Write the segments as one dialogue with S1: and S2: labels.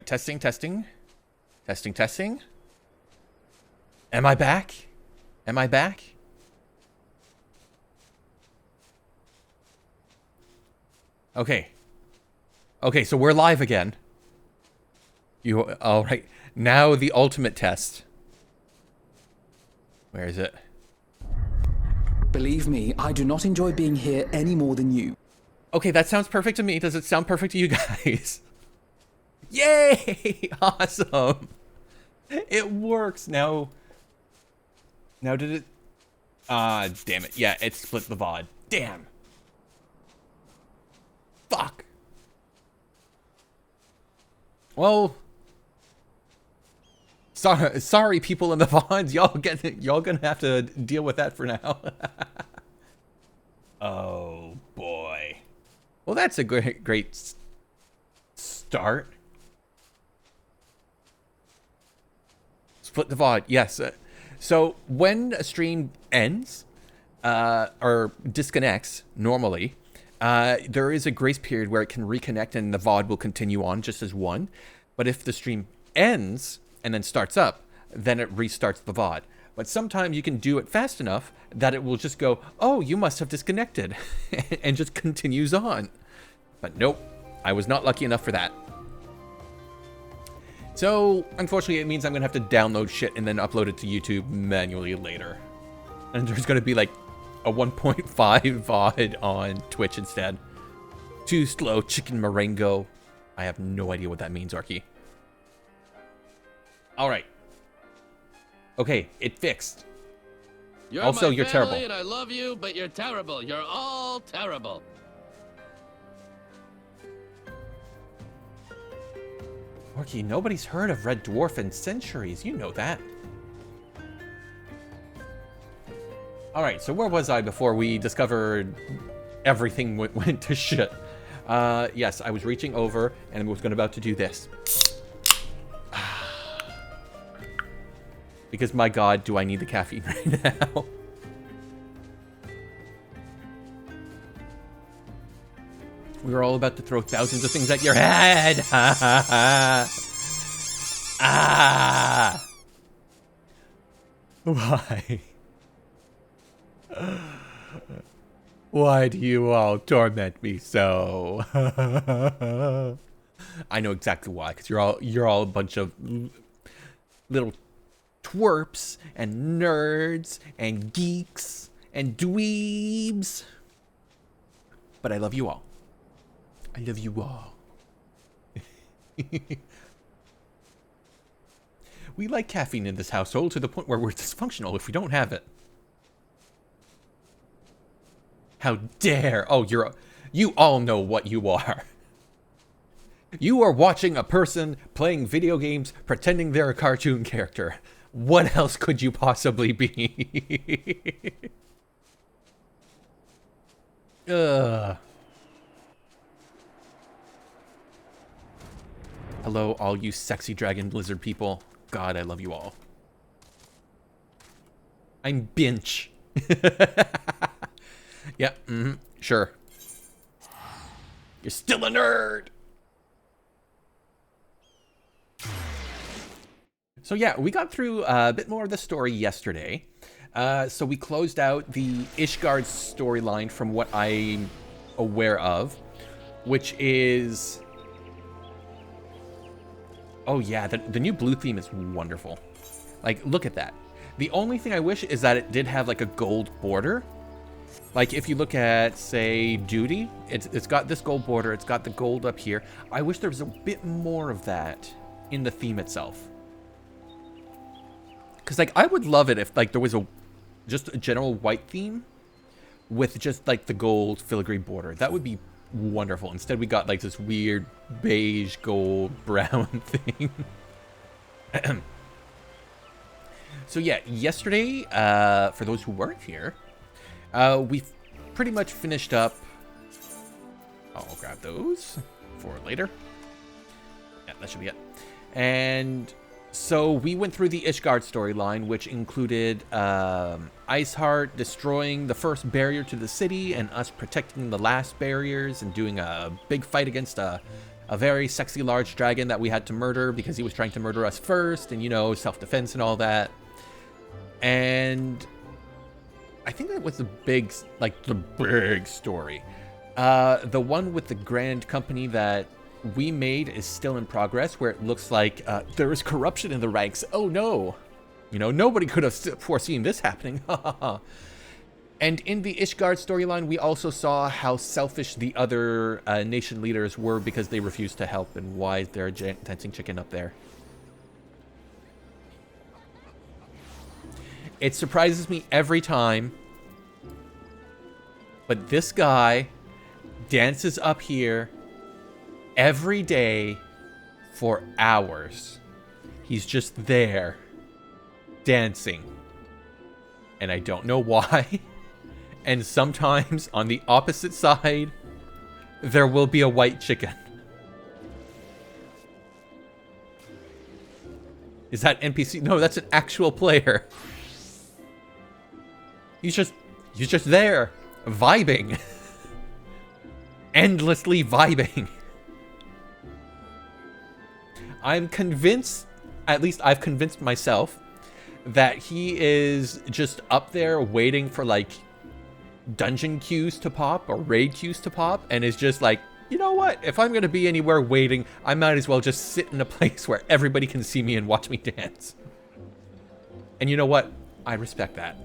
S1: Testing, testing. Testing, testing. Am I back? Am I back? Okay. Okay, so we're live again. All right. Now the ultimate test. Where is it?
S2: Believe me, I do not enjoy being here any more than you.
S1: Okay, that sounds perfect to me. Does it sound perfect to you guys? Yay! Awesome. It works. Now did it? Damn it. Yeah, it split the VOD. Damn. Fuck. Well, sorry people in the VODs. Y'all gonna have to deal with that for now. Oh boy. Well, that's a great start. Split the VOD. Yes. So when a stream ends or disconnects normally, there is a grace period where it can reconnect and the VOD will continue on just as one. But if the stream ends and then starts up, then it restarts the VOD. But sometimes you can do it fast enough that it will just go, oh, you must have disconnected, and just continues on. But nope, I was not lucky enough for that. So, unfortunately, it means I'm going to have to download shit and then upload it to YouTube manually later. And there's going to be like a 1.5 VOD on Twitch instead. Too slow, chicken merengo. I have no idea what that means, Arky. Alright. Okay, it fixed. Also, you're terrible.
S3: And I love you, but you're terrible. You're all terrible.
S1: Orky, nobody's heard of Red Dwarf in centuries. You know that. Alright, so where was I before we discovered everything went to shit? Yes, I was reaching over and was about to do this. Because, my god, do I need the caffeine right now. We were all about to throw thousands of things at your head. Ah. Why? Why do you all torment me so? I know exactly why, because you're all a bunch of little twerps and nerds and geeks and dweebs. But I love you all. I love you all. We like caffeine in this household to the point where we're dysfunctional if we don't have it. How dare! Oh, you all know what you are. You are watching a person playing video games pretending they're a cartoon character. What else could you possibly be? Ugh. Hello, all you sexy dragon blizzard people. God, I love you all. I'm Binch. Yeah, sure. You're still a nerd! So yeah, we got through a bit more of the story yesterday. So we closed out the Ishgard storyline from what I'm aware of, which is... Oh yeah, the new blue theme is wonderful. Like, look at that. The only thing I wish is that it did have like a gold border. Like if you look at, say, Duty, it's got this gold border, it's got the gold up here. I wish there was a bit more of that in the theme itself. Because, like, I would love it if, like, there was just a general white theme with just, like, the gold filigree border. That would be wonderful. Instead, we got, like, this weird beige, gold, brown thing. So, yeah, yesterday, for those who weren't here, we pretty much finished up... I'll grab those for later. Yeah, that should be it. And... So we went through the Ishgard storyline, which included Iceheart destroying the first barrier to the city and us protecting the last barriers and doing a big fight against a a very sexy large dragon that we had to murder because he was trying to murder us first, and, you know, self-defense and all that. And I think that was the big story. The one with the grand company that we made is still in progress, where it looks like there is corruption in the ranks. Oh no. You know, nobody could have foreseen this happening. And in the Ishgard storyline, we also saw how selfish the other nation leaders were because they refused to help, and why is there a giant dancing chicken up there? It surprises me every time, but this guy dances up here every day for hours. He's just there, dancing. And I don't know why. And sometimes, on the opposite side, there will be a white chicken. Is that NPC? No, that's an actual player. He's just there, vibing. Endlessly vibing. I'm convinced, at least I've convinced myself, that he is just up there waiting for, like, dungeon queues to pop or raid queues to pop, and is just like, you know what, if I'm gonna be anywhere waiting, I might as well just sit in a place where everybody can see me and watch me dance. And you know what, I respect that.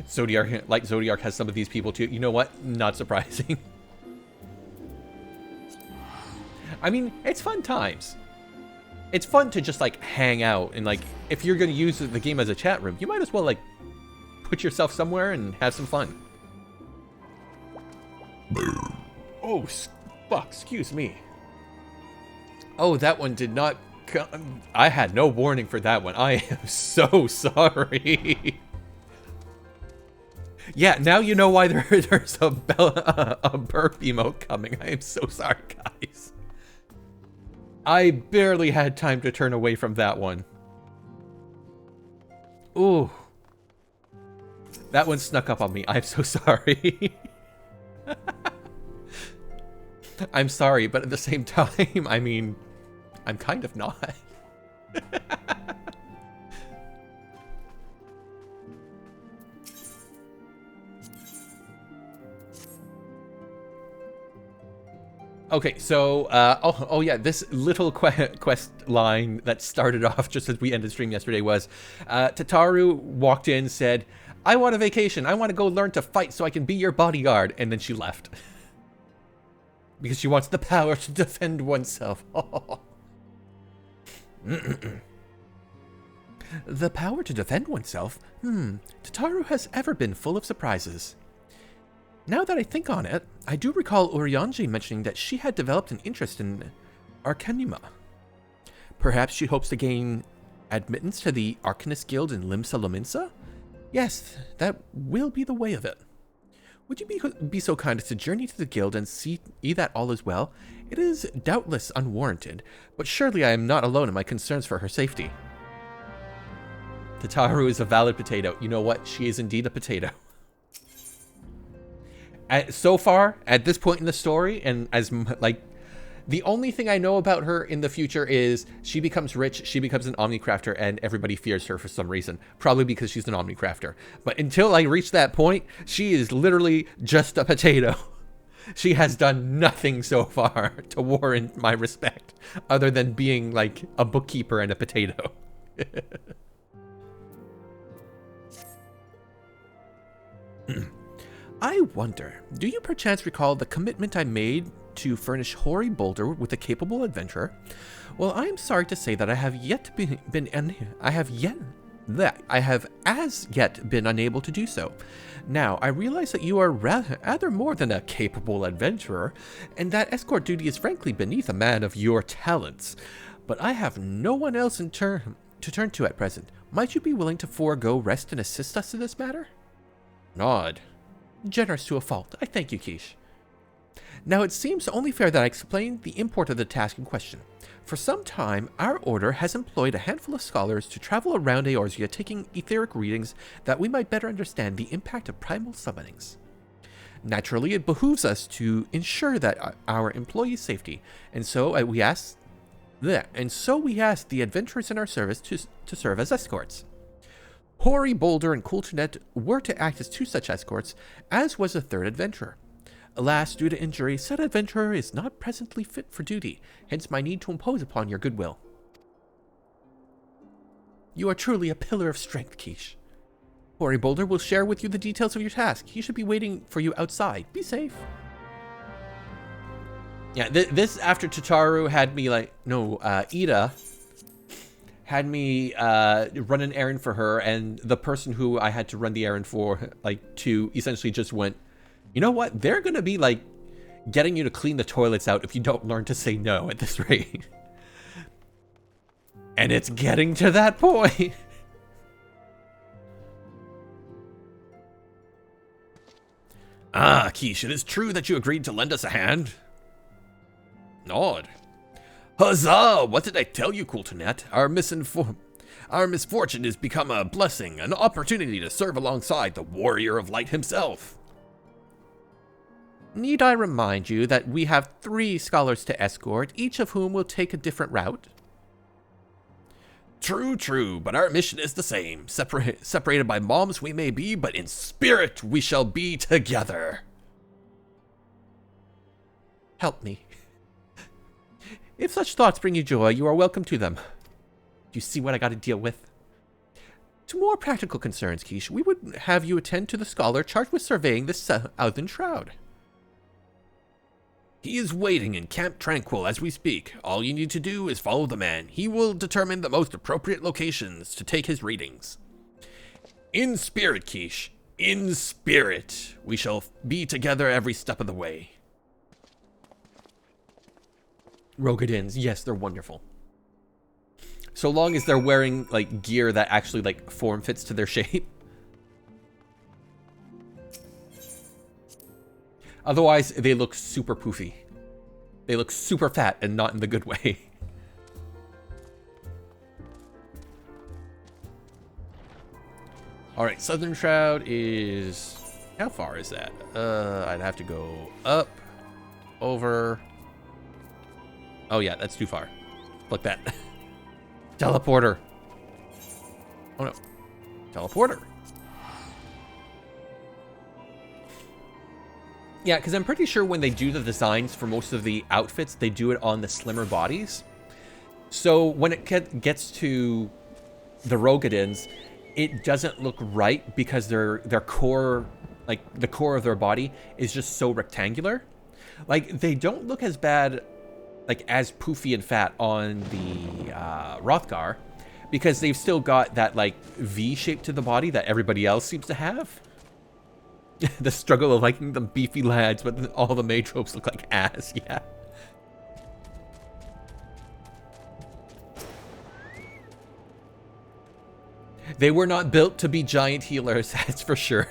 S1: Zodiac, like Zodiac has some of these people too. You know what, not surprising. I mean, it's fun times. It's fun to just, like, hang out, and, like, if you're gonna use the game as a chat room, you might as well, like, put yourself somewhere and have some fun. Oh, fuck, excuse me. Oh, that one did not come. I had no warning for that one. I am so sorry. Yeah, now you know why there's a burp emote coming. I am so sorry, guys. I barely had time to turn away from that one. Ooh. That one snuck up on me. I'm so sorry. I'm sorry, but at the same time, I mean, I'm kind of not. Okay, so, oh yeah, this little quest line that started off just as we ended stream yesterday was, Tataru walked in, said, I want a vacation, I want to go learn to fight so I can be your bodyguard, and then she left. Because she wants the power to defend oneself. The power to defend oneself? Tataru has ever been full of surprises. Now that I think on it, I do recall Urianji mentioning that she had developed an interest in Arcanima. Perhaps she hopes to gain admittance to the Arcanist Guild in Limsa Lominsa? Yes, that will be the way of it. Would you be so kind as to journey to the guild and see that all is well? It is doubtless unwarranted, but surely I am not alone in my concerns for her safety. Tataru is a valid potato. You know what? She is indeed a potato. So far, at this point in the story, and as, like, the only thing I know about her in the future is she becomes rich, she becomes an Omnicrafter, and everybody fears her for some reason. Probably because she's an Omnicrafter. But until I reach that point, she is literally just a potato. She has done nothing so far to warrant my respect, other than being, like, a bookkeeper and a potato. I wonder, do you perchance recall the commitment I made to furnish Hoary Boulder with a capable adventurer? Well, I am sorry to say that I have as yet been unable to do so. Now, I realize that you are rather more than a capable adventurer, and that escort duty is frankly beneath a man of your talents. But I have no one else to turn to at present. Might you be willing to forego rest and assist us in this matter? Nod. Generous to a fault. I thank you, Keish. Now, it seems only fair that I explain the import of the task in question. For some time, our order has employed a handful of scholars to travel around Eorzea taking etheric readings that we might better understand the impact of primal summonings. Naturally, it behooves us to ensure that our employees' safety, and so we ask the adventurers in our service to serve as escorts. Hoary, Boulder, and Coulternet were to act as 2 such escorts, as was a 3rd adventurer. Alas, due to injury, said adventurer is not presently fit for duty, hence my need to impose upon your goodwill. You are truly a pillar of strength, Keish. Hoary Boulder will share with you the details of your task. He should be waiting for you outside. Be safe. Yeah, this after Tataru had me like, no, Ida had me run an errand for her, and the person who I had to run the errand for, like, to essentially just went, you know what? They're going to be, like, getting you to clean the toilets out if you don't learn to say no at this rate. And it's getting to that point. Ah, Keish, it is true that you agreed to lend us a hand. Odd. Huzzah! What did I tell you, Coulternet? Our misfortune has become a blessing, an opportunity to serve alongside the Warrior of Light himself. Need I remind you that we have 3 scholars to escort, each of whom will take a different route? True, but our mission is the same. Separated by moms we may be, but in spirit we shall be together. Help me. If such thoughts bring you joy, you are welcome to them. Do you see what I got to deal with? To more practical concerns, Keish, we would have you attend to the scholar charged with surveying the Southern Shroud. He is waiting in Camp Tranquil as we speak. All you need to do is follow the man. He will determine the most appropriate locations to take his readings. In spirit, Keish. In spirit. We shall be together every step of the way. Rogadins, yes, they're wonderful. So long as they're wearing, like, gear that actually, like, form fits to their shape. Otherwise, they look super poofy. They look super fat and not in the good way. Alright, Southern Shroud is... How far is that? I'd have to go up, over... Oh yeah, that's too far. Look that. Teleporter. Oh no. Teleporter. Yeah, because I'm pretty sure when they do the designs for most of the outfits, they do it on the slimmer bodies. So when it gets to the Rogadins, it doesn't look right because their core, like the core of their body, is just so rectangular. Like they don't look as bad, like as poofy and fat on the Rothgar, because they've still got that like V shape to the body that everybody else seems to have. The struggle of liking them beefy lads, but all the mage tropes look like ass, yeah. They were not built to be giant healers, that's for sure.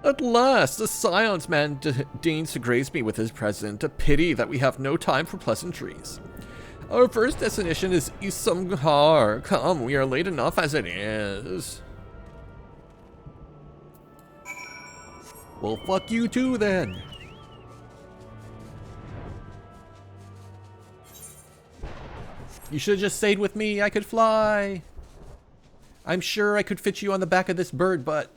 S1: At last, the Science Man deigns to grace me with his present. A pity that we have no time for pleasantries. Our first destination is Isumghar. Come, we are late enough as it is. Well, fuck you too, then. You should have just stayed with me. I could fly. I'm sure I could fit you on the back of this bird butt.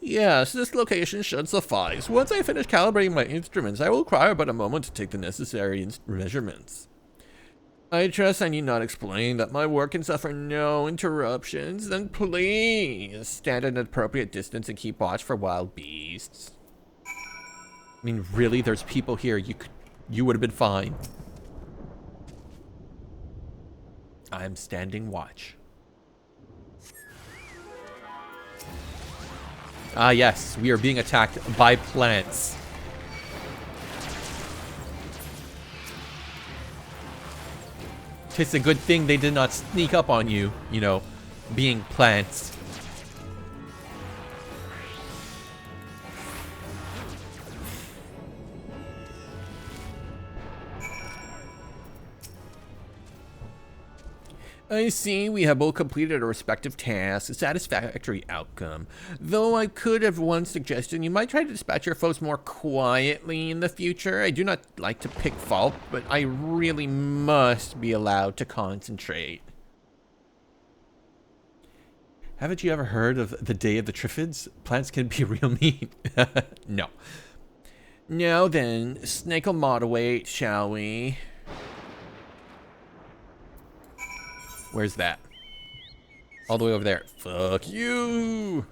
S1: Yes, this location should suffice. Once I finish calibrating my instruments, I will require but a moment to take the necessary measurements. I trust I need not explain that my work can suffer no interruptions. Then please stand at an appropriate distance and keep watch for wild beasts. I mean, really? There's people here. You would have been fine. I'm standing watch. Ah, yes. We are being attacked by plants. It's a good thing they did not sneak up on you, you know, being plants. I see we have both completed our respective tasks, a satisfactory outcome. Though I could have one suggestion, you might try to dispatch your foes more quietly in the future. I do not like to pick fault, but I really must be allowed to concentrate. Haven't you ever heard of the Day of the Triffids? Plants can be real mean. No. Now then, snake'll moderate, shall we? Where's that? All the way over there. Fuck you!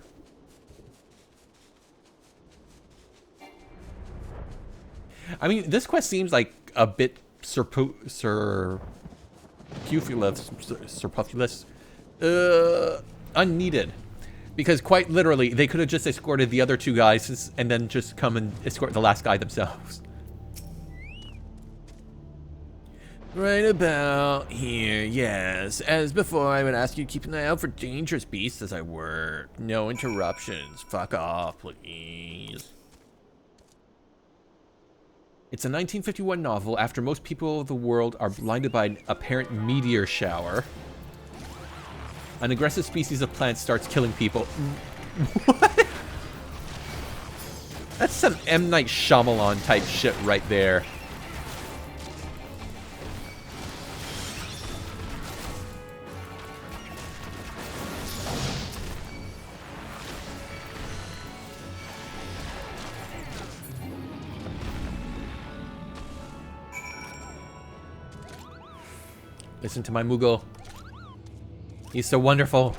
S1: I mean, this quest seems like a bit superfluous, unneeded. Because quite literally, they could have just escorted the other two guys and then just come and escort the last guy themselves. Right about here, yes. As before, I would ask you to keep an eye out for dangerous beasts as I work. No interruptions. Fuck off, please. It's a 1951 novel after most people of the world are blinded by an apparent meteor shower. An aggressive species of plant starts killing people. What? That's some M. Night Shyamalan type shit right there. Listen to my Moogle. He's so wonderful.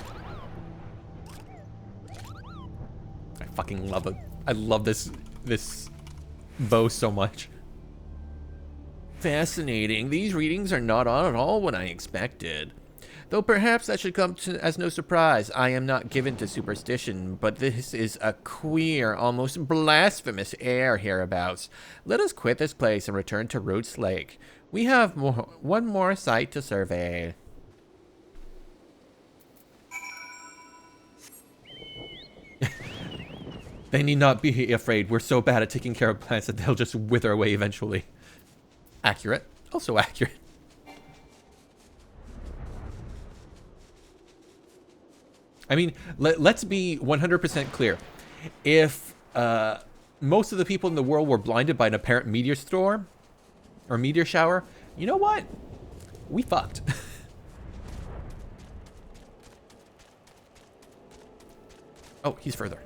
S1: I fucking love it. I love this bow so much. Fascinating. These readings are not on at all what I expected. Though perhaps that should come as no surprise. I am not given to superstition, but this is a queer, almost blasphemous air hereabouts. Let us quit this place and return to Roots Lake. We have one more site to survey. They need not be afraid. We're so bad at taking care of plants that they'll just wither away eventually. Accurate. Also accurate. I mean, let's be 100% clear. If most of the people in the world were blinded by an apparent meteor storm or meteor shower, you know what? We fucked. Oh, he's further.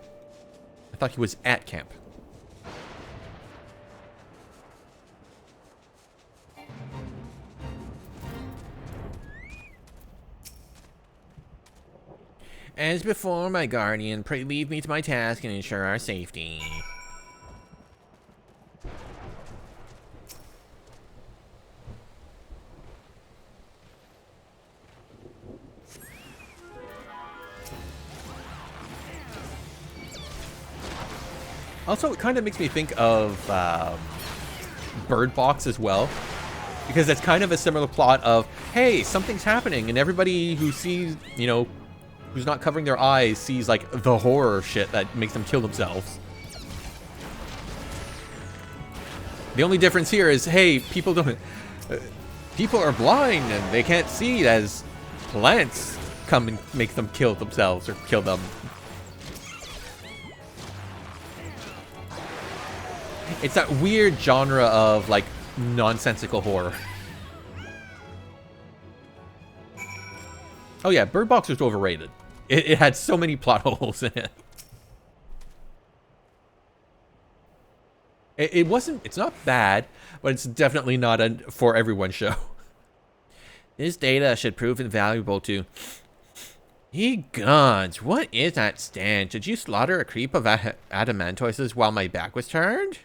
S1: I thought he was at camp. As before, my guardian, pray leave me to my task and ensure our safety. Also, it kind of makes me think of Bird Box as well, because it's kind of a similar plot of, hey, something's happening, and everybody who sees, you know, who's not covering their eyes sees like the horror shit that makes them kill themselves. The only difference here is, hey, people are blind and they can't see as plants come and make them kill themselves or kill them. It's that weird genre of, like, nonsensical horror. Oh yeah, Bird Box was overrated. It had so many plot holes in it. It's not bad, but it's definitely not a for everyone show. This data should prove invaluable to... Ye gods, what is that stench? Did you slaughter a creep of adamantoises while my back was turned?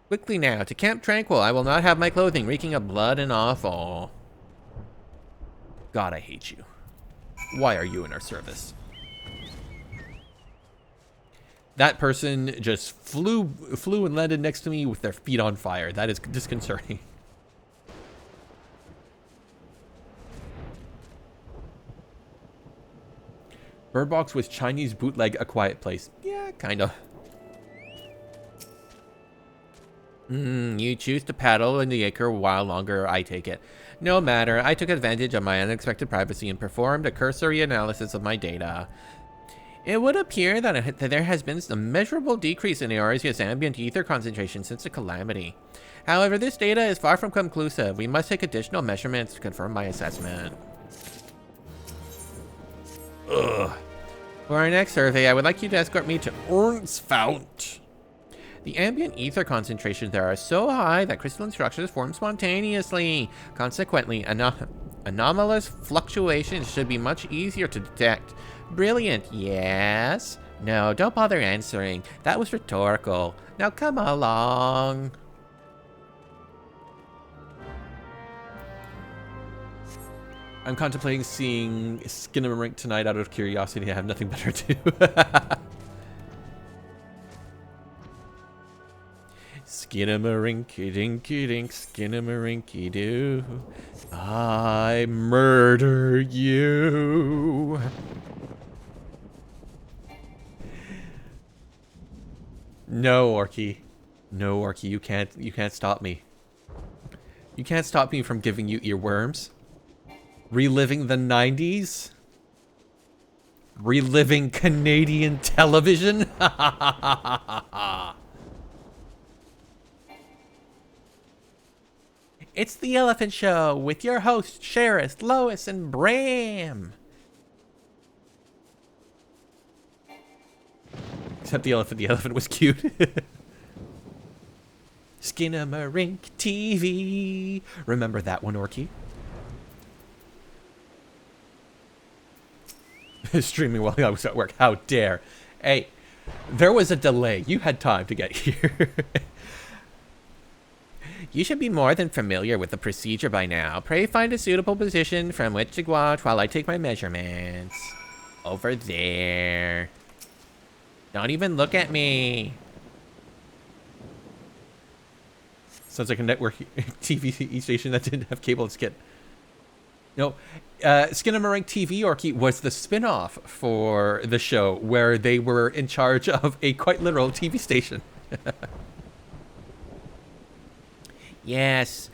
S1: Quickly now, to Camp Tranquil. I will not have my clothing reeking of blood and offal. God, I hate you. Why are you in our service? That person just flew and landed next to me with their feet on fire. That is disconcerting. Bird Box was Chinese bootleg A Quiet Place. Yeah, kind of. You choose to paddle in the acre a while longer, I take it. No matter, I took advantage of my unexpected privacy and performed a cursory analysis of my data. It would appear that there has been a measurable decrease in Eorzea's ambient ether concentration since the calamity. However, this data is far from conclusive. We must take additional measurements to confirm my assessment. Ugh. For our next survey, I would like you to escort me to Ornsfount. The ambient ether concentrations there are so high that crystalline structures form spontaneously. Consequently, anomalous fluctuations should be much easier to detect. Brilliant, yes? No, don't bother answering. That was rhetorical. Now come along. I'm contemplating seeing Skinamarink tonight out of curiosity. I have nothing better to do. Skinamarinky-dinky-dink, skinamarinky-doo. I murder you. No, Orky. No, Orky, you can't stop me. You can't stop me from giving you earworms. Reliving the 90s? Reliving Canadian television? It's the Elephant Show with your hosts, Sheris, Lois, and Bram. Except the elephant was cute. Skinamarink TV. Remember that one, Orky? Streaming while I was at work. How dare. Hey, there was a delay. You had time to get here. You should be more than familiar with the procedure by now. Pray find a suitable position from which to watch while I take my measurements. Over there. Don't even look at me. Sounds like a network TV station that didn't have cable. Let's get... No, Skinamarink TV, Orky, was the spin-off for the show where they were in charge of a quite literal TV station. Yes,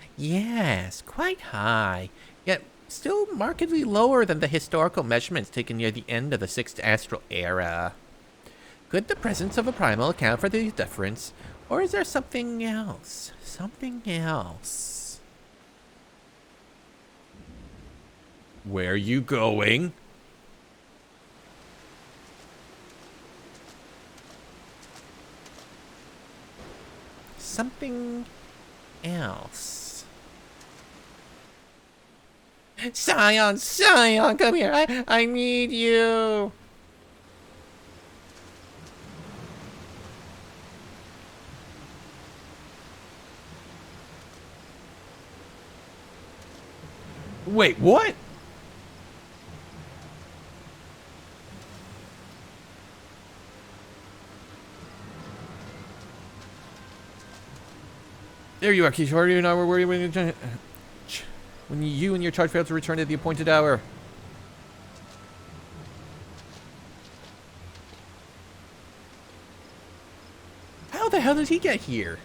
S1: quite high, yet still markedly lower than the historical measurements taken near the end of the 6th Astral Era. Could the presence of a primal account for the difference, or is there something else? Something else. Where are you going? Something else. Scion, come here. I need you. Wait, what? There you are, Keesh. Are you and I were worried when you and your charge failed to return at the appointed hour. How the hell did he get here?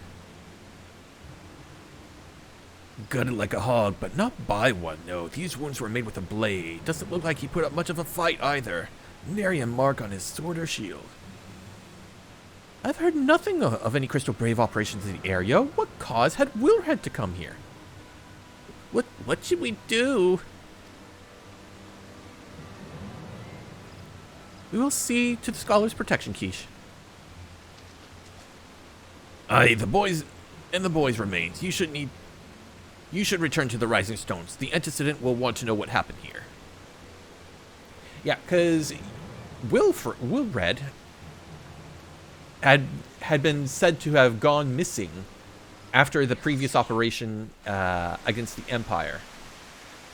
S1: Gutted like a hog, but not by one, no. These wounds were made with a blade. Doesn't look like he put up much of a fight either. Nary a mark on his sword or shield. I've heard nothing of any Crystal Brave operations in the area. What cause had Wilred to come here? What should we do? We will see to the scholar's protection, Keesh. Aye, the boy's remains. You should return to the Rising Stones. The antecedent will want to know what happened here. Yeah, because Wilred had been said to have gone missing after the previous operation against the Empire.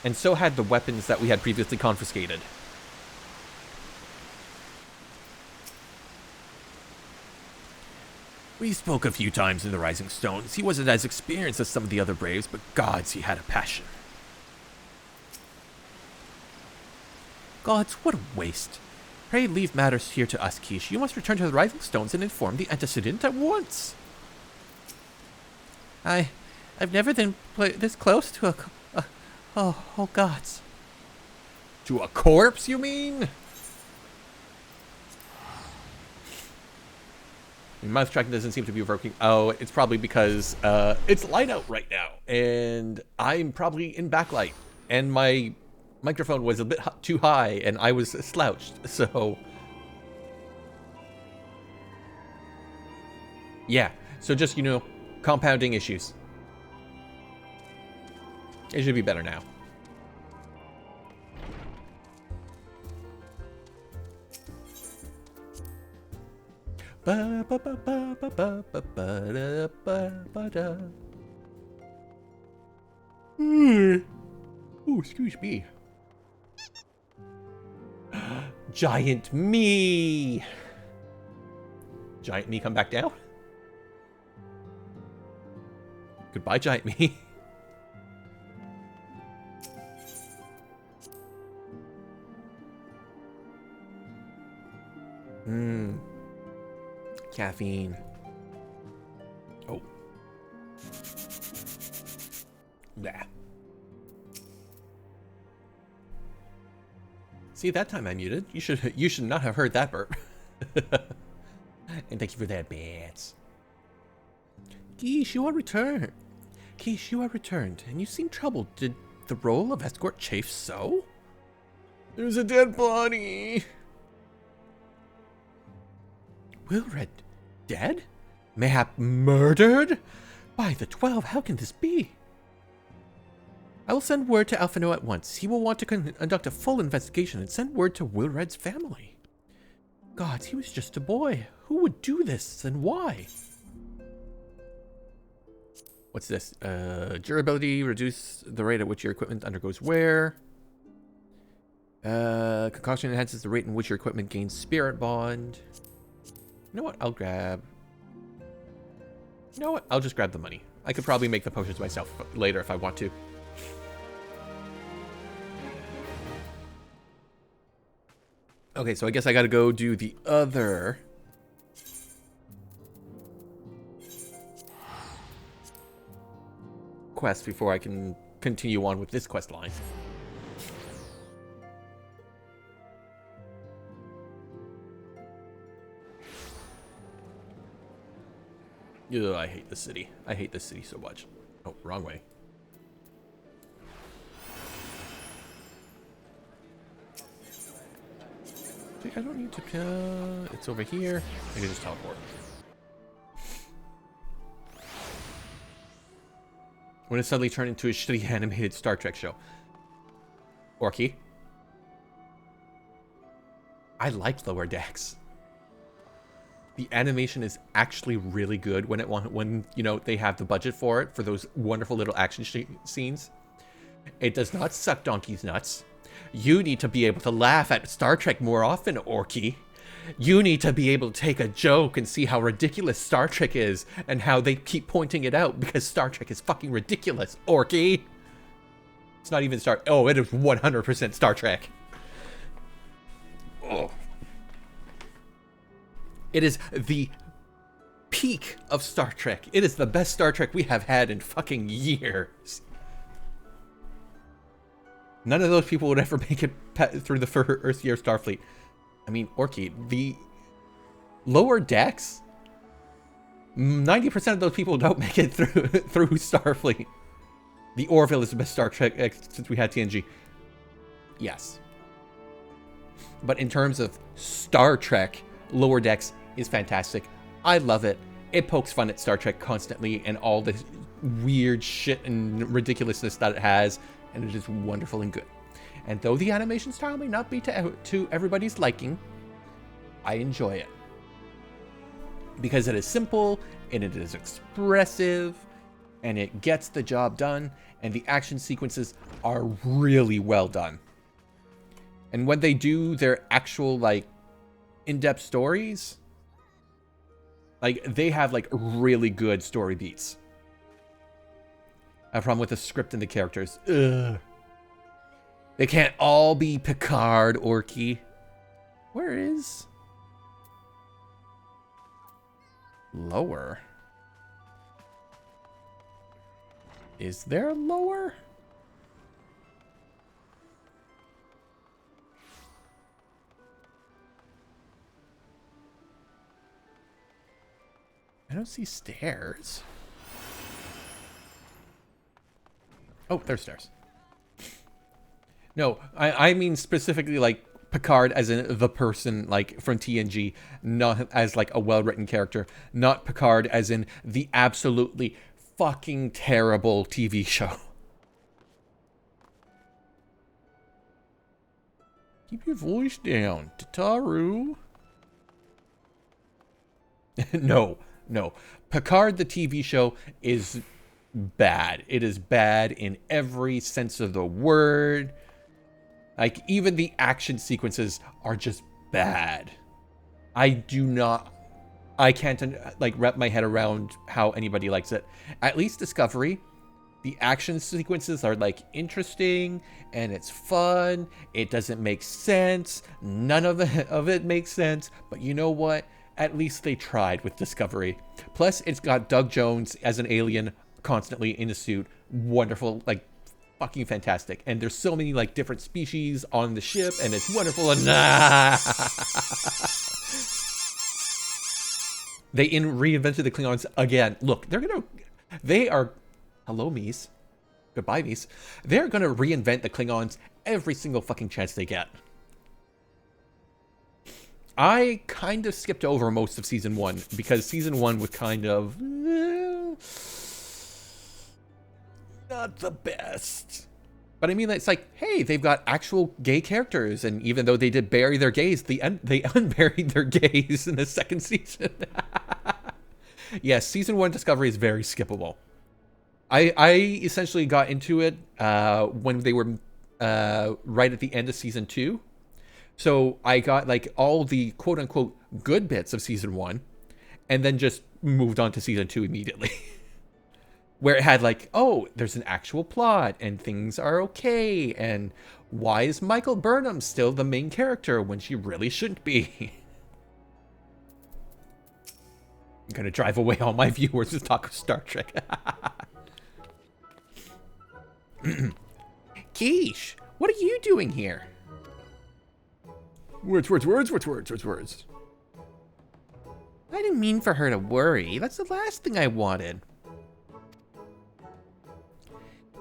S1: And so had the weapons that we had previously confiscated. We spoke a few times in the Rising Stones. He wasn't as experienced as some of the other Braves, but gods, he had a passion. Gods, what a waste. Pray leave matters here to us, Keesh. You must return to the Rising Stones and inform the antecedent at once. I've never been this close to oh gods. To a corpse, you mean? Mouth tracking doesn't seem to be working. Oh, it's probably because it's light out right now, and I'm probably in backlight, and my microphone was a bit too high, and I was slouched, so... Yeah, so just, you know, compounding issues. It should be better now. Oh, excuse me. Giant me. Giant me, come back down. Goodbye, giant me. Caffeine. Oh. Nah. See, that time I muted. You should not have heard that burp. And thank you for that, bats. Keish, you are returned. Keish, you are returned, and you seem troubled. Did the role of escort chafe so? There's a dead body. Wilred dead? Mayhap murdered? By the 12, how can this be? I will send word to Alphino at once. He will want to conduct a full investigation and send word to Wilred's family. Gods, he was just a boy. Who would do this and why? What's this? Durability, reduce the rate at which your equipment undergoes wear. Concoction enhances the rate in which your equipment gains spirit bond. You know what? I'll grab... You know what? I'll just grab the money. I could probably make the potions myself later if I want to. Okay, so I guess I gotta go do the other... quest before I can continue on with this quest line. Ugh, I hate this city. I hate this city so much. Oh, wrong way. See, I don't need to... it's over here. I can just teleport. When it suddenly turned into a shitty animated Star Trek show. Orky. I like Lower Decks. The animation is actually really good when you know they have the budget for it, for those wonderful little action scenes. It does not suck donkey's nuts. You need to be able to laugh at Star Trek more often, Orky. You need to be able to take a joke and see how ridiculous Star Trek is and how they keep pointing it out because Star Trek is fucking ridiculous, Orky. It's not even Oh, it is 100% Star Trek. Oh. It is the peak of Star Trek. It is the best Star Trek we have had in fucking years. None of those people would ever make it through the first year of Starfleet. I mean, Orky, the Lower Decks, 90% of those people don't make it through Starfleet. The Orville is the best Star Trek since we had TNG. Yes. But in terms of Star Trek, Lower Decks is fantastic. I love it. It pokes fun at Star Trek constantly and all the weird shit and ridiculousness that it has, and it is wonderful and good. And though the animation style may not be to everybody's liking, I enjoy it. Because it is simple, and it is expressive, and it gets the job done, and the action sequences are really well done. And when they do their actual, like, in-depth stories, like, they have, like, really good story beats. I have a problem with the script and the characters. Ugh. They can't all be Picard, Orky. Where is... Lower? Is there lower? I don't see stairs. Oh, there's stairs. No, I mean specifically like Picard as in the person, like from TNG, not as like a well-written character, not Picard as in the absolutely fucking terrible TV show. Keep your voice down, Tataru. No. Picard, the TV show, is bad. It is bad in every sense of the word. Like, even the action sequences are just bad. I can't, like, wrap my head around how anybody likes it. At least Discovery, the action sequences are, like, interesting, and it's fun. It doesn't make sense. None of it makes sense. But you know what? At least they tried with Discovery. Plus, it's got Doug Jones as an alien constantly in a suit. Wonderful, like, fucking fantastic. And there's so many, like, different species on the ship, and it's wonderful. And they reinvented the Klingons again. Look, they are, hello, Mies. Goodbye, Mies. They're gonna reinvent the Klingons every single fucking chance they get. I kind of skipped over most of season 1 because season 1 was kind of not the best. But I mean, it's like, hey, they've got actual gay characters, and even though they did bury their gays, they unburied their gays in the second season. Yes, season 1 Discovery is very skippable. I essentially got into it when they were right at the end of season 2. So I got like all the quote unquote good bits of season 1 and then just moved on to season 2 immediately. Where it had like, oh, there's an actual plot and things are okay. And why is Michael Burnham still the main character when she really shouldn't be? I'm going to drive away all my viewers to talk of Star Trek. Keish, what are you doing here? Words. I didn't mean for her to worry. That's the last thing I wanted.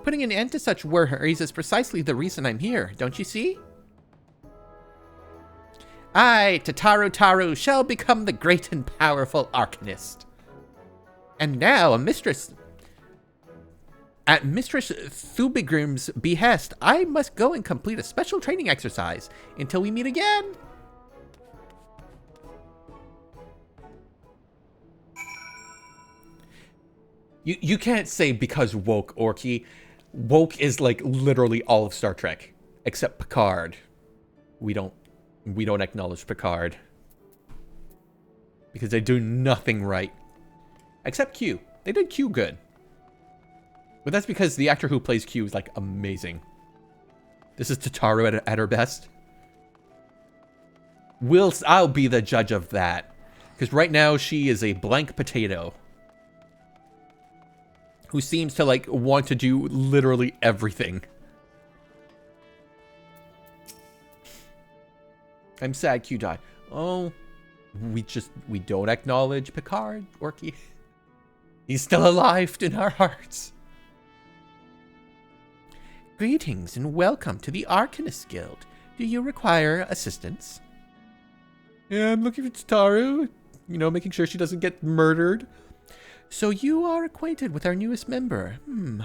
S1: Putting an end to such worries is precisely the reason I'm here, don't you see? I, Tataru, shall become the great and powerful Arcanist. And now, at Mistress Thubigrim's behest, I must go and complete a special training exercise until we meet again. You can't say because woke, Orky. Woke is like literally all of Star Trek, except Picard. We don't acknowledge Picard because they do nothing right, except Q. They did Q good. But that's because the actor who plays Q is, like, amazing. This is Tataru at her best. I'll be the judge of that. Because right now, she is a blank potato. Who seems to, like, want to do literally everything. I'm sad Q died. Oh, we don't acknowledge Picard, Orky. He's still alive in our hearts. Greetings and welcome to the Arcanist Guild. Do you require assistance? Yeah, I'm looking for Tataru. You know, making sure she doesn't get murdered. So you are acquainted with our newest member.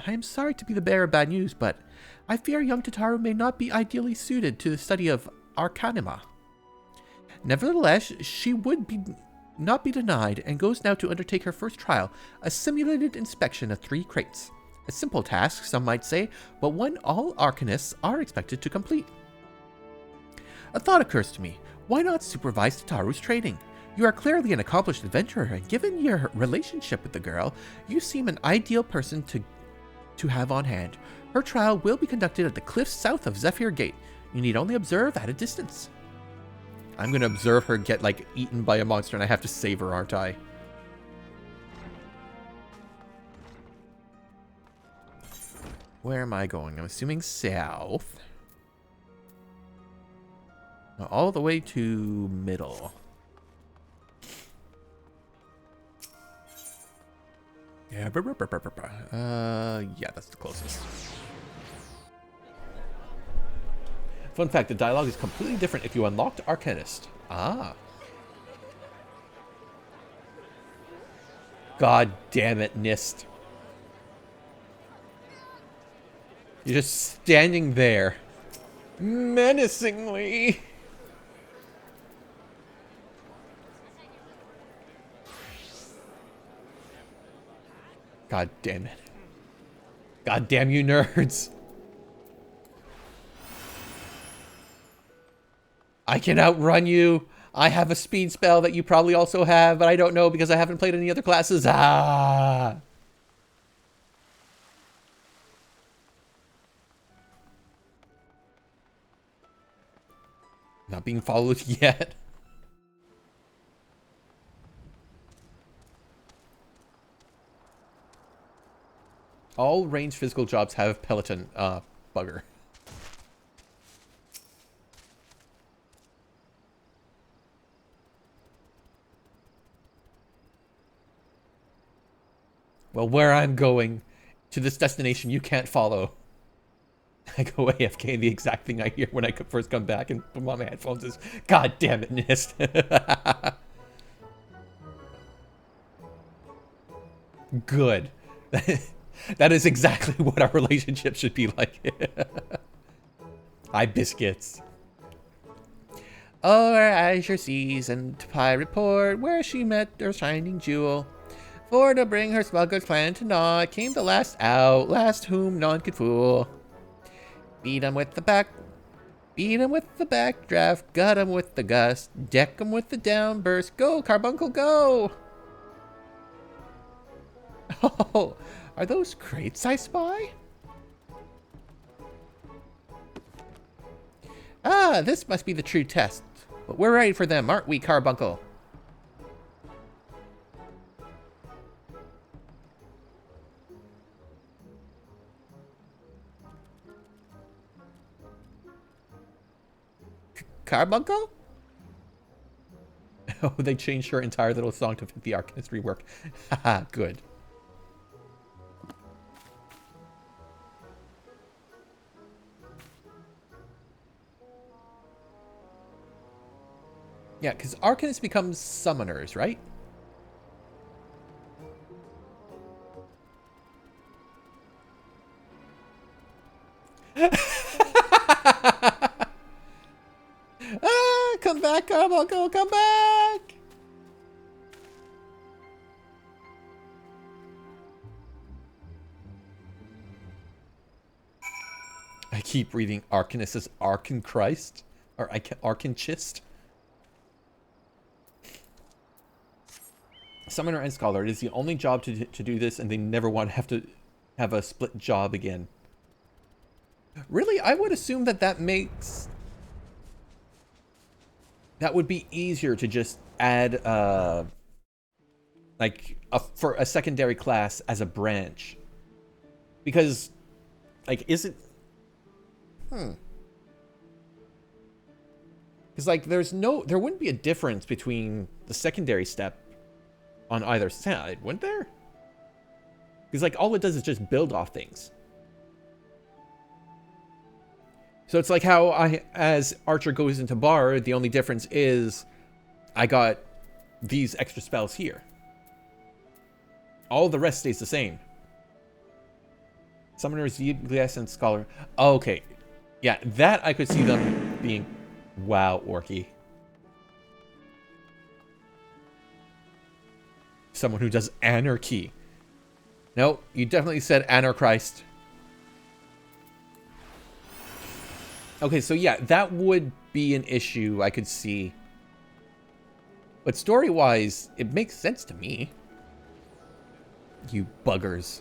S1: I am sorry to be the bearer of bad news, but I fear young Tataru may not be ideally suited to the study of Arcanima. Nevertheless, she would not be denied and goes now to undertake her first trial, a simulated inspection of 3 crates. A simple task, some might say, but one all Arcanists are expected to complete. A thought occurs to me. Why not supervise Tataru's training? You are clearly an accomplished adventurer, and given your relationship with the girl, you seem an ideal person to have on hand. Her trial will be conducted at the cliffs south of Zephyr Gate. You need only observe at a distance. I'm going to observe her get, like, eaten by a monster, and I have to save her, aren't I? Where am I going? I'm assuming south. All the way to middle. Yeah, yeah, that's the closest. Fun fact, the dialogue is completely different if you unlocked Arcanist. Ah. God damn it, Nist. You're just standing there. Menacingly. God damn it. God damn you nerds. I can outrun you. I have a speed spell that you probably also have, but I don't know because I haven't played any other classes. Ah. Not being followed yet. All ranged physical jobs have Peloton. Bugger. Well, where I'm going, to this destination you can't follow. I go AFK, the exact thing I hear when I first come back and put on my headphones is, God damn it, Nist. Good. That is exactly what our relationship should be like. Hi, biscuits. O'er azure seas and pirate port, where she met her shining jewel. For to bring her smuggler's plan to naught, came the last out, last whom none could fool. Beat 'em with the backdraft, gut 'em with the gust, deck 'em with the downburst. Go, Carbuncle, go! Oh, are those crates I spy? Ah, this must be the true test. But we're ready for them, aren't we, Carbuncle? Carbuncle? Oh, they changed her entire little song to fit the Arcanist rework. Haha, good. Yeah, because Arcanists become summoners, right? Ah, come back, Carbuncle, come back! I keep reading Arcanist as Arcanchrist, or Arcanchist. Summoner and Scholar. It is the only job to do this, and they never want to have a split job again. Really? I would assume that that would be easier to just add, like, for a secondary class as a branch. Because, like, is it... Because, like, there wouldn't be a difference between the secondary step on either side, wouldn't there? Because, like, all it does is just build off things. So it's like how as Archer goes into Bard, the only difference is I got these extra spells here. All the rest stays the same. Summoner, ZBS, and Scholar. Oh, okay. Yeah, that I could see them being... Wow, Orky. Someone who does anarchy. No, you definitely said Anarchrist. Okay, so yeah, that would be an issue I could see. But story-wise, it makes sense to me. You buggers.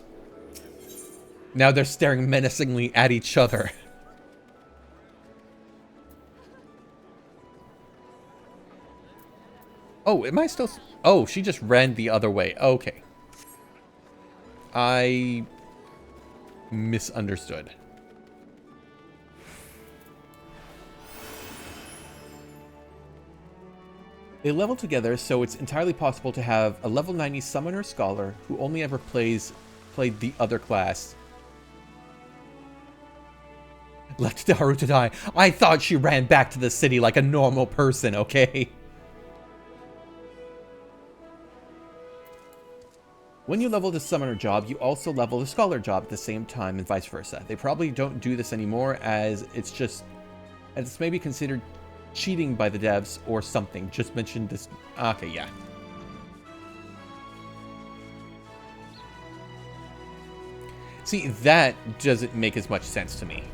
S1: Now they're staring menacingly at each other. Oh, am I still... Oh, she just ran the other way. Okay. misunderstood. They level together, so it's entirely possible to have a level 90 summoner scholar who only ever played the other class. Left Daru to die. I thought she ran back to the city like a normal person, okay? When you level the summoner job, you also level the scholar job at the same time and vice versa. They probably don't do this anymore as it's maybe considered cheating by the devs or something. Just mentioned this. Okay, yeah. See, that doesn't make as much sense to me.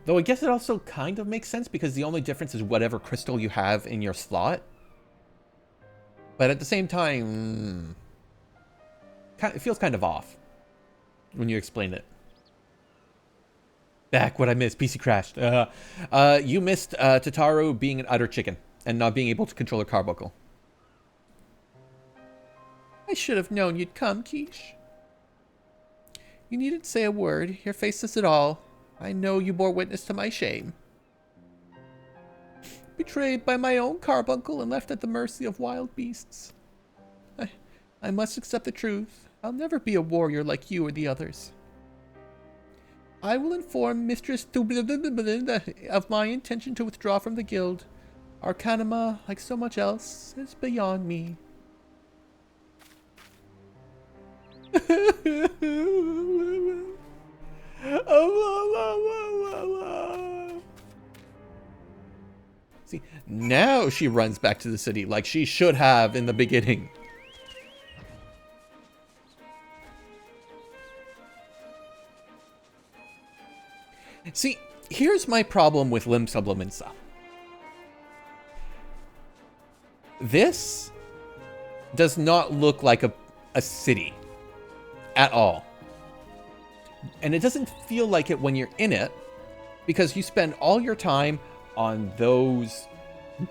S1: Though I guess it also kind of makes sense because the only difference is whatever crystal you have in your slot. But at the same time, it feels kind of off when you explain it. Back, what I missed. PC crashed. You missed Tataru being an utter chicken and not being able to control her carbuncle. I should have known you'd come, Keish. You needn't say a word. Your face says it all. I know you bore witness to my shame. Betrayed by my own carbuncle and left at the mercy of wild beasts. I must accept the truth. I'll never be a warrior like you or the others. I will inform Mistress of my intention to withdraw from the guild. Arcanima, like so much else, is beyond me. See, now she runs back to the city like she should have in the beginning. See, here's my problem with Lim Subliminsa. This does not look like a city at all. And it doesn't feel like it when you're in it because you spend all your time on those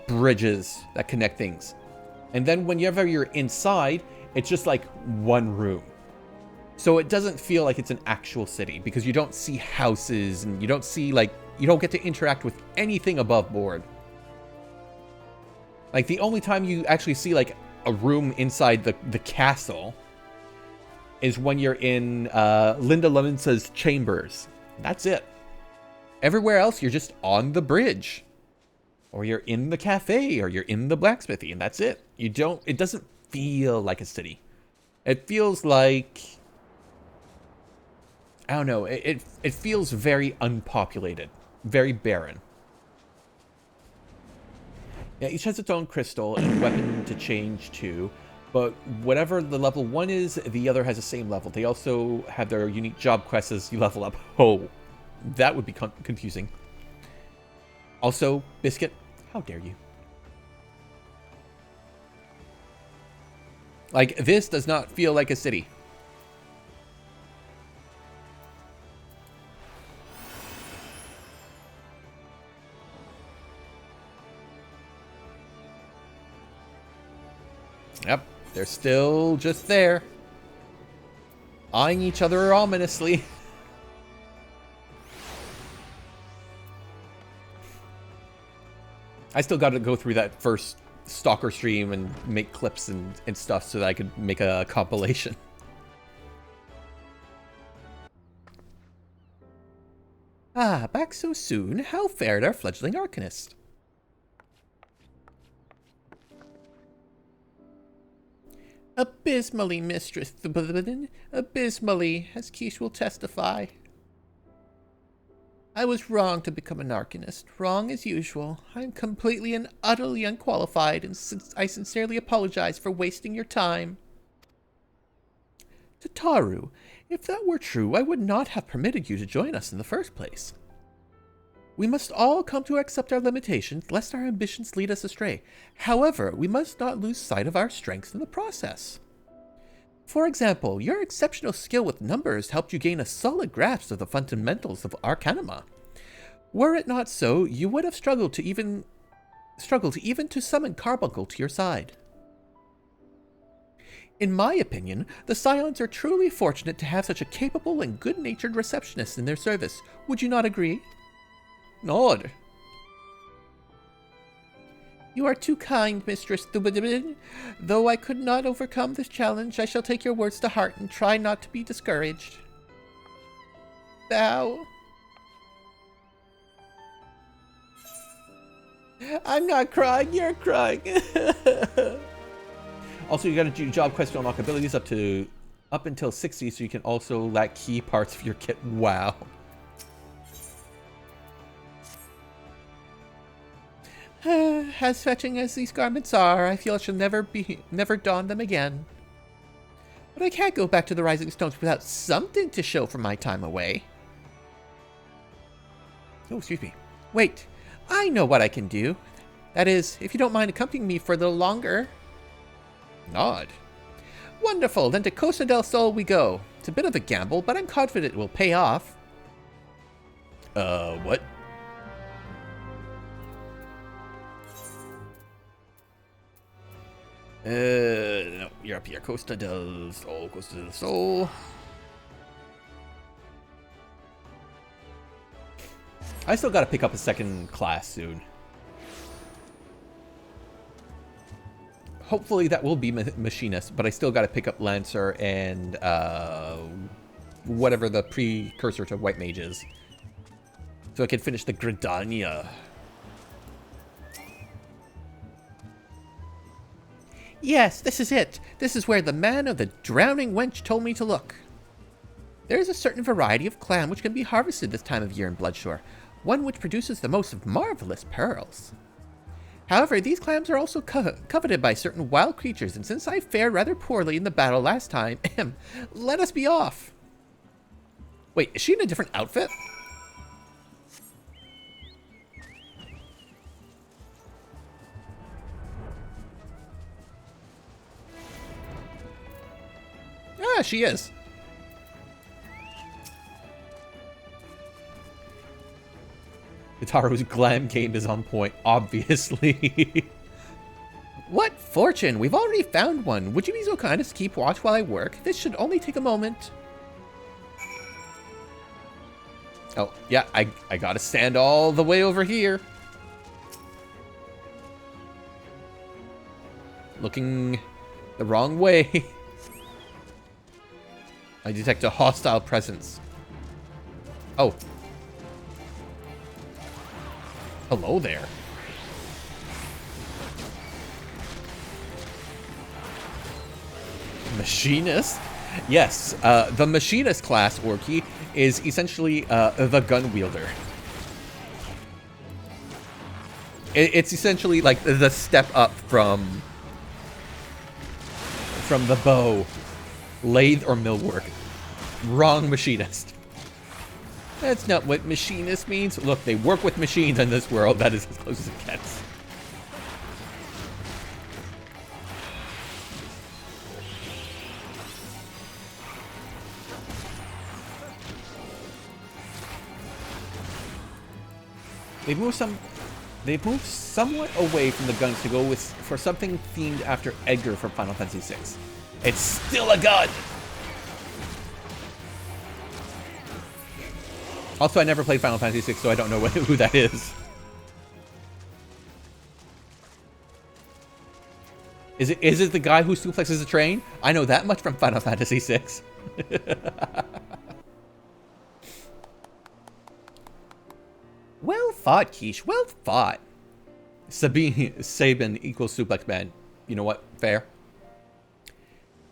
S1: bridges that connect things. And then whenever you're inside, it's just like one room. So it doesn't feel like it's an actual city because you don't see houses and you don't see you don't get to interact with anything above board. Like the only time you actually see like a room inside the castle is when you're in Linda Lemonsa's chambers. That's it. Everywhere else, you're just on the bridge. Or you're in the cafe, or you're in the blacksmithy, and that's it. It doesn't feel like a city. It feels like, I don't know, it feels very unpopulated. Very barren. Yeah, each has its own crystal and weapon to change to. But whatever the level 1 is, the other has the same level. They also have their unique job quests as you level up. Oh, that would be confusing. Also, Biscuit, how dare you? Like, this does not feel like a city. Yep. They're still just there, eyeing each other ominously. I still got to go through that first stalker stream and make clips and stuff so that I could make a compilation. Ah, back so soon. How fared our fledgling arcanist? Abysmally, Mistress. Abysmally, as Keish will testify. I was wrong to become an arcanist. Wrong as usual. I am completely and utterly unqualified, and I sincerely apologize for wasting your time. Tataru, if that were true, I would not have permitted you to join us in the first place. We must all come to accept our limitations, lest our ambitions lead us astray. However, we must not lose sight of our strengths in the process. For example, your exceptional skill with numbers helped you gain a solid grasp of the fundamentals of Arcanima. Were it not so, you would have struggled to even struggled even to summon Carbuncle to your side. In my opinion, the Scions are truly fortunate to have such a capable and good-natured receptionist in their service. Would you not agree? Nod. You are too kind, Mistress Thubadibin. Though I could not overcome this challenge, I shall take your words to heart and try not to be discouraged. Bow. I'm not crying, you're crying. Also, you gotta do job quest to unlock abilities up until 60, so you can also lack key parts of your kit. Wow. As fetching as these garments are, I feel I shall never don them again. But I can't go back to the Rising Stones without something to show for my time away. Oh, excuse me. Wait, I know what I can do. That is, if you don't mind accompanying me for a little longer. Nod. Wonderful, then to Costa del Sol we go. It's a bit of a gamble, but I'm confident it will pay off. What? No, you're up here. Costa del Sol, Costa del Sol. I still gotta pick up a second class soon. Hopefully that will be Machinist, but I still gotta pick up Lancer and whatever the precursor to White Mage is. So I can finish the Gridania. Yes, this is it. This is where the man of the drowning wench told me to look. There is a certain variety of clam which can be harvested this time of year in Bloodshore, one which produces the most marvelous pearls. However, these clams are also coveted by certain wild creatures, and since I fared rather poorly in the battle last time, let us be off. Wait, is she in a different outfit? Ah, she is. Itaro's glam game is on point, obviously. What fortune! We've already found one. Would you be so kind as to keep watch while I work? This should only take a moment. Oh, yeah, I gotta stand all the way over here. Looking the wrong way. I detect a hostile presence. Oh. Hello there. Machinist? Yes, the Machinist class, Orky, is essentially the gun wielder. It's essentially like the step up from the bow, lathe, or millwork. Wrong Machinist. That's not what Machinist means. Look, they work with machines in this world. That is as close as it gets. They've moved somewhat away from the guns to go for something themed after Edgar from Final Fantasy VI. It's still a gun! Also, I never played Final Fantasy VI, so I don't know who that is. Is it the guy who suplexes a train? I know that much from Final Fantasy VI. Well fought, Keish. Well fought. Sabin equals suplex man. You know what? Fair.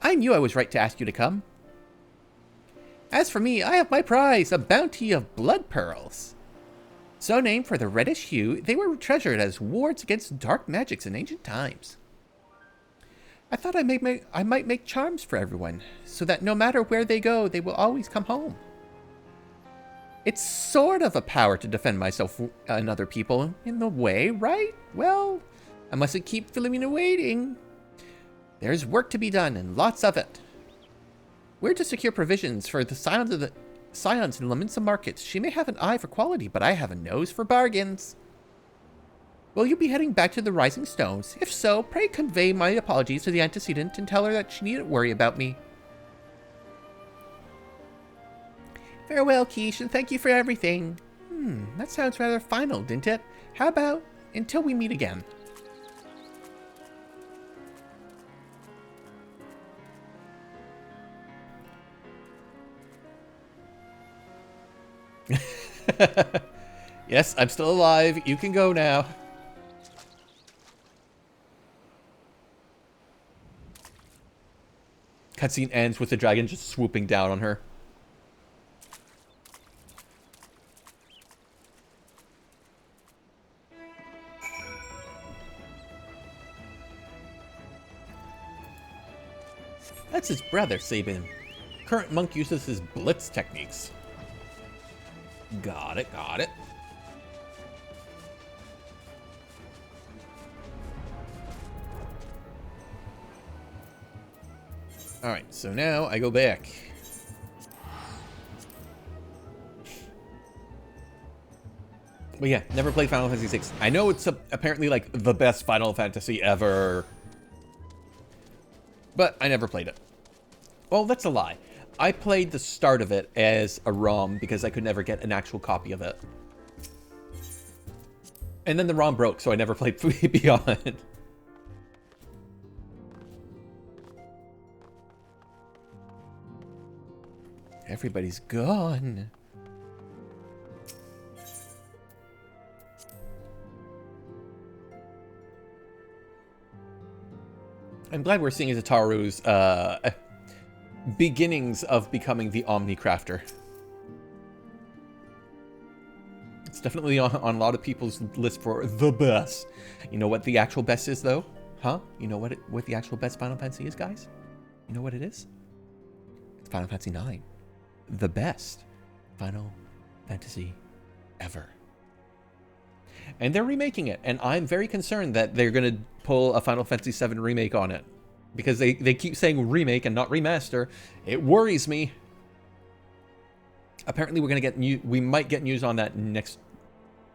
S1: I knew I was right to ask you to come. As for me, I have my prize, a bounty of blood pearls. So named for the reddish hue, they were treasured as wards against dark magics in ancient times. I thought I might make charms for everyone, so that no matter where they go, they will always come home. It's sort of a power to defend myself and other people in the way, right? Well, I mustn't keep Philomena waiting. There's work to be done, and lots of it. We're to secure provisions for the Scions in Laminsa markets. She may have an eye for quality, but I have a nose for bargains. Will you be heading back to the Rising Stones? If so, pray convey my apologies to the antecedent and tell her that she needn't worry about me. Farewell, Keish, and thank you for everything. That sounds rather final, didn't it? How about until we meet again? Yes, I'm still alive. You can go now. Cutscene ends with the dragon just swooping down on her. That's his brother, Sabin. Current monk uses his blitz techniques. Got it, got it. Alright, so now I go back. But yeah, never played Final Fantasy VI. I know it's apparently like the best Final Fantasy ever, but I never played it. Well, that's a lie. I played the start of it as a ROM because I could never get an actual copy of it. And then the ROM broke, so I never played beyond. Everybody's gone. I'm glad we're seeing Zataru's beginnings of becoming the Omni Crafter. It's definitely on a lot of people's list for the best. You know what the actual best is, though? Huh? You know what the actual best Final Fantasy is, guys? You know what it is? It's Final Fantasy IX. The best Final Fantasy ever. And they're remaking it, and I'm very concerned that they're going to pull a Final Fantasy VII remake on it. Because they keep saying remake and not remaster. It worries me. Apparently we're going to get we might get news on that next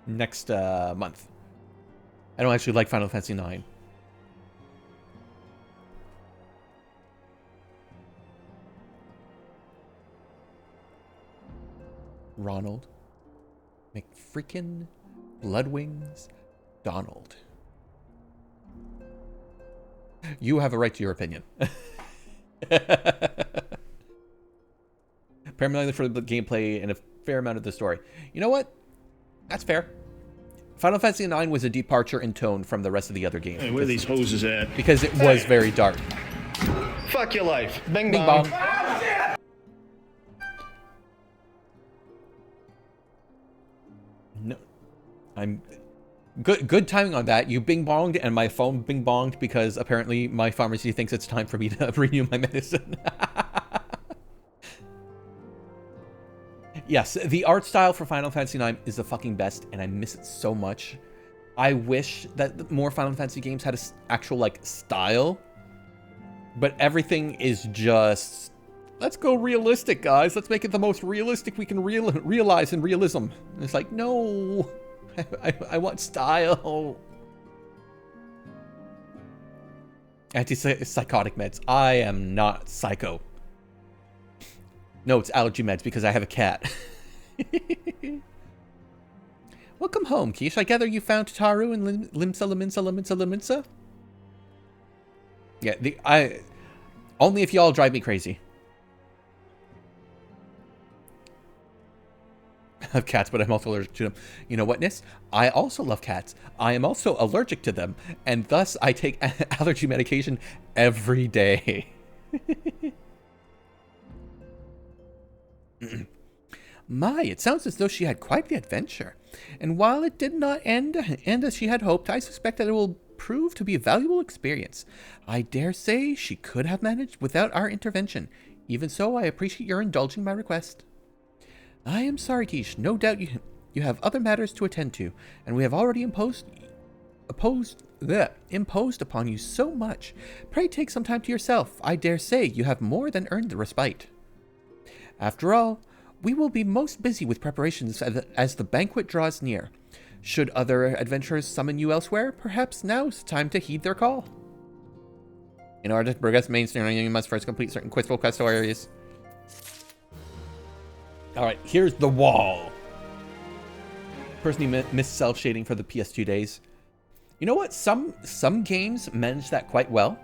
S1: month. I don't actually like Final Fantasy IX. Ronald McFreakin Bloodwings Donald. You have a right to your opinion. Primarily for the gameplay and a fair amount of the story. You know what? That's fair. Final Fantasy IX was a departure in tone from the rest of the other games.
S4: Hey, where are these hoses at?
S1: Because it was very dark.
S4: Fuck your life. Bing,
S1: Bing
S4: bong.
S1: bong. No, I'm good timing on that. You bing bonged and my phone bing bonged because apparently my pharmacy thinks it's time for me to renew my medicine. Yes, the art style for Final Fantasy IX is the fucking best, and I miss it so much. I wish that more Final Fantasy games had an actual like style, but everything is just, let's go realistic, guys. Let's make it the most realistic we can realize in realism. And it's like, no, I want style. Antipsychotic meds. I am not psycho. No, it's allergy meds because I have a cat. Welcome home, Keish. I gather you found Tataru and Limsa. Yeah, only if y'all drive me crazy. I have cats, but I'm also allergic to them. You know what, Nis? I also love cats. I am also allergic to them, and thus I take allergy medication every day. My, it sounds as though she had quite the adventure. And while it did not end as she had hoped, I suspect that it will prove to be a valuable experience. I dare say she could have managed without our intervention. Even so, I appreciate your indulging my request. I am sorry, Keish. No doubt you have other matters to attend to, and we have already imposed upon you so much. Pray take some time to yourself. I dare say you have more than earned the respite. After all, we will be most busy with preparations as the banquet draws near. Should other adventurers summon you elsewhere, perhaps now's time to heed their call. In order to progress main story, you must first complete certain quest areas. Alright, here's the wall. Personally missed self-shading for the PS2 days. You know what? Some games manage that quite well.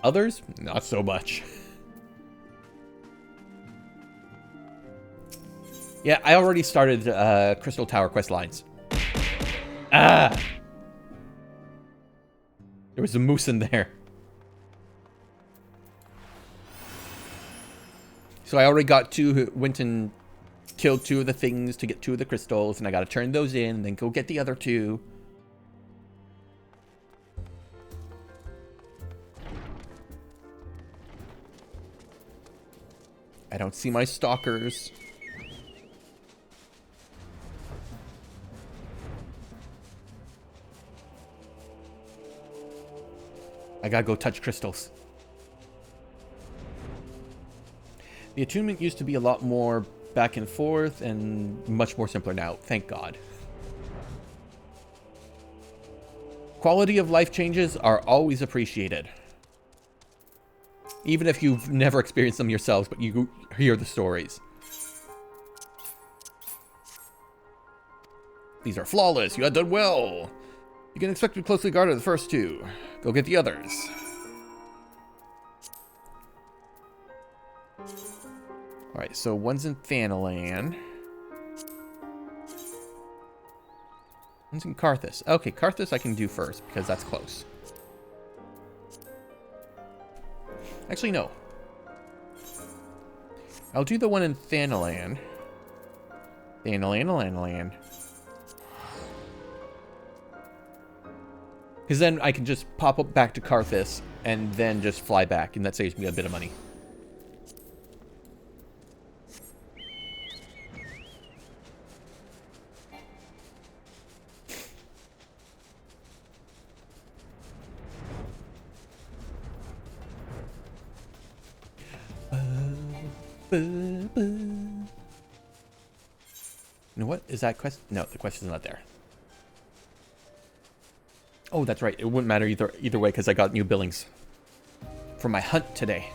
S1: Others, not so much. Yeah, I already started Crystal Tower quest lines. Ah! There was a moose in there. So I already went and killed 2 of the things to get 2 of the crystals, and I gotta turn those in, and then go get the other 2. I don't see my stalkers. I gotta go touch crystals. The attunement used to be a lot more back and forth and much more simpler now, thank God. Quality of life changes are always appreciated. Even if you've never experienced them yourselves, but you hear the stories. These are flawless. You had done well. You can expect to closely guard the first 2. Go get the others. Alright, so one's in Thanalan. One's in Karthus. Okay, Karthus I can do first, because that's close. Actually, no. I'll do the one in Thanalan. Thanalan. Because then I can just pop up back to Karthus and then just fly back, and that saves me a bit of money. You know what? Is that quest? No, the quest is not there. Oh, that's right. It wouldn't matter either way because I got new billings for my hunt today.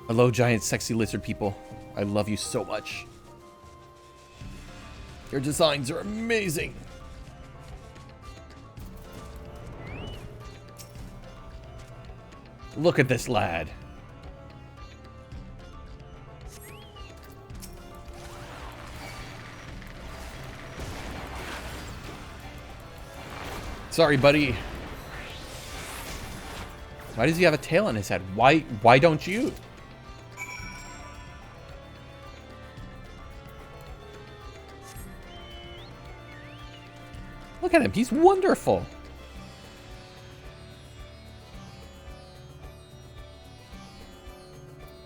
S1: Hello, giant sexy lizard people. I love you so much. Your designs are amazing. Look at this lad. Sorry, buddy. Why does he have a tail on his head? Why don't you? Look at him. He's wonderful.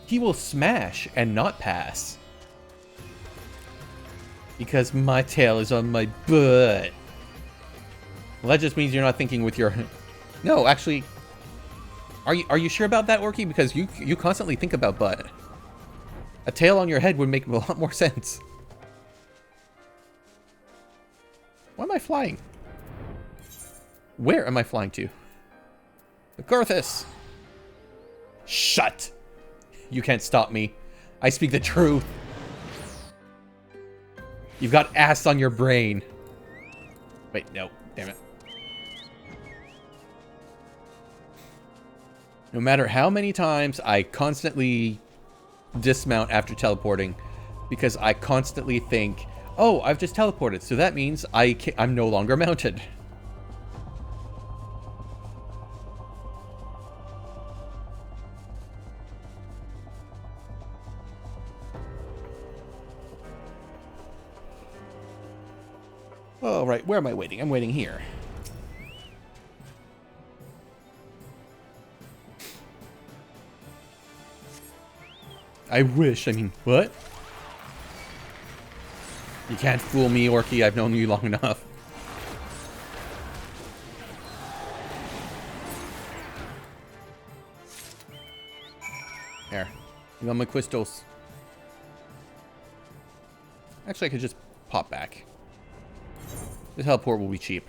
S1: He will smash and not pass. Because my tail is on my butt. Well, that just means you're not thinking with your... No, actually... Are you sure about that, Orky? Because you constantly think about butt. A tail on your head would make a lot more sense. Why am I flying? Where am I flying to? The Karthus! Shut! You can't stop me. I speak the truth. You've got ass on your brain. Wait, no. Damn it. No matter how many times I constantly dismount after teleporting, because I constantly think, oh, I've just teleported, so that means I'm no longer mounted. Oh, right. Where am I waiting? I'm waiting here. I wish. I mean, what? You can't fool me, Orky. I've known you long enough. There. You got my crystals. Actually, I could just pop back. The teleport will be cheap.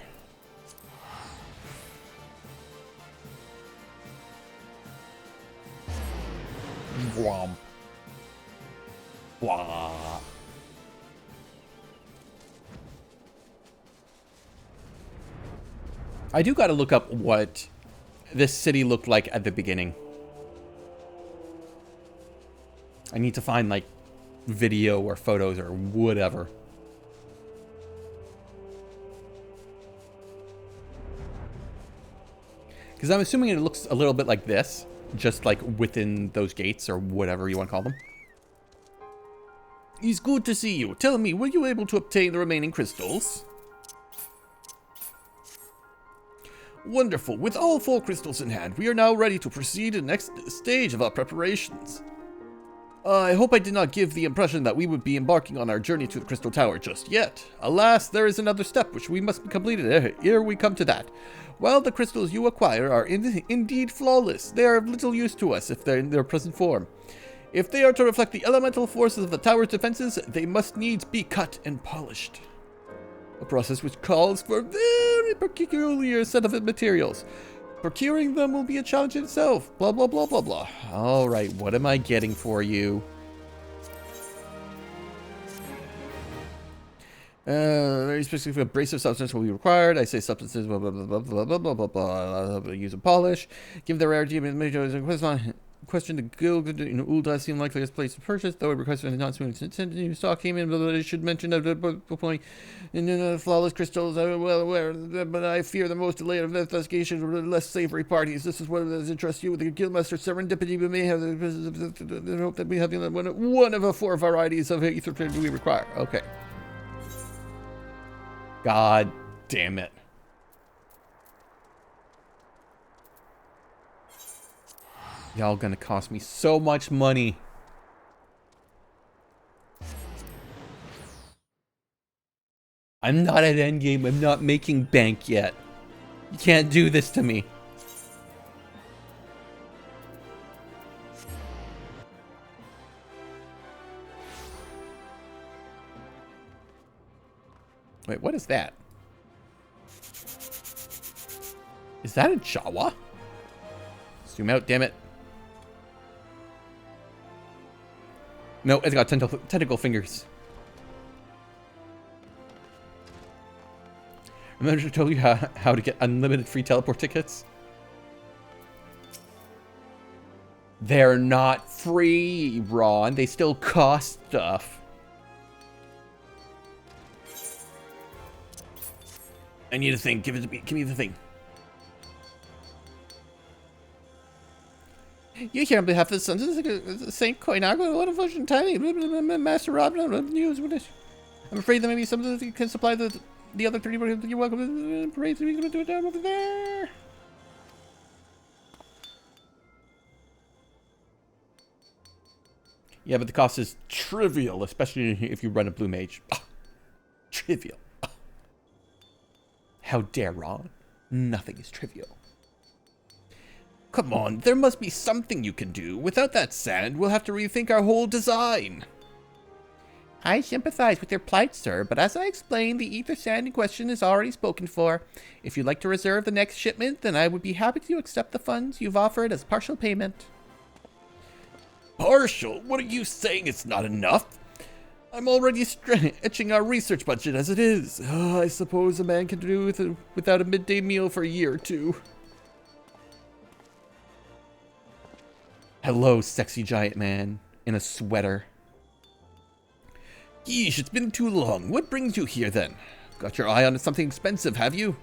S1: Womp. Blah. I do gotta look up what this city looked like at the beginning. I need to find, like, video or photos or whatever. Because I'm assuming it looks a little bit like this, just like within those gates or whatever you want to call them. It's good to see you. Tell me, were you able to obtain the remaining crystals? Wonderful. With all 4 crystals in hand, we are now ready to proceed to the next stage of our preparations. I hope I did not give the impression that we would be embarking on our journey to the Crystal Tower just yet. Alas, there is another step which we must be completed ere we come to that. While the crystals you acquire are indeed flawless, they are of little use to us if they're in their present form. If they are to reflect the elemental forces of the tower's defenses, they must needs be cut and polished. A process which calls for a very peculiar set of materials. Procuring them will be a challenge in itself. Blah, blah, blah, blah, blah. All right, what am I getting for you? Very specific abrasive substance will be required. I say substances, blah, blah, blah, blah, blah, blah, blah, blah. Use a polish. Give the rarity of question the guild in Ulda seem likely as place to purchase, though it requests an announcement new stock came in, but it should mention at the point in flawless crystals. I'm well aware, but I fear the most delay of investigation of the less savory parties. This is what does interest you with the guildmaster serendipity. We may have the hope that we have one of the 4 varieties of ether we require. Okay. God damn it. Y'all gonna cost me so much money. I'm not at endgame. I'm not making bank yet. You can't do this to me. Wait, what is that? Is that a Jawa? Zoom out, damn it. No, it's got tentacle fingers. Remember I told you how to get unlimited free teleport tickets? They're not free, Ron. They still cost stuff. I need a thing. Give it to me. Give me the thing. You hear on behalf of the Sons of Saint Koinaga, what a version tiny Master Rob news with it. I'm afraid that maybe something that can supply the other 30. You're welcome. Praise to do it down over there. Yeah, but the cost is trivial, especially if you run a blue mage. Oh, trivial. Oh. How dare Ron? Nothing is trivial. Come on, there must be something you can do. Without that sand, we'll have to rethink our whole design. I sympathize with your plight, sir, but as I explained, the ether sand in question is already spoken for. If you'd like to reserve the next shipment, then I would be happy to accept the funds you've offered as partial payment. Partial? What are you saying? It's not enough? I'm already etching our research budget as it is. I suppose a man can do without a midday meal for a year or 2. Hello, sexy giant man in a sweater. Yeesh, it's been too long. What brings you here, then? Got your eye on something expensive, have you?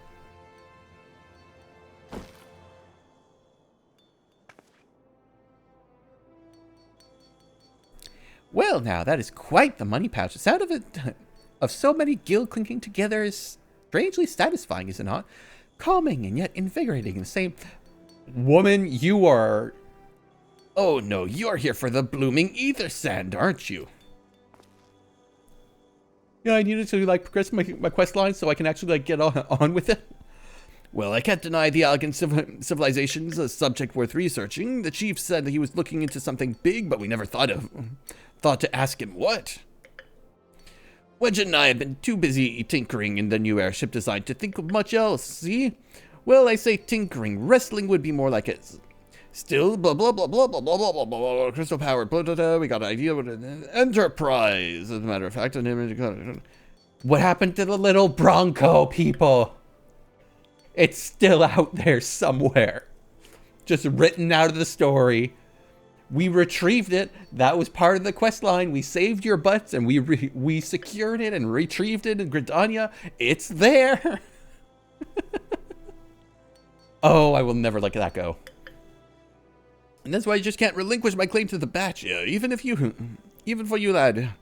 S1: Well, now, that is quite the money pouch. The sound of it, of so many guild clinking together is strangely satisfying, is it not? Calming and yet invigorating in the same... Woman, you are... Oh no, you're here for the blooming ether sand, aren't you? Yeah, I needed to like progress my quest line so I can actually like get on with it. Well, I can't deny the elegant civilization's a subject worth researching. The chief said that he was looking into something big, but we never thought to ask him what. Wedge and I had been too busy tinkering in the new airship design to think of much else, see? Well, I say tinkering. Wrestling would be more like it. Still, blah, blah, blah, blah, blah, blah, blah, blah, blah, blah, crystal power, blah, blah, blah, we got an idea of an enterprise, as a matter of fact. What happened to the little Bronco, people? It's still out there somewhere. Just written out of the story. We retrieved it. That was part of the quest line. We saved your butts, and we secured it and retrieved it in Gridania. It's there. Oh, I will never let that go. And that's why I just can't relinquish my claim to the batch, even for you, lad.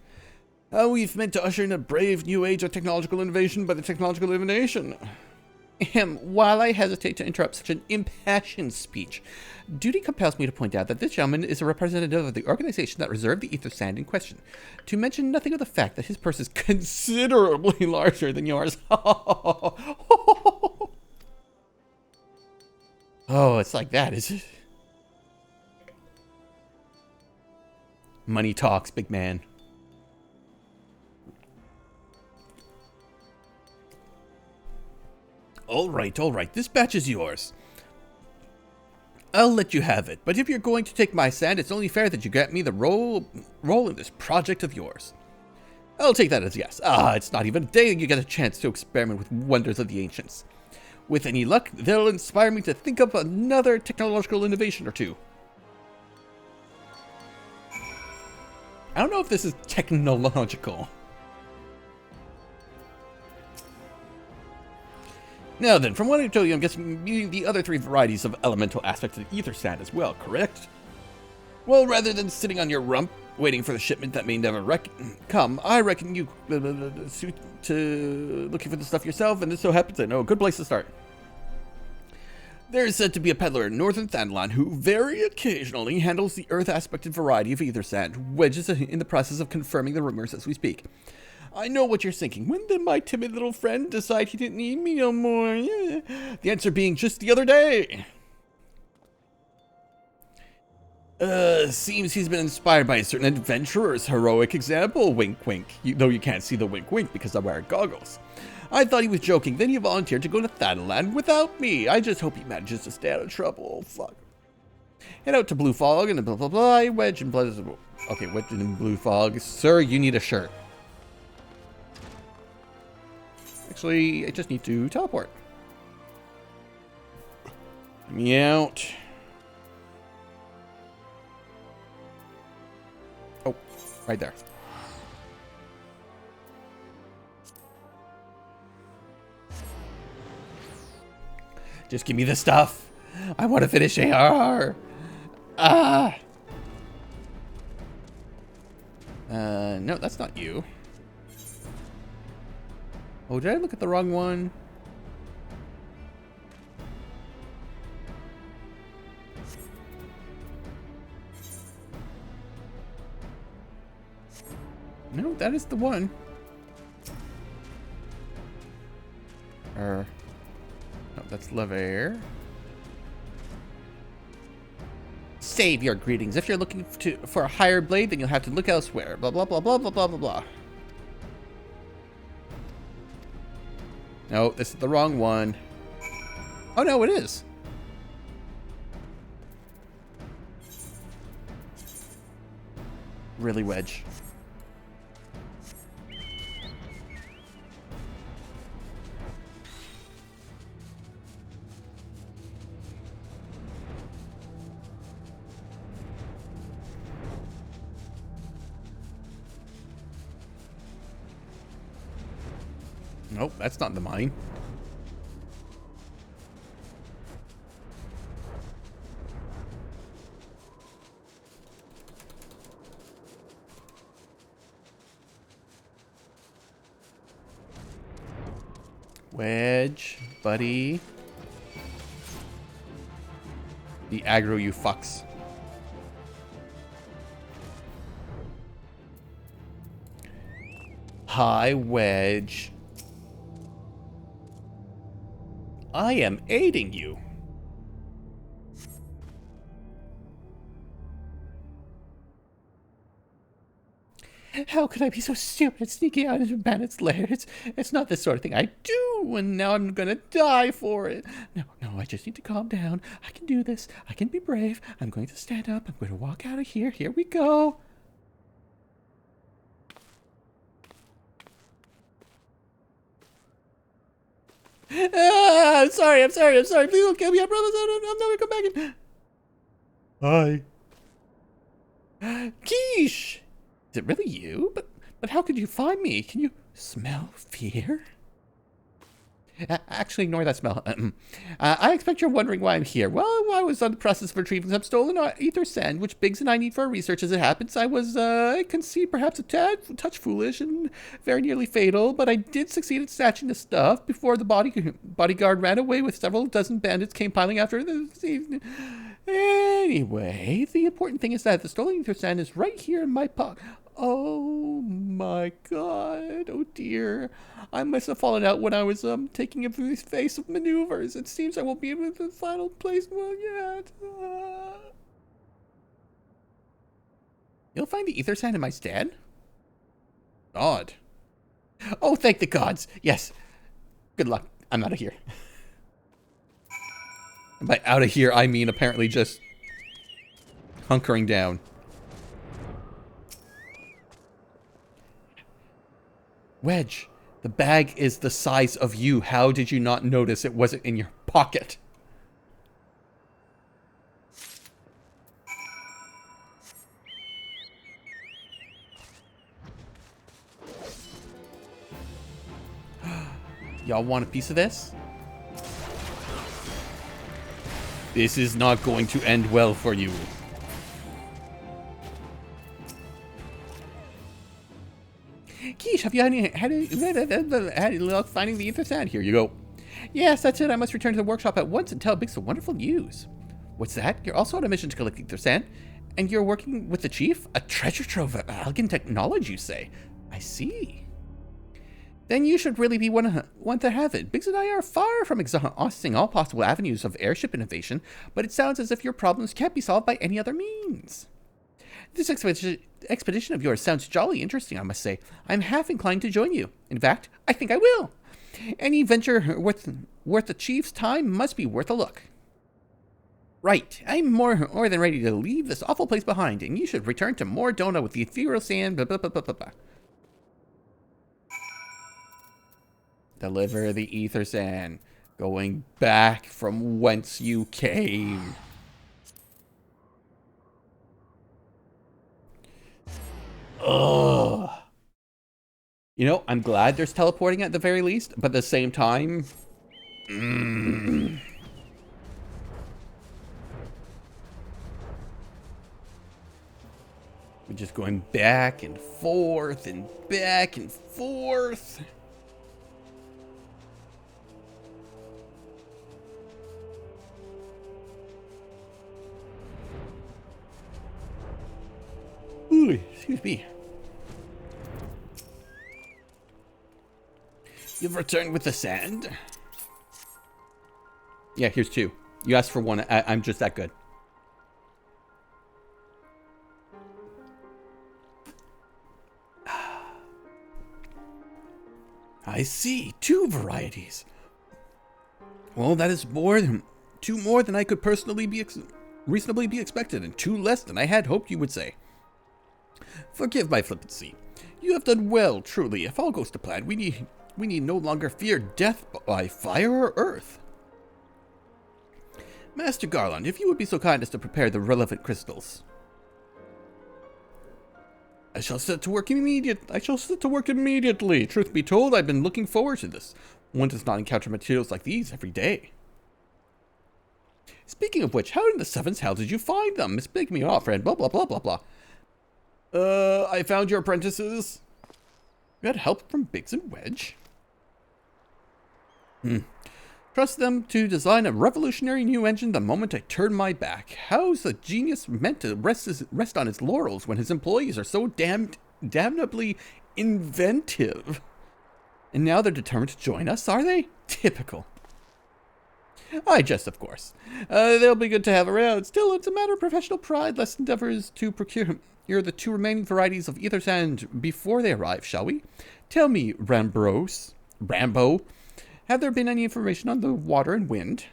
S1: We've meant to usher in a brave new age of technological innovation by the technological elimination. While I hesitate to interrupt such an impassioned speech, duty compels me to point out that this gentleman is a representative of the organization that reserved the ether sand in question, to mention nothing of the fact that his purse is considerably larger than yours. Oh, it's like that, is it? Money talks, big man. All right. This batch is yours. I'll let you have it, but if you're going to take my sand, it's only fair that you get me the role in this project of yours. I'll take that as yes. It's not even a day you get a chance to experiment with wonders of the ancients. With any luck, they'll inspire me to think of another technological innovation or two. I don't know if this is technological. Now then, from what I told you, I'm guessing the other three varieties of elemental aspects of the ether sand as well, correct? Well, rather than sitting on your rump, waiting for the shipment that may never come, I reckon you suit to looking for the stuff yourself, and this so happens I know a good place to start. There is said to be a peddler in northern Thanalan who very occasionally handles the earth-aspected variety of ether sand. Wedge is in the process of confirming the rumors as we speak. I know what you're thinking. When did my timid little friend decide he didn't need me no more? The answer being just the other day. Seems he's been inspired by a certain adventurer's heroic example. Wink, wink. Though you can't see the wink, wink because I'm wearing goggles. I thought he was joking. Then he volunteered to go to Thanalan without me. I just hope he manages to stay out of trouble. Oh, fuck. Head out to Blue Fog and blah, blah, blah. Wedge and blah, blah. Okay, Wedge and Blue Fog. Sir, you need a shirt. Actually, I just need to teleport. Get me out. Oh, right there. Just give me the stuff. I want to finish AR. No, that's not you. Oh, did I look at the wrong one? No, that is the one. No, that's Levair. Save your greetings. If you're looking for a higher blade, then you'll have to look elsewhere. Blah, blah, blah, blah, blah, blah, blah, blah. No, this is the wrong one. Oh, no, it is. Really, Wedge. Nope, that's not the mine. Wedge, buddy. The aggro, you fucks. Hi, Wedge. I am aiding you. How could I be so stupid sneaking out into bandits' lairs? It's not the sort of thing I do, and now I'm gonna die for it. No, I just need to calm down. I can do this. I can be brave. I'm going to stand up. I'm going to walk out of here. Here we go. I'm sorry. Please don't kill me. I promise I'm never come back in. Hi. Keish! Is it really you? But how could you find me? Can you smell fear? Actually, ignore that smell. I expect you're wondering why I'm here. Well, I was on the process of retrieving some stolen ether sand, which Biggs and I need for our research. As it happens, I concede perhaps a touch foolish and very nearly fatal, but I did succeed in snatching the stuff before the bodyguard ran away with several dozen bandits came piling after this evening. Anyway, the important thing is that the stolen ether sand is right here in my pocket. Oh my god, oh dear. I must have fallen out when I was taking a face of maneuvers. It seems I won't be in the final place yet. You'll find the ether sand in my stead? Odd. Oh, thank the gods. Yes. Good luck. I'm out of here. And by out of here, I mean apparently just hunkering down. Wedge, the bag is the size of you. How did you not notice it wasn't in your pocket? Y'all want a piece of this? This is not going to end well for you. Keish, have you had any luck finding the ether sand? Here you go. Yes, that's it. I must return to the workshop at once and tell Biggs the wonderful news. What's that? You're also on a mission to collect ether sand, and you're working with the chief? A treasure trove of alien technology, you say? I see. Then you should really be one to have it. Biggs and I are far from exhausting all possible avenues of airship innovation, but it sounds as if your problems can't be solved by any other means. This expedition of yours sounds jolly interesting, I must say. I'm half inclined to join you. In fact, I think I will. Any venture worth the chief's time must be worth a look. Right. I'm more than ready to leave this awful place behind, and you should return to Mordona with the ethereal sand, blah, blah, blah, blah, blah, blah. Deliver the ether sand, going back from whence you came. Ugh. You know, I'm glad there's teleporting at the very least, but at the same time... We're just going back and forth and back and forth. Ooh, excuse me. You've returned with the sand? Yeah, here's two. You asked for one. I'm just that good. I see. Two varieties. Well, that is two more than I could personally reasonably be expected, and two less than I had hoped you would say. Forgive my flippancy. You have done well, truly. If all goes to plan, we need no longer fear death by fire or earth. Master Garland, if you would be so kind as to prepare the relevant crystals. I shall set to work immediately. Truth be told, I've been looking forward to this. One does not encounter materials like these every day. Speaking of which, how in the seventh hell did you find them? Mistake me off, friend. Blah, blah, blah, blah, blah. I found your apprentices. You had help from Biggs and Wedge? Trust them to design a revolutionary new engine the moment I turn my back. How's a genius meant to rest on his laurels when his employees are so damnably inventive? And now they're determined to join us, are they? Typical. I jest, of course. They'll be good to have around. Still, it's a matter of professional pride. Let's endeavors to procure the two remaining varieties of ether sand before they arrive, shall we? Tell me, Rambo, have there been any information on the water and wind?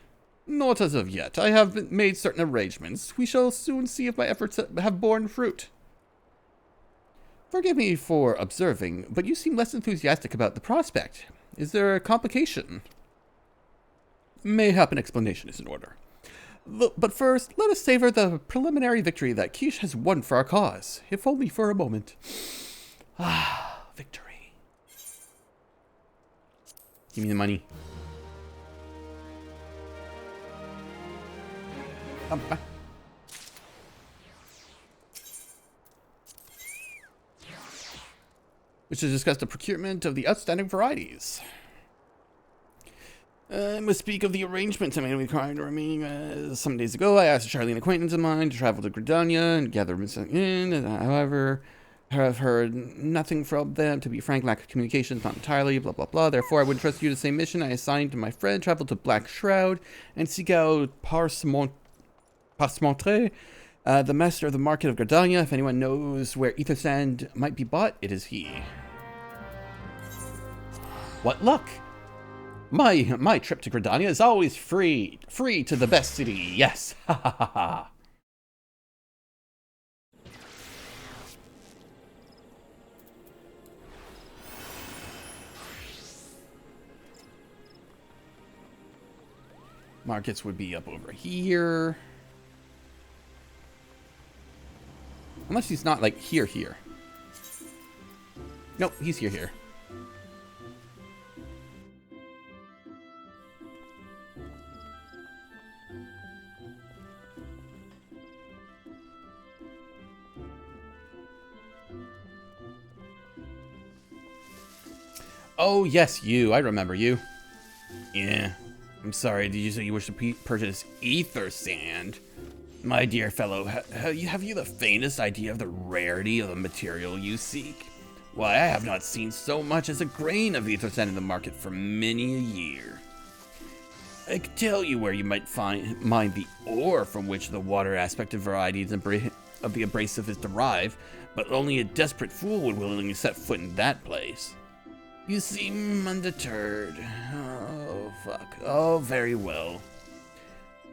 S1: Not as of yet. I have made certain arrangements. We shall soon see if my efforts have borne fruit. Forgive me for observing, but you seem less enthusiastic about the prospect. Is there a complication? Mayhap an explanation is in order. But first, let us savor the preliminary victory that Keish has won for our cause, if only for a moment. Ah, victory. Give me the money. Which is discuss the procurement of the outstanding varieties. I must speak of the arrangements I made with Karen remaining. Some days ago, I asked Charlie, an acquaintance of mine, to travel to Gridania and gather in. However, I have heard nothing from them. To be frank, lack of communications, not entirely, blah, blah, blah. Therefore, I would trust you to the same mission I assigned to my friend, travel to Black Shroud, and seek out Passementre, the master of the market of Gridania. If anyone knows where ether sand might be bought, it is he. What luck! My trip to Gridania is always free to the best city, yes, ha ha ha ha. Markets would be up over here. Unless he's not, like, here. Nope, he's here. Oh, yes, you. I remember you. Yeah. I'm sorry, did you say you wish to purchase ether sand? My dear fellow, have you the faintest idea of the rarity of the material you seek? Why, I have not seen so much as a grain of ether sand in the market for many a year. I could tell you where you might mine the ore from which the water aspect of varieties of the abrasive is derived, but only a desperate fool would willingly set foot in that place. You seem undeterred. Oh, fuck. Oh, very well.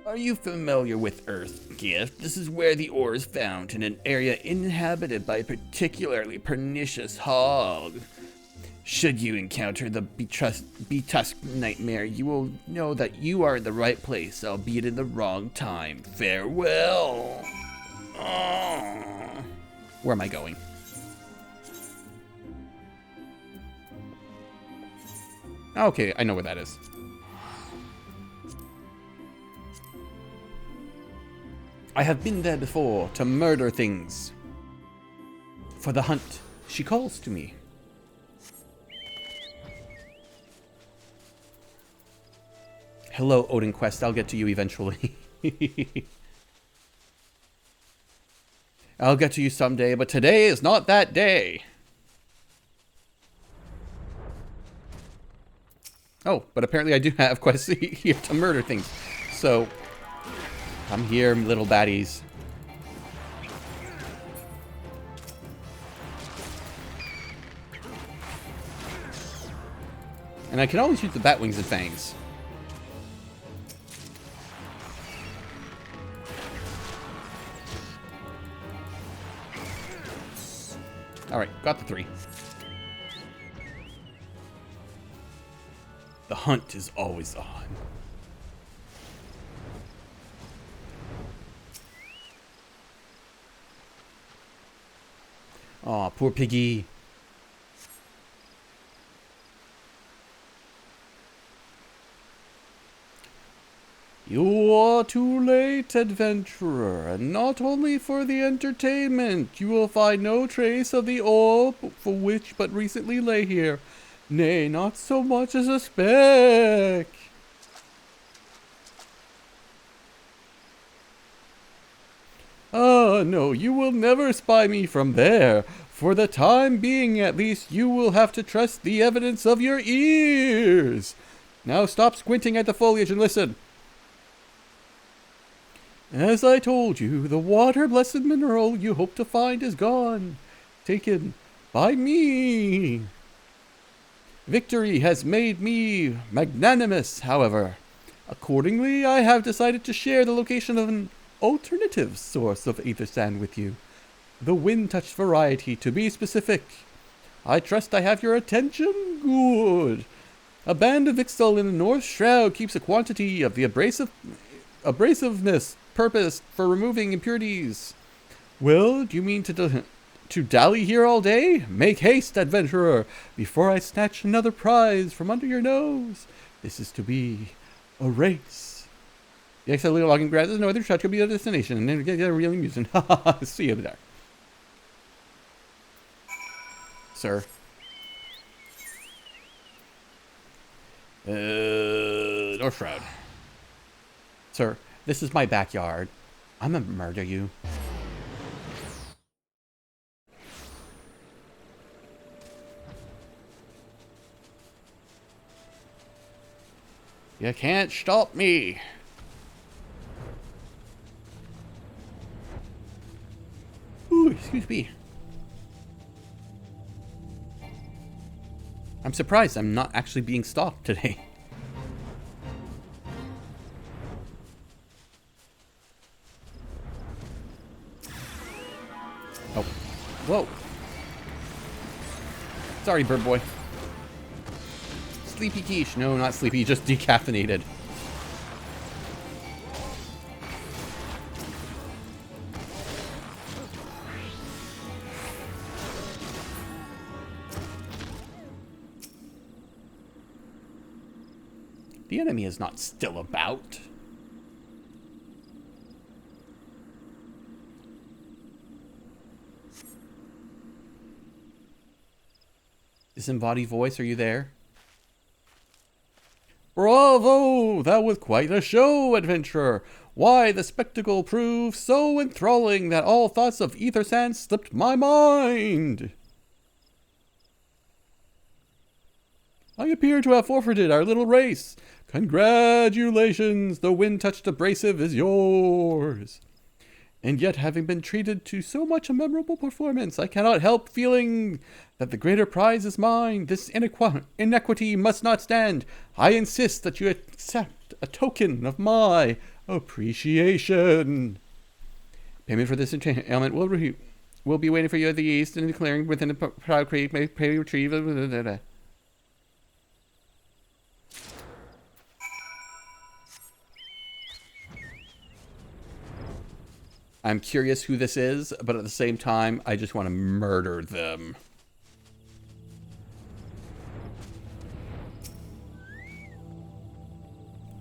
S1: Are you familiar with Earth Gift? This is where the ore is found, in an area inhabited by a particularly pernicious hog. Should you encounter the Betusk nightmare, you will know that you are in the right place, albeit in the wrong time. Farewell. Oh. Where am I going? Okay, I know where that is. I have been there before to murder things. For the hunt, she calls to me. Hello, Odin Quest. I'll get to you eventually. I'll get to you someday, but today is not that day. Oh, but apparently I do have quests here to murder things. So, come here, little baddies. And I can always use the bat wings and fangs. Alright, got the 3. The hunt is always on. Aw, poor piggy. You are too late, adventurer, and not only for the entertainment. You will find no trace of the orb for which but recently lay here. Nay, not so much as a speck. Ah, no, you will never spy me from there. For the time being, at least, you will have to trust the evidence of your ears. Now stop squinting at the foliage and listen. As I told you, the water-blessed mineral you hope to find is gone, taken by me. Victory has made me magnanimous, however. Accordingly, I have decided to share the location of an alternative source of ether sand with you. The wind-touched variety, to be specific. I trust I have your attention? Good. A band of Ixtal in the North Shroud keeps a quantity of the abrasiveness purposed for removing impurities. Well, do you mean to dally here all day? Make haste, adventurer, before I snatch another prize from under your nose. This is to be a race. The Ixtal logging grass is northern shroud could be a destination, and then get really amusing. See you there. Sir. North Shroud. Sir, this is my backyard. I'm gonna murder you. You can't stop me. Ooh, excuse me. I'm surprised I'm not actually being stalked today. Oh. Whoa. Sorry, bird boy. Sleepy Keish. No, not sleepy, just decaffeinated. The enemy is not still about. Disembodied voice, are you there? Bravo! That was quite a show, adventurer. Why, the spectacle proved so enthralling that all thoughts of ether sand slipped my mind. I appear to have forfeited our little race. Congratulations, the wind-touched abrasive is yours. And yet, having been treated to so much a memorable performance, I cannot help feeling that the greater prize is mine. This inequity must not stand. I insist that you accept a token of my appreciation. Payment for this ailment will be waiting for you at the east and declaring within the proud creek may pay retrieve. I'm curious who this is, but at the same time, I just want to murder them.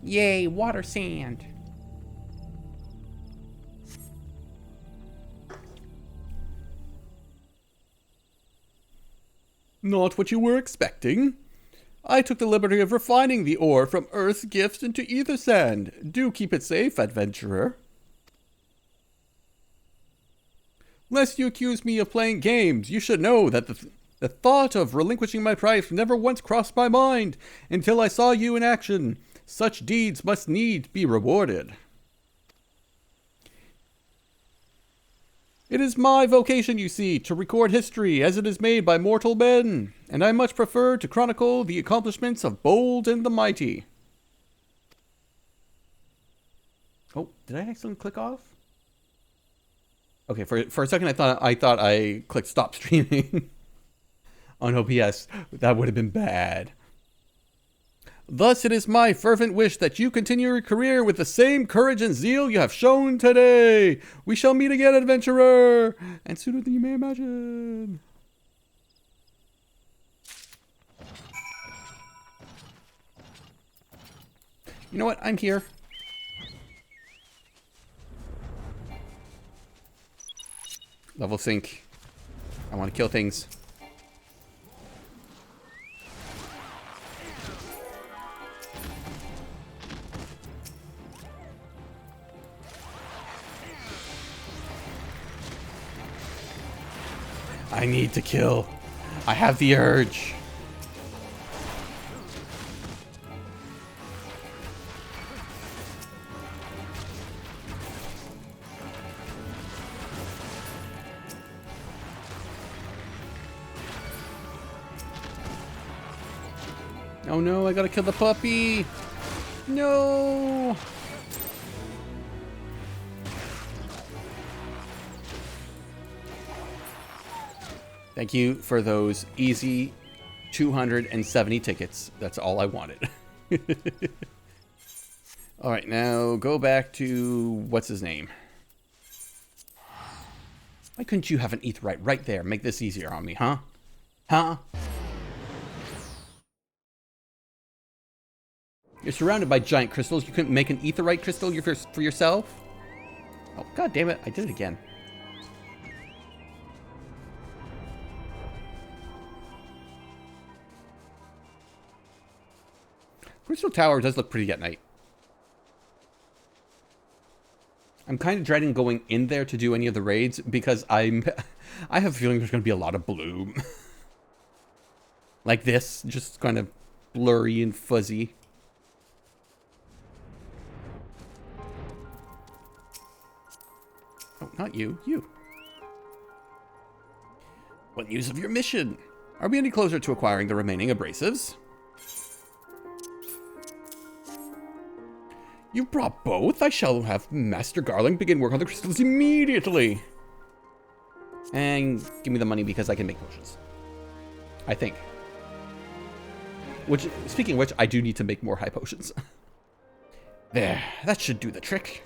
S1: Yay, water sand. Not what you were expecting. I took the liberty of refining the ore from Earth's gifts into ether sand. Do keep it safe, adventurer. Lest you accuse me of playing games, you should know that the thought of relinquishing my prize never once crossed my mind until I saw you in action. Such deeds must need be rewarded. It is my vocation, you see, to record history as it is made by mortal men, and I much prefer to chronicle the accomplishments of bold and the mighty. Oh, did I accidentally click off? Okay, for a second I thought I clicked stop streaming on OBS. That would have been bad. Thus, it is my fervent wish that you continue your career with the same courage and zeal you have shown today. We shall meet again, adventurer, and sooner than you may imagine. You know what? I'm here. Level sync. I want to kill things. I need to kill. I have the urge. Oh no, I gotta kill the puppy. No. Thank you for those easy 270 tickets. That's all I wanted. All right, now go back to what's his name? Why couldn't you have an aetheryte right there? Make this easier on me, huh? Huh? You're surrounded by giant crystals. You couldn't make an aetheryte crystal for yourself? Oh, god damn it. I did it again. Crystal Tower does look pretty at night. I'm kind of dreading going in there to do any of the raids because I have a feeling there's going to be a lot of blue. Like this, just kind of blurry and fuzzy. Oh, not you. You. What news of your mission? Are we any closer to acquiring the remaining abrasives? You brought both? I shall have Master Garland begin work on the crystals immediately. And give me the money because I can make potions. I think. Which, speaking of which, I do need to make more high potions. There, that should do the trick.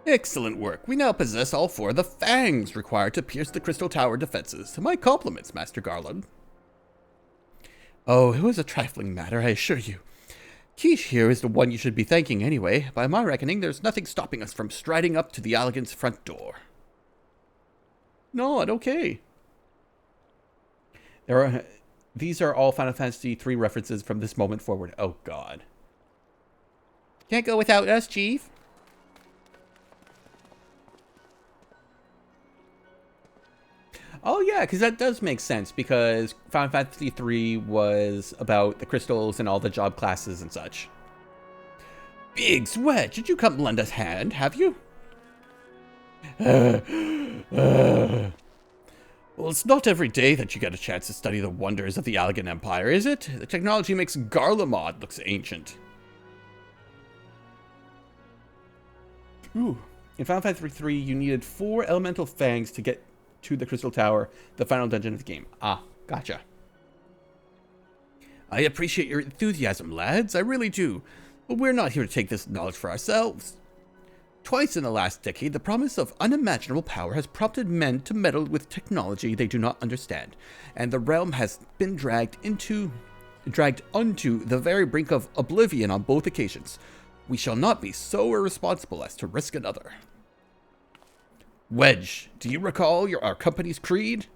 S1: Excellent work. We now possess all 4 of the fangs required to pierce the Crystal Tower defenses. My compliments, Master Garland. Oh, it was a trifling matter, I assure you. Keish here is the one you should be thanking anyway. By my reckoning, there's nothing stopping us from striding up to the Allegan's front door. Not okay. These are all Final Fantasy III references from this moment forward. Oh, God. Can't go without us, Chief. Oh, yeah, because that does make sense, because Final Fantasy III was about the crystals and all the job classes and such. Big Sweat, did you come lend us a hand, have you? Well, it's not every day that you get a chance to study the wonders of the Allegan Empire, is it? The technology makes Garlemald look ancient. Ooh. In Final Fantasy III, you needed 4 elemental fangs to get to the Crystal Tower, the final dungeon of the game. Ah, gotcha. I appreciate your enthusiasm, lads. I really do. But we're not here to take this knowledge for ourselves. Twice in the last decade, the promise of unimaginable power has prompted men to meddle with technology they do not understand, and the realm has been dragged onto the very brink of oblivion on both occasions. We shall not be so irresponsible as to risk another. Wedge, do you recall our company's creed?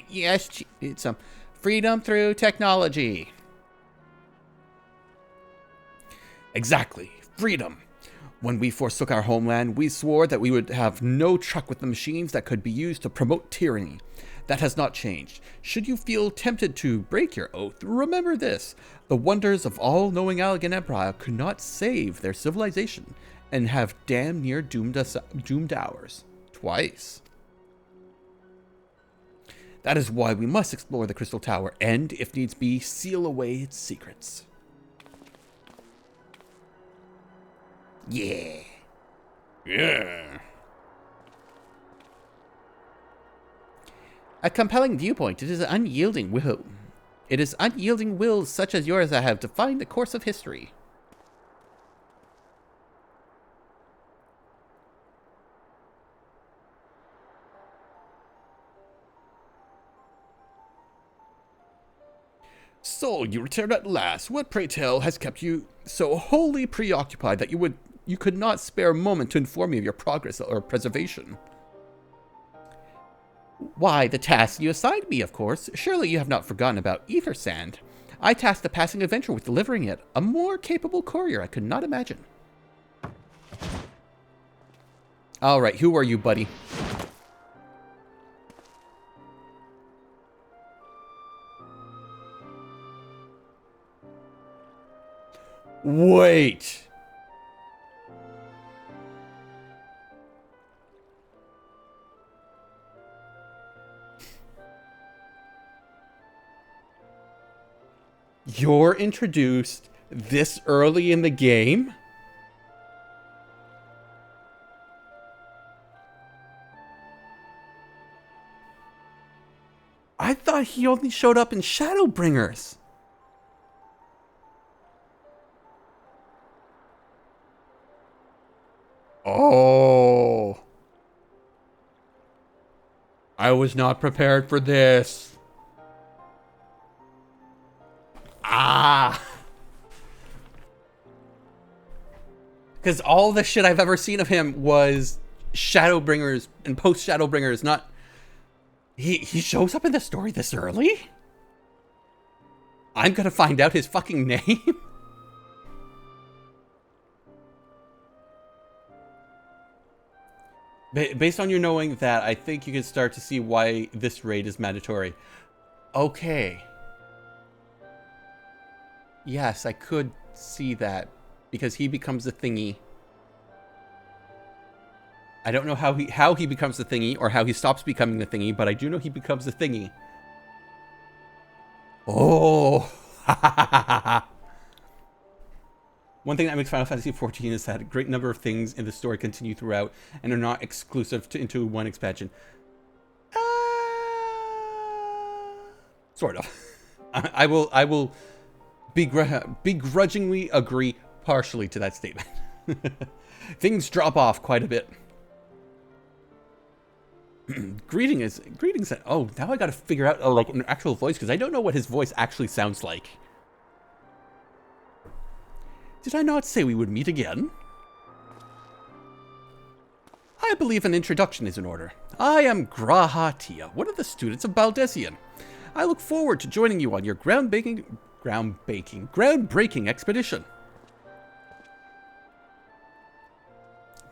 S1: Yes, it's freedom through technology. Exactly, freedom. When we forsook our homeland, we swore that we would have no truck with the machines that could be used to promote tyranny. That has not changed. Should you feel tempted to break your oath, remember this. The wonders of all-knowing Allegan Empire could not save their civilization and have damn near doomed ours. Twice. That is why we must explore the Crystal Tower and, if needs be, seal away its secrets. Yeah. Yeah. A compelling viewpoint. It is unyielding will. It is unyielding wills such as yours that have defined the course of history. So, you return at last. What, pray tell, has kept you so wholly preoccupied that you could not spare a moment to inform me of your progress or preservation? Why, the task you assigned me, of course. Surely you have not forgotten about Ether Sand. I tasked the passing adventurer with delivering it. A more capable courier I could not imagine. Alright, who are you, buddy? Wait.
S5: You're introduced this early in the game? I thought he only showed up in Shadowbringers. Oh. I was not prepared for this. Ah. Because all the shit I've ever seen of him was Shadowbringers and post Shadowbringers, not... He shows up in the story this early? I'm gonna find out his fucking name? Based on your knowing that, I think you can start to see why this raid is mandatory. Okay. Yes, I could see that. Because he becomes the thingy. I don't know how he becomes the thingy or how he stops becoming the thingy, but I do know he becomes the thingy. Oh. One thing that makes Final Fantasy XIV is that a great number of things in the story continue throughout and are not exclusive into one expansion. Sort of. I will begrudgingly agree partially to that statement. Things drop off quite a bit. Greetings. Oh, now I gotta figure out like an actual voice because I don't know what his voice actually sounds like. Did I not say we would meet again? I believe an introduction is in order. I am Grahatia, one of the students of Baldesian. I look forward to joining you on your groundbreaking expedition.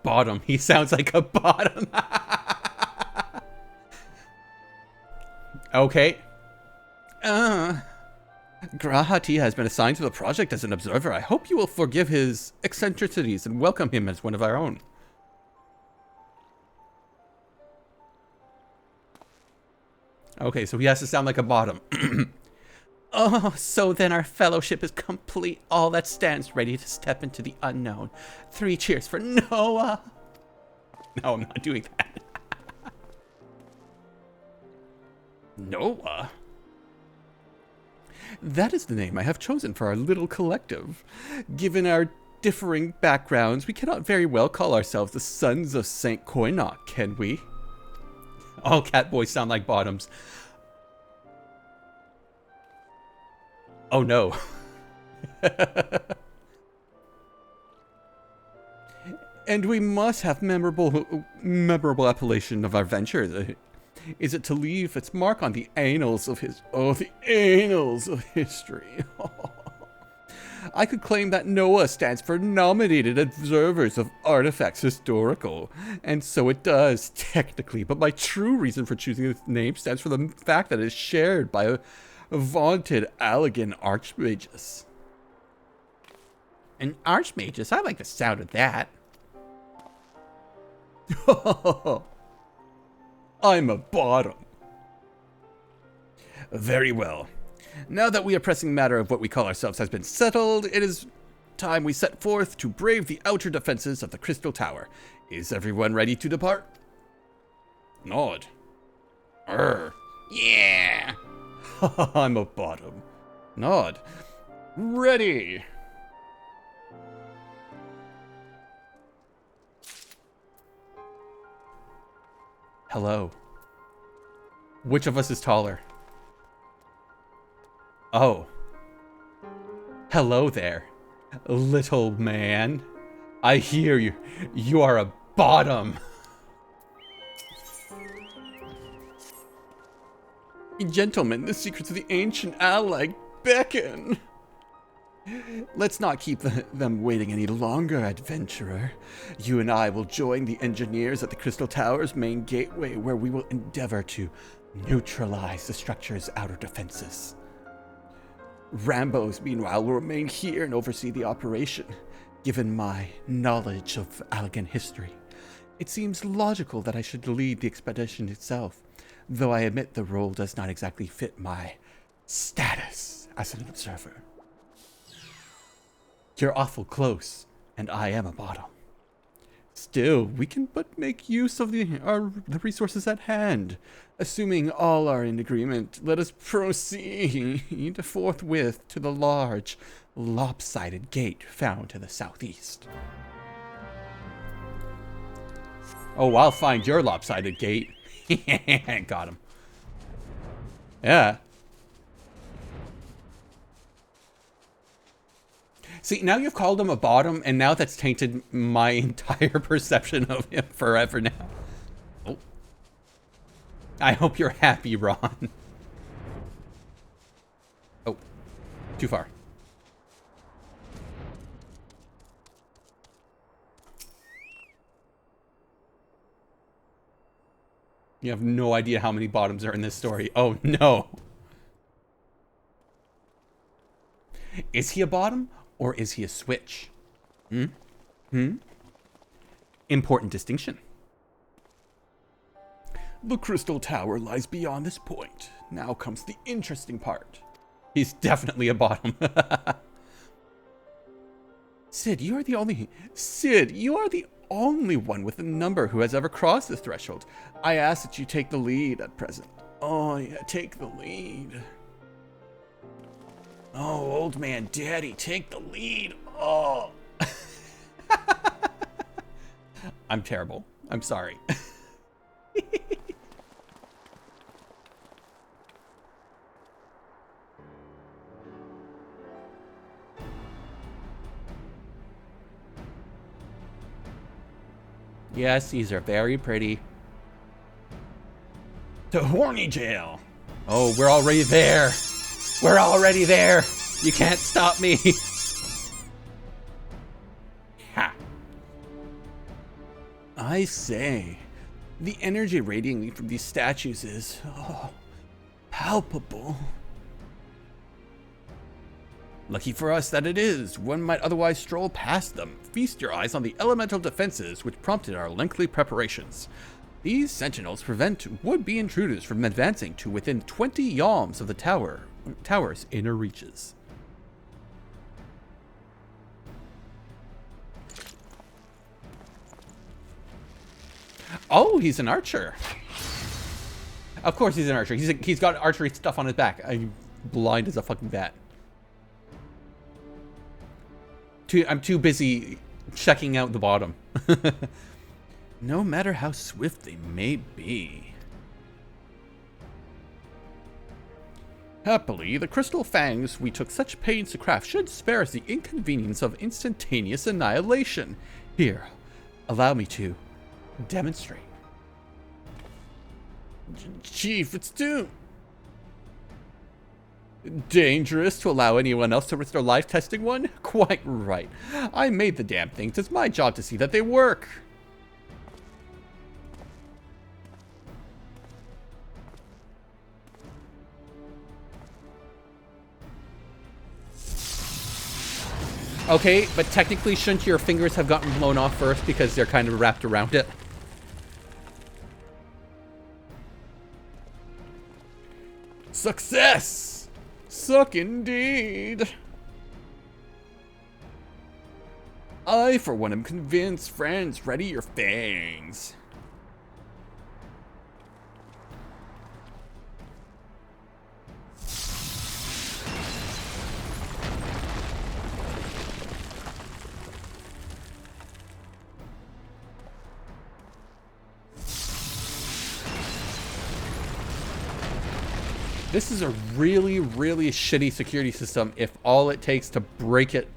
S5: Bottom. He sounds like a bottom. Okay. Grahati has been assigned to the project as an observer. I hope you will forgive his eccentricities and welcome him as one of our own. Okay, so he has to sound like a bottom. Oh, so then our fellowship is complete. All that stands ready to step into the unknown. 3 cheers for Noah. No, I'm not doing that. Noah? That is the name I have chosen for our little collective. Given our differing backgrounds, we cannot very well call ourselves the Sons of St. Koinok, can we? All cat boys sound like bottoms. Oh no. And we must have memorable appellation of our venture. Is it to leave its mark on the annals of the annals of history? I could claim that NOAA stands for Nominated Observers of Artifacts Historical, and so it does, technically, but my true reason for choosing this name stands for the fact that it is shared by a vaunted Allegan Archmagus. An Archmagus? I like the sound of that. I'm a bottom. Very well. Now that we are pressing matter of what we call ourselves has been settled, it is time we set forth to brave the outer defenses of the Crystal Tower. Is everyone ready to depart? Nod. Yeah. I'm a bottom. Nod. Ready. Hello. Which of us is taller? Oh. Hello there, little man. I hear you. You are a bottom. Gentlemen, the secrets of the ancient Allag beckon. Let's not keep them waiting any longer, adventurer. You and I will join the engineers at the Crystal Tower's main gateway, where we will endeavor to neutralize the structure's outer defenses. Rambos, meanwhile, will remain here and oversee the operation. Given my knowledge of Allegan history, it seems logical that I should lead the expedition itself, though I admit the role does not exactly fit my status as an observer. You're awful close, and I am a bottom. Still, we can but make use of the resources at hand. Assuming all are in agreement, let us proceed forthwith to the large, lopsided gate found to the southeast. Oh, I'll find your lopsided gate. Got him. Yeah. See, now you've called him a bottom, and now that's tainted my entire perception of him forever now. Oh. I hope you're happy, Ron. Oh. Too far. You have no idea how many bottoms are in this story. Oh, no. Is he a bottom? Or is he a switch? Important distinction. The crystal tower lies beyond this point. Now comes the interesting part. He's definitely a bottom. Sid, you are the only one with a number who has ever crossed this threshold. I ask that you take the lead at present. Oh, yeah, take the lead. Oh, old man daddy, take the lead. Oh. I'm terrible. I'm sorry. Yes, these are very pretty. To horny jail. Oh, we're already there. We're already there. You can't stop me. Ha. I say, the energy radiating from these statues is palpable. Lucky for us that it is. One might otherwise stroll past them. Feast your eyes on the elemental defenses which prompted our lengthy preparations. These sentinels prevent would-be intruders from advancing to within 20 yalms of the tower's inner reaches. Oh, he's an archer. Of course he's an archer. He's got archery stuff on his back. I'm blind as a fucking bat. I'm too busy checking out the bottom. No matter how swift they may be. Happily, the crystal fangs we took such pains to craft should spare us the inconvenience of instantaneous annihilation. Here, allow me to demonstrate. Chief, it's too dangerous to allow anyone else to risk their life testing one? Quite right. I made the damn things. It's my job to see that they work. Okay, but technically shouldn't your fingers have gotten blown off first because they're kind of wrapped around it? Success! Suck indeed! I, for one, am convinced. Friends, ready your fangs. This is a really, really shitty security system if all it takes to break it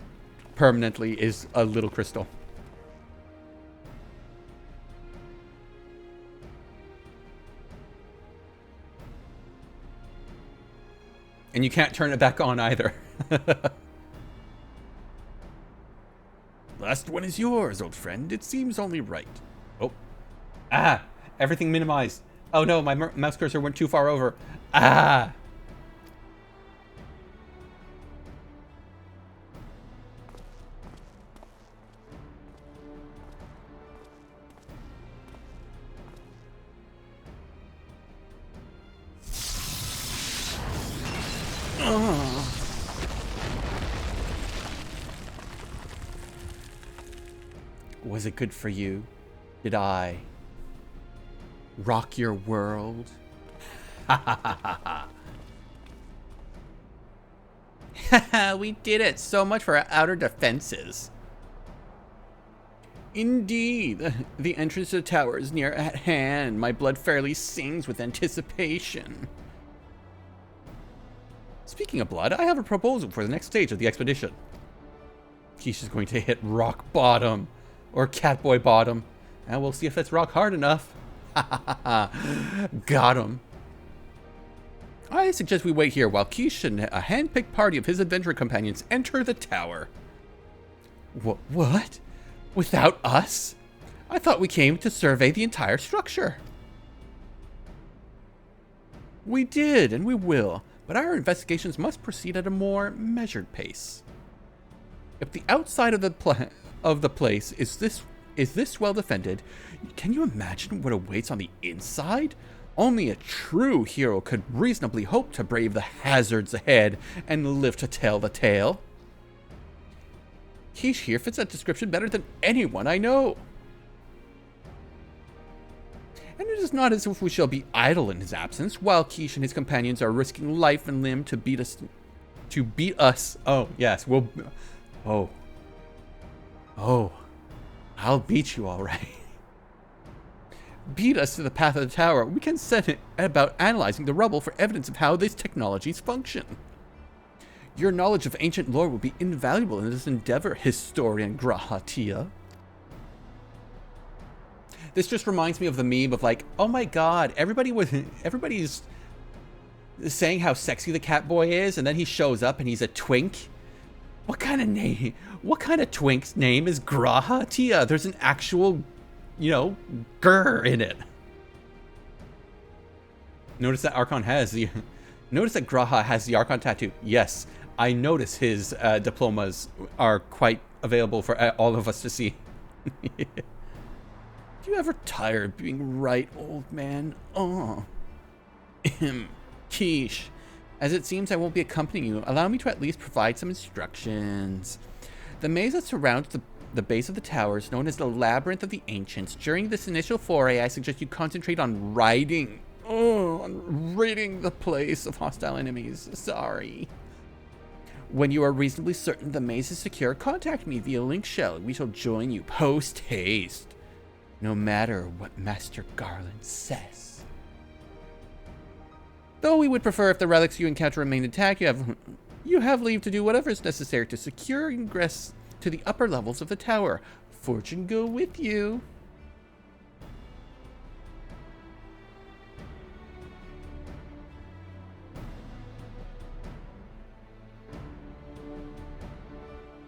S5: permanently is a little crystal. And you can't turn it back on either. Last one is yours, old friend. It seems only right. Oh. Ah! Everything minimized. Oh no, my mouse cursor went too far over. Ah! Was it good for you? Did I rock your world? We did it! So much for our outer defenses. Indeed, the entrance to the tower is near at hand. My blood fairly sings with anticipation. Speaking of blood, I have a proposal for the next stage of the expedition. Keesh is going to hit rock bottom, or catboy bottom, and we'll see if it's rock hard enough. Got him. I suggest we wait here while Keesh and a hand-picked party of his adventure companions enter the tower. What? Without us? I thought we came to survey the entire structure. We did, and we will, but our investigations must proceed at a more measured pace. If the outside of the place is this well defended, can you imagine what awaits on the inside? Only a true hero could reasonably hope to brave the hazards ahead and live to tell the tale. Keesh here fits that description better than anyone I know. And it is not as if we shall be idle in his absence, while Keesh and his companions are risking life and limb to beat us. Oh, yes, we'll... Oh, I'll beat you all right. Beat us to the path of the tower. We can set it about analyzing the rubble for evidence of how these technologies function. Your knowledge of ancient lore will be invaluable in this endeavor, historian Grahatia. This just reminds me of the meme of like, oh my god, everybody's saying how sexy the Catboy is, and then he shows up and he's a twink. What kind of twink's name is Grahatia? There's an actual, grr in it. Notice that Graha has the Archon tattoo. Yes, I notice his diplomas are quite available for all of us to see. Do you ever tire of being right, old man? Oh. Keesh, as it seems I won't be accompanying you, allow me to at least provide some instructions. The maze that surrounds the base of the tower is known as the Labyrinth of the Ancients. During this initial foray, I suggest you concentrate on ridding the place of hostile enemies. Sorry. When you are reasonably certain the maze is secure, contact me via link shell. We shall join you post haste, no matter what Master Garland says. Though we would prefer if the relics you encounter remain intact, you have leave to do whatever is necessary to secure ingress to the upper levels of the tower. Fortune go with you.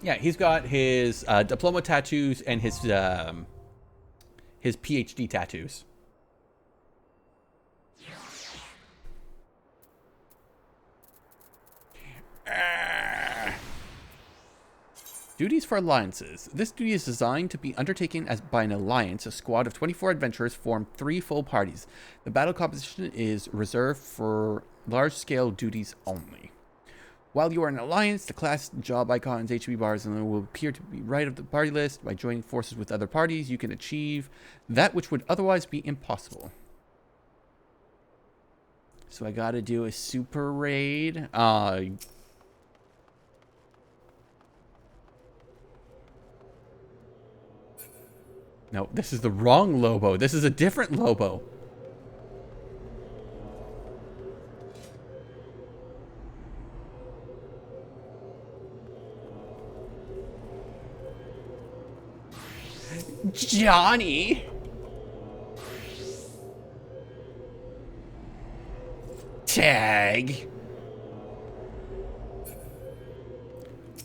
S5: Yeah, he's got his diploma tattoos and his PhD tattoos. Duties for alliances. This duty is designed to be undertaken by an alliance. A squad of 24 adventurers form 3 full parties. The battle composition is reserved for large-scale duties only. While you are an alliance, the class job icons, HB bars, and will appear to be right of the party list. By joining forces with other parties, you can achieve that which would otherwise be impossible. So I gotta do a super raid. No, this is the wrong Lobo. This is a different Lobo. Johnny! Tag!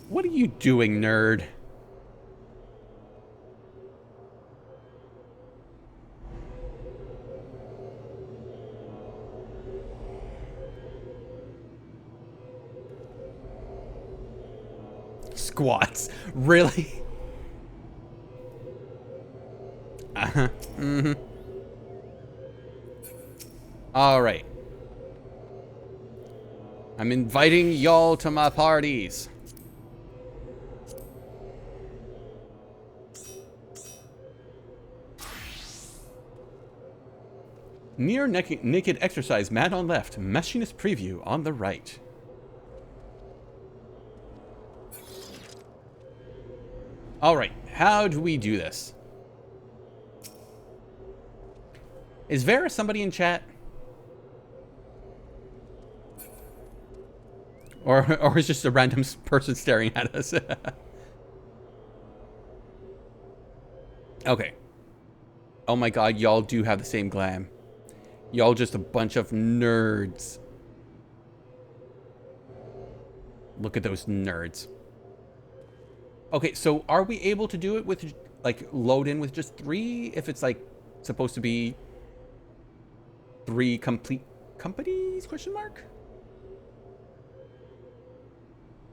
S5: What are you doing, nerd? Squats. Really? Uh-huh. Mm-hmm. Alright. I'm inviting y'all to my parties. Near naked exercise mat on left. Machinist preview on the right. Alright, how do we do this? Is Vera somebody in chat? Or is just a random person staring at us? Okay. Oh my god, y'all do have the same glam. Y'all just a bunch of nerds. Look at those nerds. Okay, so are we able to do it with, like, load in with just 3? If it's, like, supposed to be 3 complete companies, question mark?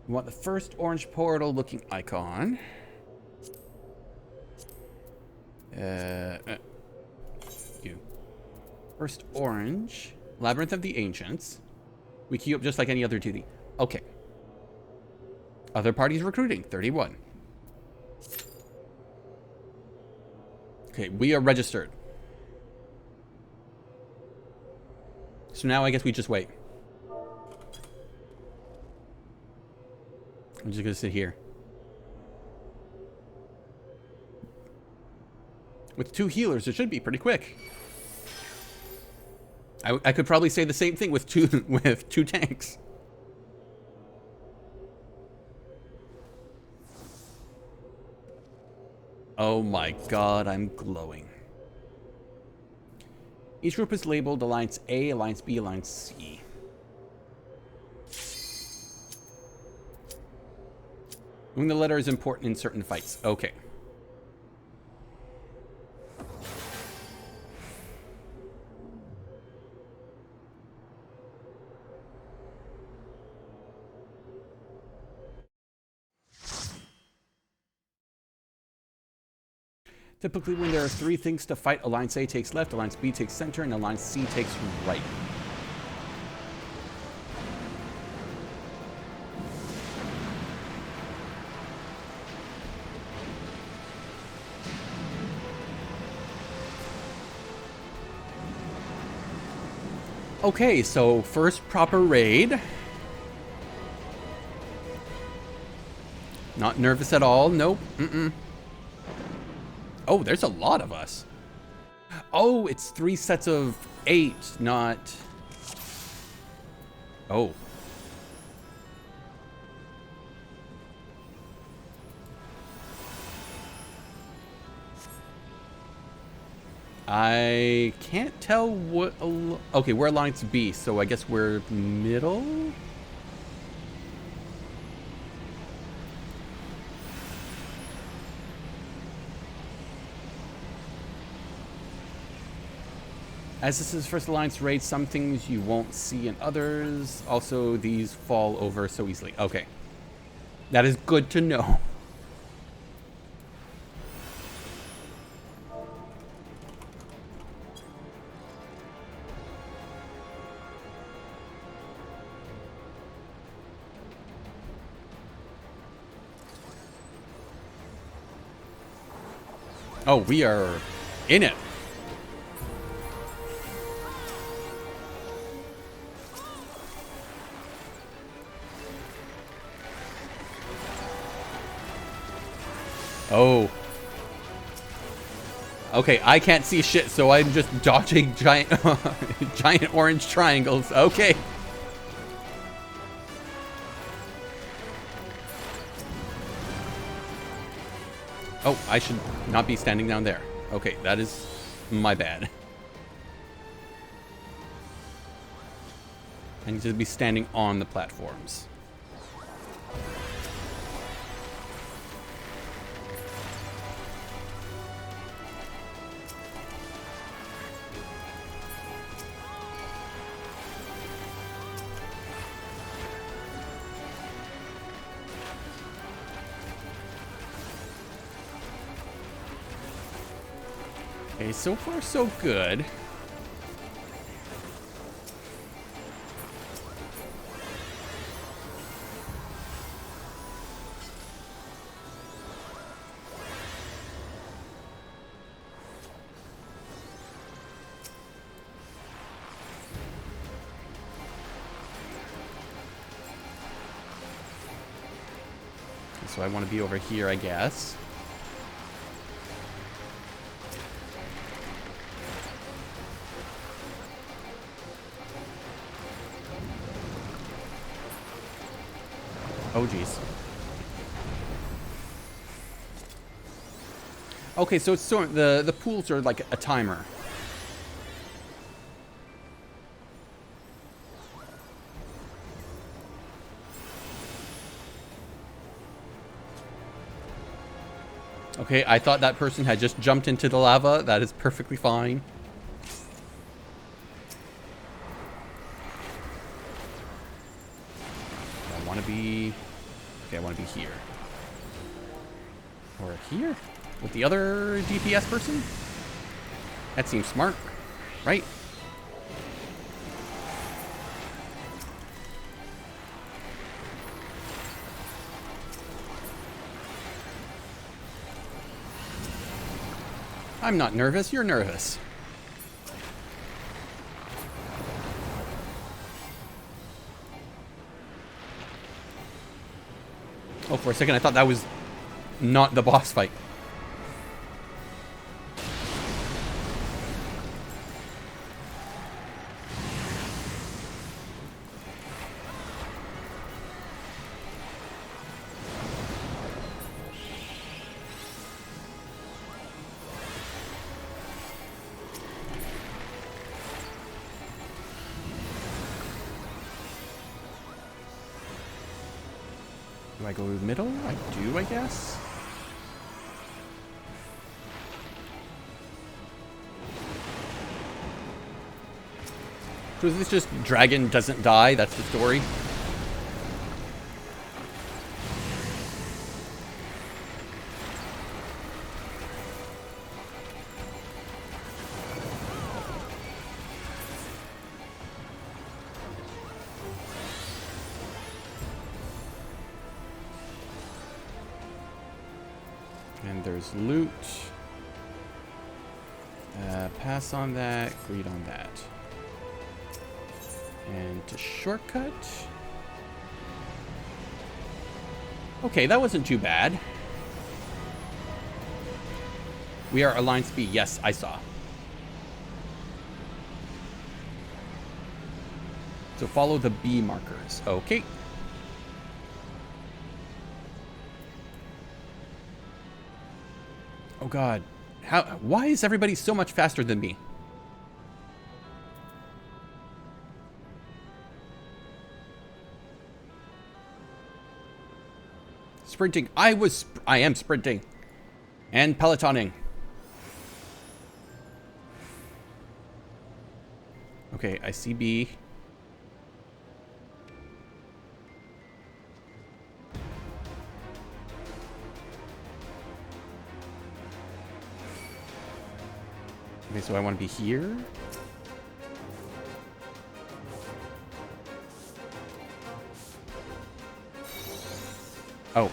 S5: We want the first orange portal looking icon. You. First orange. Labyrinth of the Ancients. We queue up just like any other 2D. Okay. Other parties recruiting. 31. Okay, we are registered. So now I guess we just wait. I'm just gonna sit here. With 2 healers, it should be pretty quick. I could probably say the same thing with two tanks. Oh my god, I'm glowing. Each group is labeled Alliance A, Alliance B, Alliance C. Knowing the letter is important in certain fights. Okay. Typically, when there are 3 things to fight, Alliance A takes left, Alliance B takes center, and Alliance C takes right. Okay, so first proper raid. Not nervous at all. Nope. Oh, there's a lot of us. Oh, it's 3 sets of 8, not... Oh. I can't tell what... Okay, we're Alliance B, so I guess we're middle? As this is first Alliance raid, some things you won't see in others. Also, these fall over so easily. Okay. That is good to know. Oh, we are in it. Oh. Okay, I can't see shit, so I'm just dodging giant giant orange triangles. Okay. Oh, I should not be standing down there. Okay, that is my bad. I need to be standing on the platforms. Okay, so far so good. So I want to be over here, I guess. Oh, geez. Okay, so it's the pools are like a timer. Okay, I thought that person had just jumped into the lava. That is perfectly fine. I want to be... Okay, I want to be here. Or here? With the other DPS person? That seems smart, right? I'm not nervous, you're nervous. Oh, for a second I thought that was not the boss fight. Do I go middle? I do, I guess. So is this just dragon doesn't die? That's the story? And there's loot. Pass on that, greed on that. And to shortcut. Okay, that wasn't too bad. We are Alliance B. Yes, I saw. So follow the B markers. Okay. Oh God. Why is everybody so much faster than me? Sprinting. I am sprinting. And pelotoning. Okay, I see B. Okay, so I want to be here. Oh.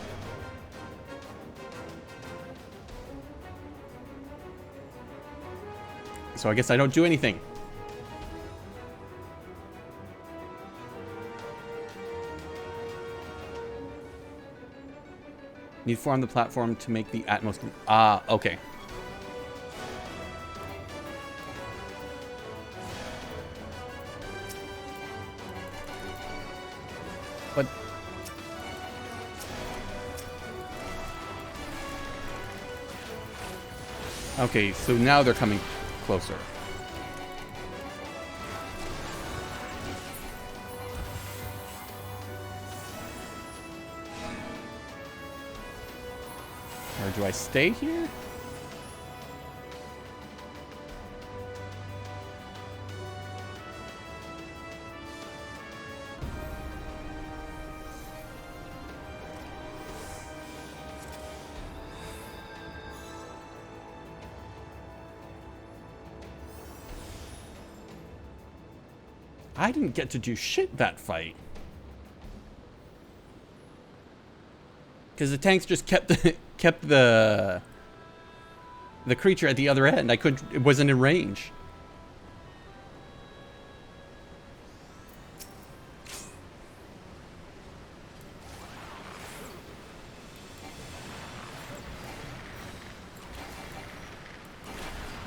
S5: So I guess I don't do anything. Need 4 on the platform to make the Atmos. Ah, okay. But okay, so now they're coming closer. Or do I stay here? I didn't get to do shit that fight. Because the tanks just kept the creature at the other end. It wasn't in range.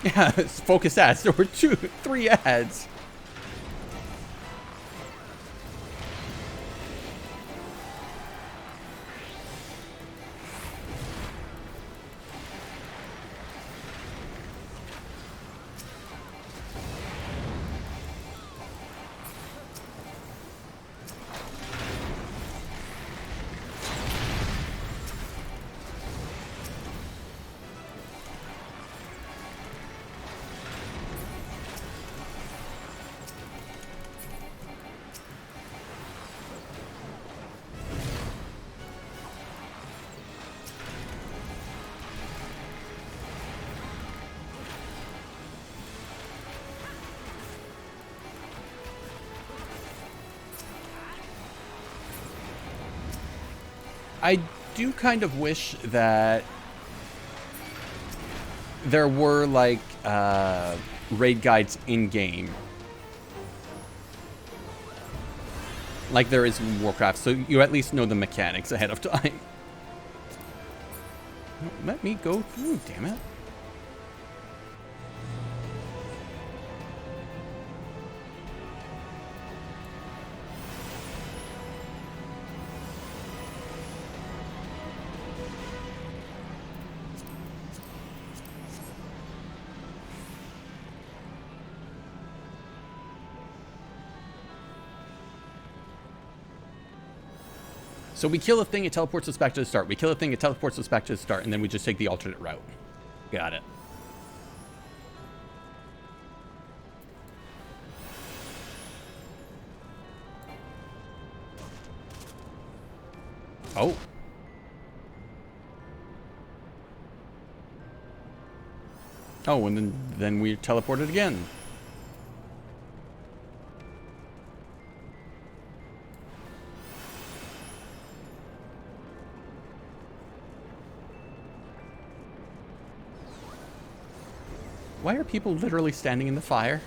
S5: Yeah, it's focus ads. There were 3 ads. I do kind of wish that there were, like, raid guides in-game. Like there is in Warcraft, so you at least know the mechanics ahead of time. Let me go through, damn it. So we kill a thing, it teleports us back to the start. We kill a thing, it teleports us back to the start, and then we just take the alternate route. Got it. Oh. Oh, and then we teleported again. Why are people literally standing in the fire?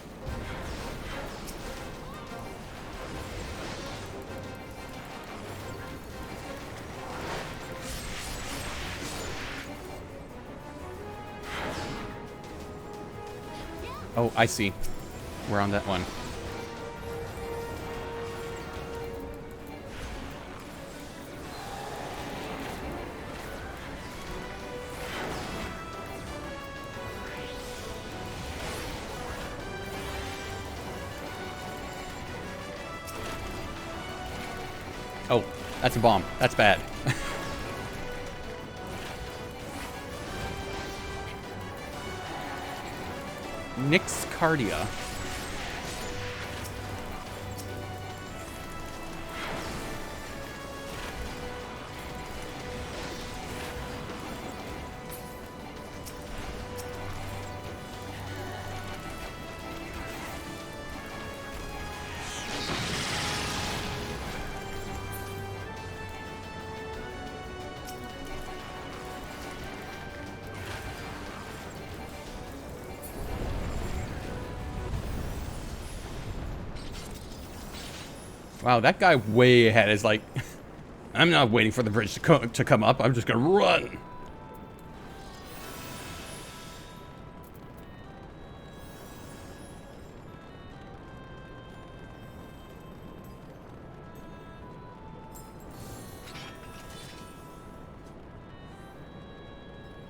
S5: Oh, I see. We're on that one. Oh, that's a bomb. That's bad. Nyx Cardia. Wow, that guy way ahead is like, I'm not waiting for the bridge to come up. I'm just gonna run.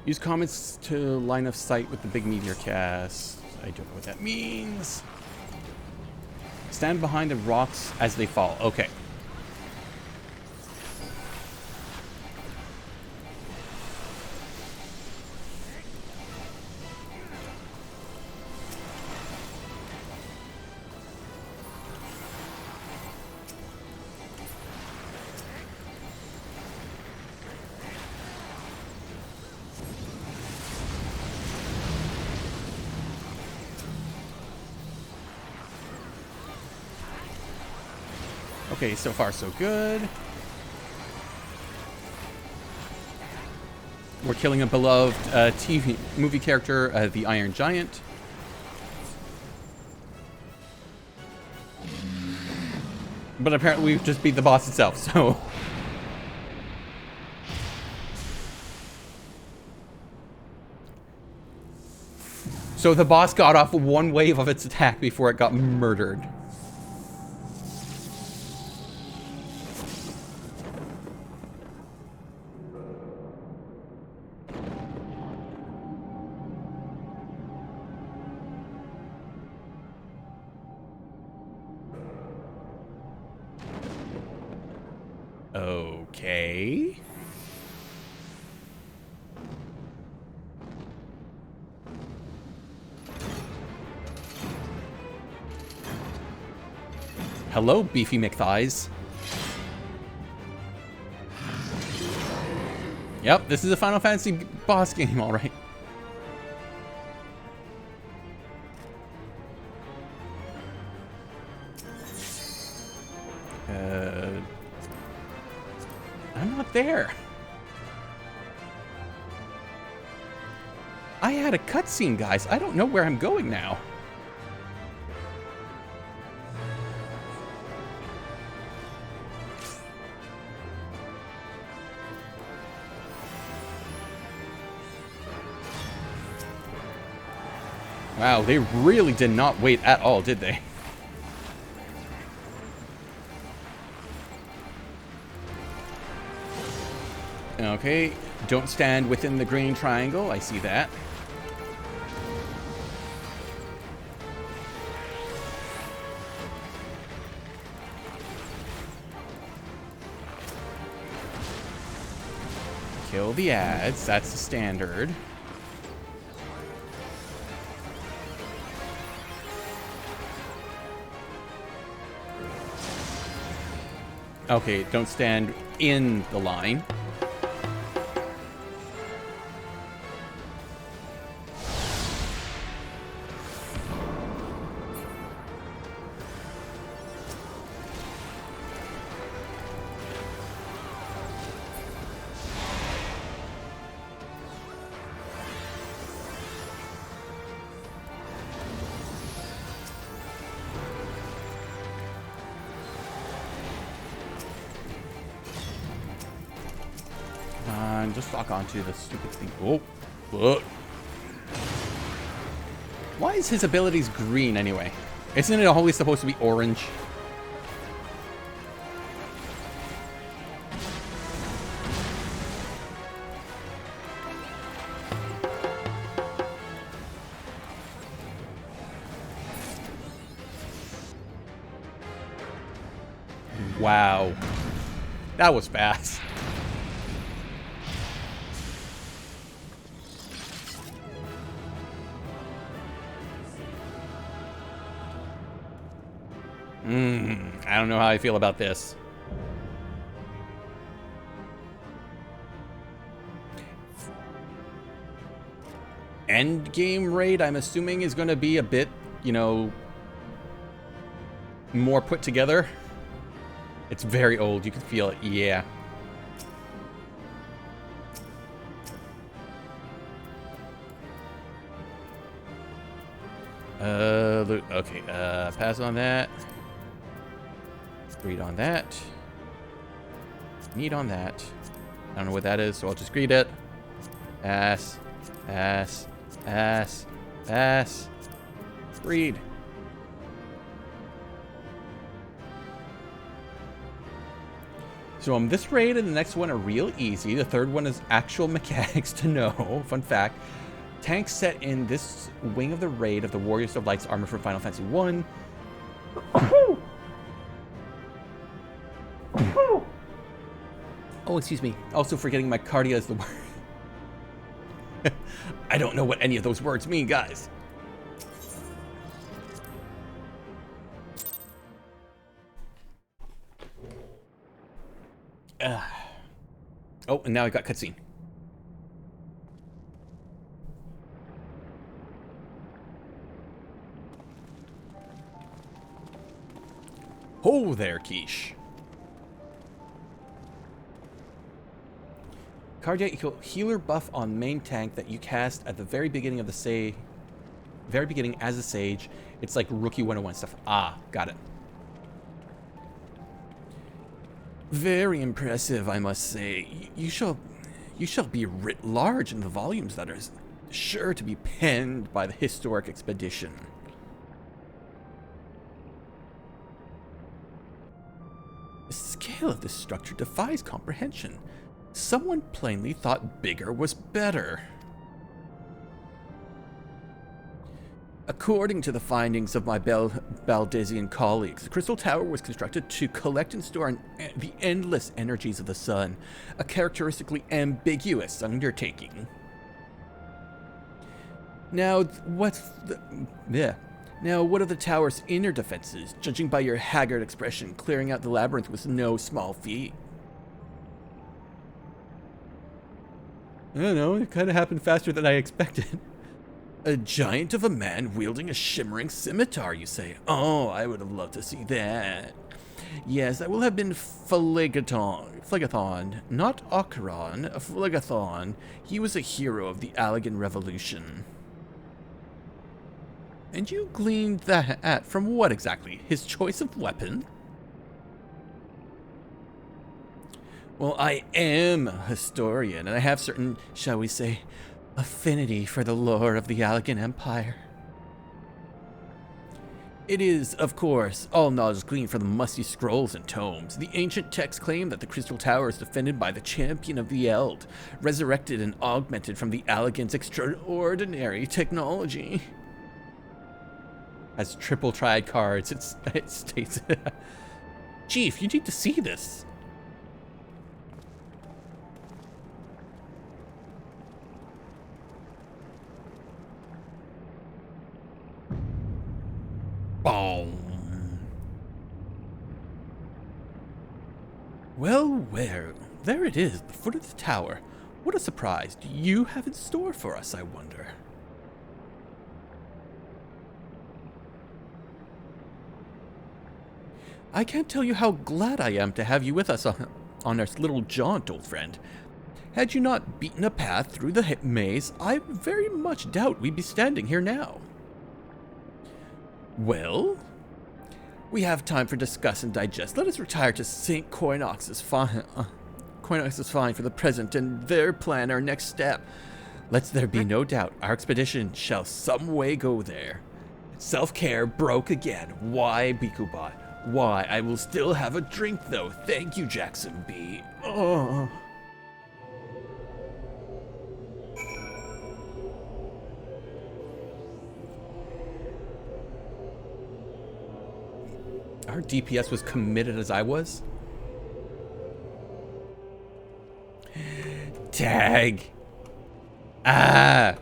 S5: Use comments to line of sight with the big meteor cast. I don't know what that means. Stand behind the rocks as they fall. Okay. Okay, so far so good. We're killing a beloved TV movie character, the Iron Giant. But apparently we've just beat the boss itself, so... So the boss got off one wave of its attack before it got murdered. Okay. Hello, Beefy McThighs. Yep, this is a Final Fantasy boss game, all right. I'm not there. I had a cutscene, guys. I don't know where I'm going now. Wow, they really did not wait at all, did they? Okay, don't stand within the green triangle. I see that. Kill the ads. That's the standard. Okay, don't stand in the line. Just lock onto the stupid thing. Oh. Why is his abilities green anyway? Isn't it always supposed to be orange? Wow. That was fast. I don't know how I feel about this. End game raid, I'm assuming, is going to be a bit, you know, more put together. It's very old. You can feel it. Yeah. Okay. Pass on that. Greed on that. Need on that. I don't know what that is, so I'll just greed it. Pass. Pass. Pass. Pass. Greed. So this raid and the next one are real easy. The third one is actual mechanics to know. Fun fact. Tanks set in this wing of the raid of the Warriors of Light's armor from Final Fantasy 1. Oh, excuse me. Also forgetting my cardia is the word. I don't know what any of those words mean, guys. Oh, and now I got cutscene. Oh there, Keish. Cardiac equal healer buff on main tank that you cast at the very beginning of the very beginning as a sage. It's like rookie 101 stuff. Ah, got it. Very impressive, I must say. You shall be writ large in the volumes that are
S1: sure to be penned by the historic expedition. The scale of this structure defies comprehension. Someone plainly thought bigger was better. According to the findings of my Baldezian colleagues, the Crystal Tower was constructed to collect and store the endless energies of the sun, a characteristically ambiguous undertaking. Now, what are the tower's inner defenses? Judging by your haggard expression, clearing out the labyrinth was no small feat.
S5: I don't know, it kind of happened faster than I expected.
S1: A giant of a man wielding a shimmering scimitar, you say? Oh, I would have loved to see that. Yes, that will have been Phlegethon, not Ocaron, Phlegethon. He was a hero of the Allegan Revolution. And you gleaned that from what exactly? His choice of weapon? Well, I am a historian, and I have certain, shall we say, affinity for the lore of the Allegan Empire. It is, of course, all knowledge gleaned from the musty scrolls and tomes. The ancient texts claim that the Crystal Tower is defended by the champion of the Eld, resurrected and augmented from the Allegan's extraordinary technology.
S5: Has triple triad cards, it states.
S1: Chief, you need to see this. Boom. Well, there it is, the foot of the tower. What a surprise do you have in store for us, I wonder? I can't tell you how glad I am to have you with us on our little jaunt, old friend. Had you not beaten a path through the maze, I very much doubt we'd be standing here now. Well, we have time for discuss and digest. Let us retire to St. Coinox's fine for the present, and there plan our next step. Let there be no doubt, our expedition shall some way go there. Self-care broke again. Why, Bikubot? Why, I will still have a drink, though. Thank you, Jackson B. Oh. Our DPS was committed as I was. Tag. Ah.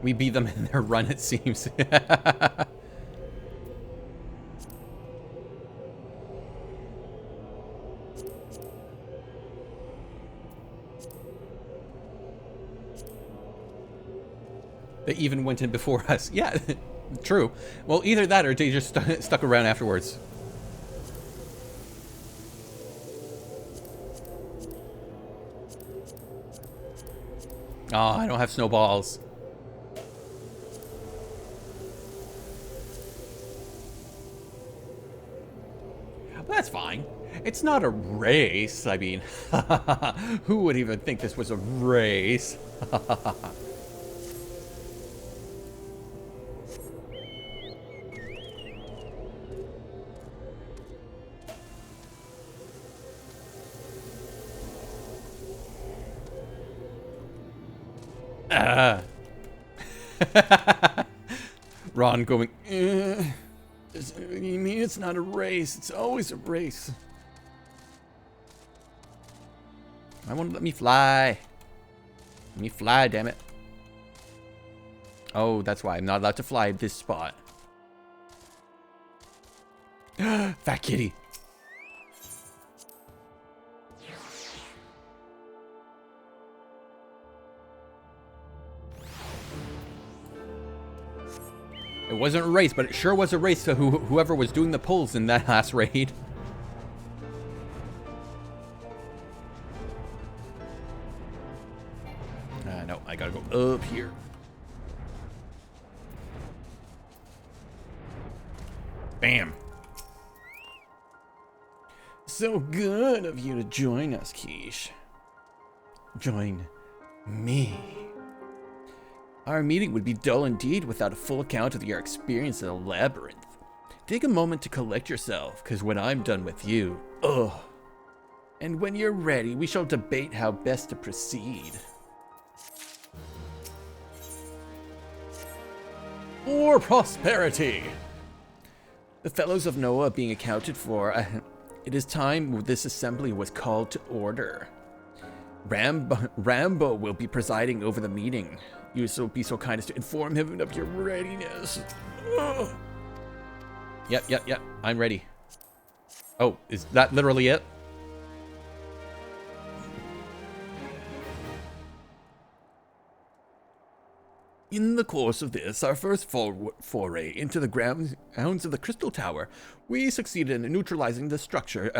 S1: We beat them in their run, it seems. They even went in before us. Yeah, true. Well, either that or they just stuck around afterwards. Oh, I don't have snowballs. That's fine. It's not a race. I mean, who would even think this was a race? Ron going, you mean it's not a race? It's always a race. I want to let me fly. Let me fly, damn it. Oh, that's why I'm not allowed to fly at this spot. Fat kitty. It wasn't a race, but it sure was a race to whoever was doing the pulls in that last raid. I gotta go up here. Bam.
S5: So good of you to join us, Keish. Join me.
S1: Our meeting would be dull indeed without a full account of your experience in the labyrinth. Take a moment to collect yourself, because when I'm done with you, and when you're ready, we shall debate how best to proceed.
S5: For prosperity.
S1: The fellows of Noah being accounted for, it is time this assembly was called to order. Rambo will be presiding over the meeting. You will be so kind as to inform him of your readiness. Ugh. Yep. I'm ready. Oh, is that literally it? In the course of this, our first foray into the grounds of the Crystal Tower, we succeeded in neutralizing the structure's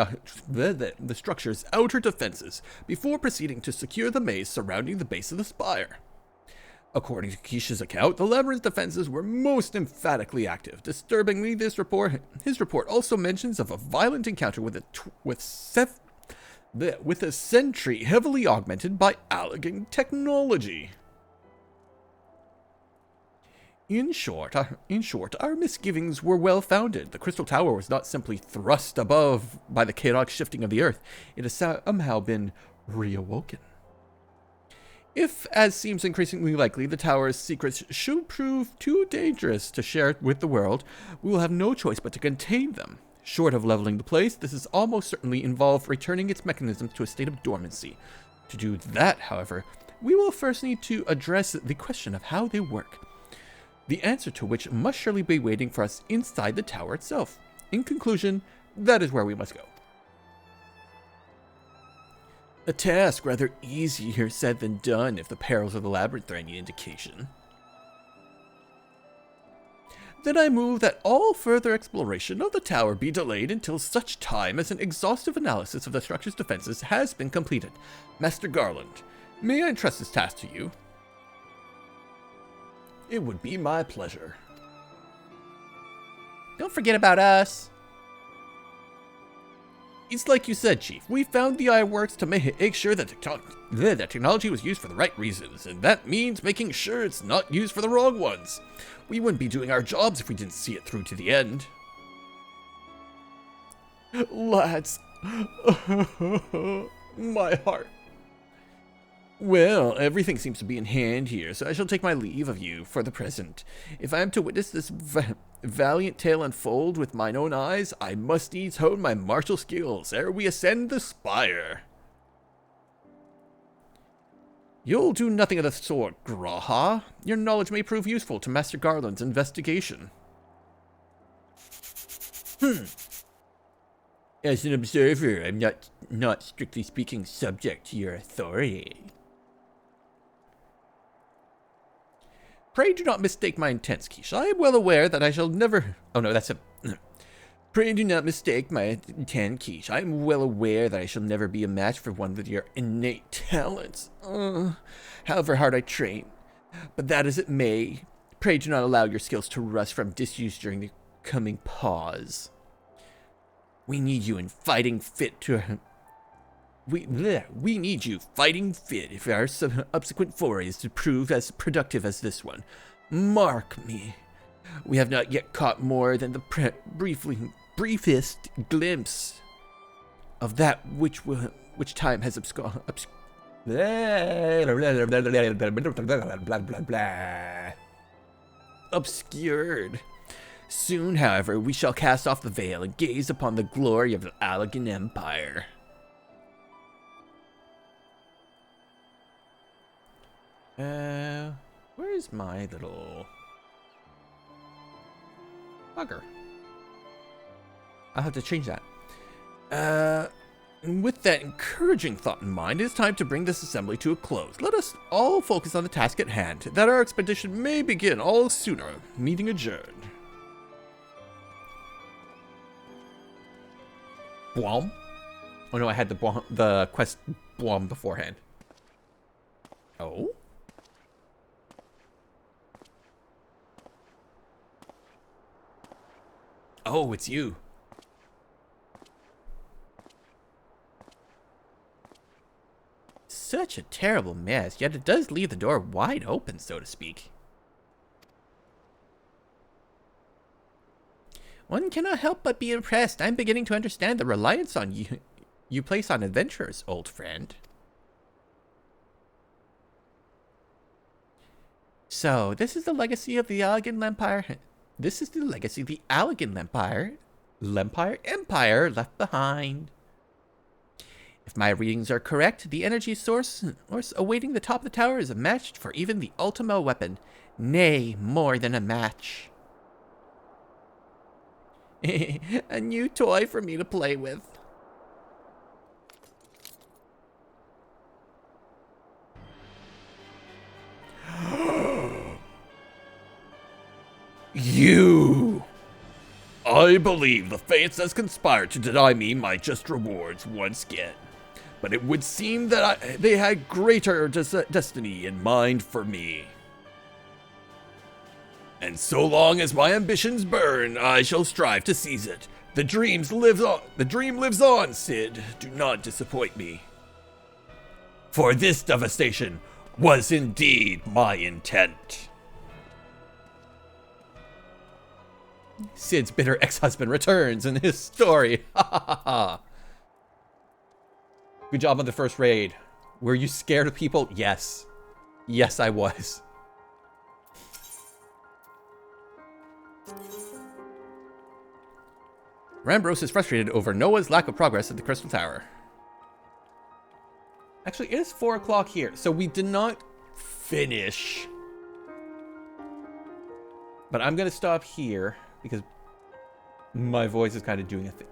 S1: outer defenses before proceeding to secure the maze surrounding the base of the spire. According to Keish's account, the labyrinth defenses were most emphatically active. Disturbingly, his report also mentions of a violent encounter with a sentry heavily augmented by Allegan technology. In short, our misgivings were well founded. The Crystal Tower was not simply thrust above by the chaotic shifting of the earth. It has somehow been reawoken. If, as seems increasingly likely, the tower's secrets should prove too dangerous to share with the world, we will have no choice but to contain them. Short of leveling the place, this is almost certainly involve returning its mechanisms to a state of dormancy. To do that, however, we will first need to address the question of how they work, the answer to which must surely be waiting for us inside the tower itself. In conclusion, that is where we must go. A task rather easier said than done if the perils of the labyrinth are any indication. Then I move that all further exploration of the tower be delayed until such time as an exhaustive analysis of the structure's defenses has been completed. Master Garland, may I entrust this task to you? It would be my pleasure. Don't forget about us. It's like you said, Chief. We found the iWorks to make sure that technology was used for the right reasons, and that means making sure it's not used for the wrong ones. We wouldn't be doing our jobs if we didn't see it through to the end.
S5: Lads. My heart.
S1: Well, everything seems to be in hand here, so I shall take my leave of you for the present. If I am to witness this valiant tale unfold with mine own eyes, I must needs hone my martial skills ere we ascend the spire. You'll do nothing of the sort, Graha. Your knowledge may prove useful to Master Garland's investigation. As an observer, I'm not strictly speaking subject to your authority. Pray do not mistake my intents, Keish. I am well aware that I shall never... Oh no, that's a... Pray do not mistake my intent, Keish. I am well aware that I shall never be a match for one with your innate talents. However hard I train. But that as it may, pray do not allow your skills to rust from disuse during the coming pause. We need you in fighting fit to... We need you fighting fit if our subsequent forays to prove as productive as this one. Mark me. We have not yet caught more than the briefest glimpse of that which time has obscured. Soon, however, we shall cast off the veil and gaze upon the glory of the Allegan Empire. Where's my little bugger? I'll have to change that. And with that encouraging thought in mind, it is time to bring this assembly to a close. Let us all focus on the task at hand, that our expedition may begin all sooner. Meeting adjourned. Blom? Oh no, I had the quest Blom beforehand. Oh? Oh, it's you. Such a terrible mess, yet it does leave the door wide open, so to speak. One cannot help but be impressed. I'm beginning to understand the reliance on you place on adventurers, old friend. So, this is the legacy of the Allegan Empire. This is the legacy of the Allegan Empire left behind. If my readings are correct, the energy source awaiting the top of the tower is matched for even the Ultimo weapon. Nay, more than a match. A new toy for me to play with.
S5: You! I believe the fates has conspired to deny me my just rewards once again. But it would seem that they had greater destiny in mind for me. And so long as my ambitions burn, I shall strive to seize it. The dream lives on, Cid. Do not disappoint me. For this devastation was indeed my intent.
S1: Cid's bitter ex-husband returns in his story. Good job on the first raid. Were you scared of people? Yes. Yes, I was. Rambros is frustrated over Noah's lack of progress at the Crystal Tower. Actually, it is 4 o'clock here, so we did not finish. But I'm going to stop here because my voice is kind of doing a thing.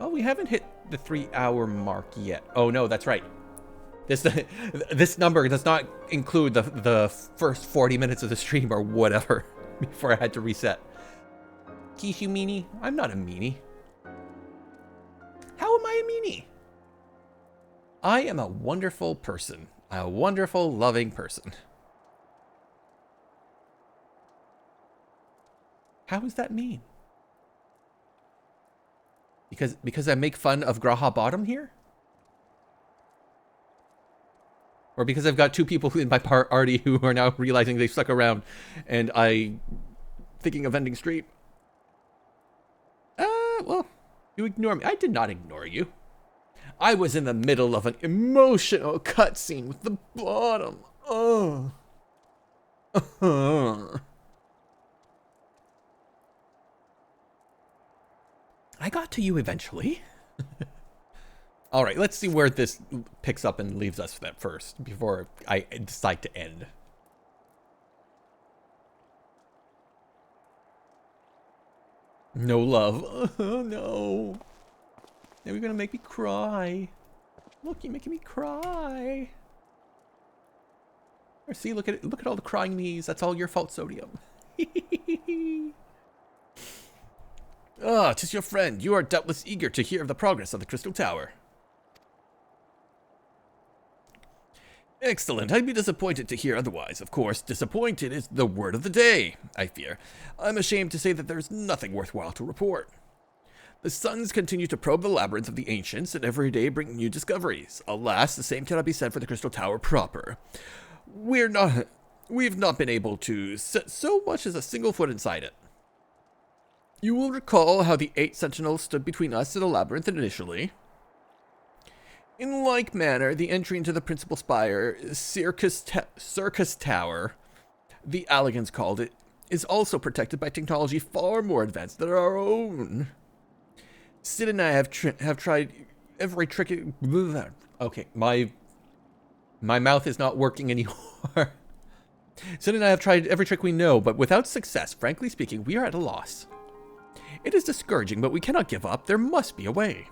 S1: Oh, we haven't hit the 3-hour mark yet. Oh, no, that's right. This number does not include the first 40 minutes of the stream or whatever before I had to reset. Keesh, you meanie? I'm not a meanie. How am I a meanie? I am a wonderful person. A wonderful, loving person. How does that mean? Because I make fun of Graha Bottom here? Or because I've got 2 people in my party who are now realizing they stuck around and I thinking of ending stream? Well, you ignore me. I did not ignore you. I was in the middle of an emotional cutscene with the bottom. Oh. I got to you eventually. All right, let's see where this picks up and leaves us at first before I decide to end. No love. Oh, no. Now you're gonna make me cry. Look, you're making me cry. Or see, look at all the crying knees. That's all your fault, Sodium. Ah, 'tis your friend. You are doubtless eager to hear of the progress of the Crystal Tower. Excellent. I'd be disappointed to hear otherwise. Of course, disappointed is the word of the day, I fear. I'm ashamed to say that there's nothing worthwhile to report. The suns continue to probe the labyrinth of the ancients and every day bring new discoveries. Alas, the same cannot be said for the Crystal Tower proper. We've not been able to set so much as a single foot inside it. You will recall how the 8 sentinels stood between us and the labyrinth initially. In like manner, the entry into the principal spire, Circus Tower, the Allegans called it, is also protected by technology far more advanced than our own. Sid and I have tried every trick. Okay, my mouth is not working anymore. Sid and I have tried every trick we know, but without success. Frankly speaking, we are at a loss. It is discouraging, but we cannot give up. There must be a way.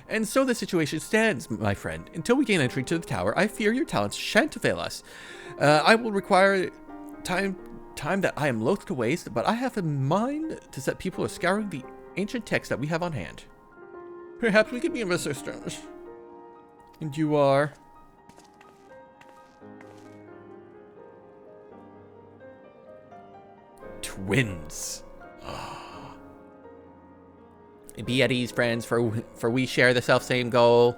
S1: And so the situation stands, my friend. Until we gain entry to the tower, I fear your talents shan't avail us. I will require time that I am loath to waste, but I have in mind to set people scouring the ancient texts that we have on hand. Perhaps we could be of assistance. And you are? twins. Be at ease, friends, for we share the self-same goal.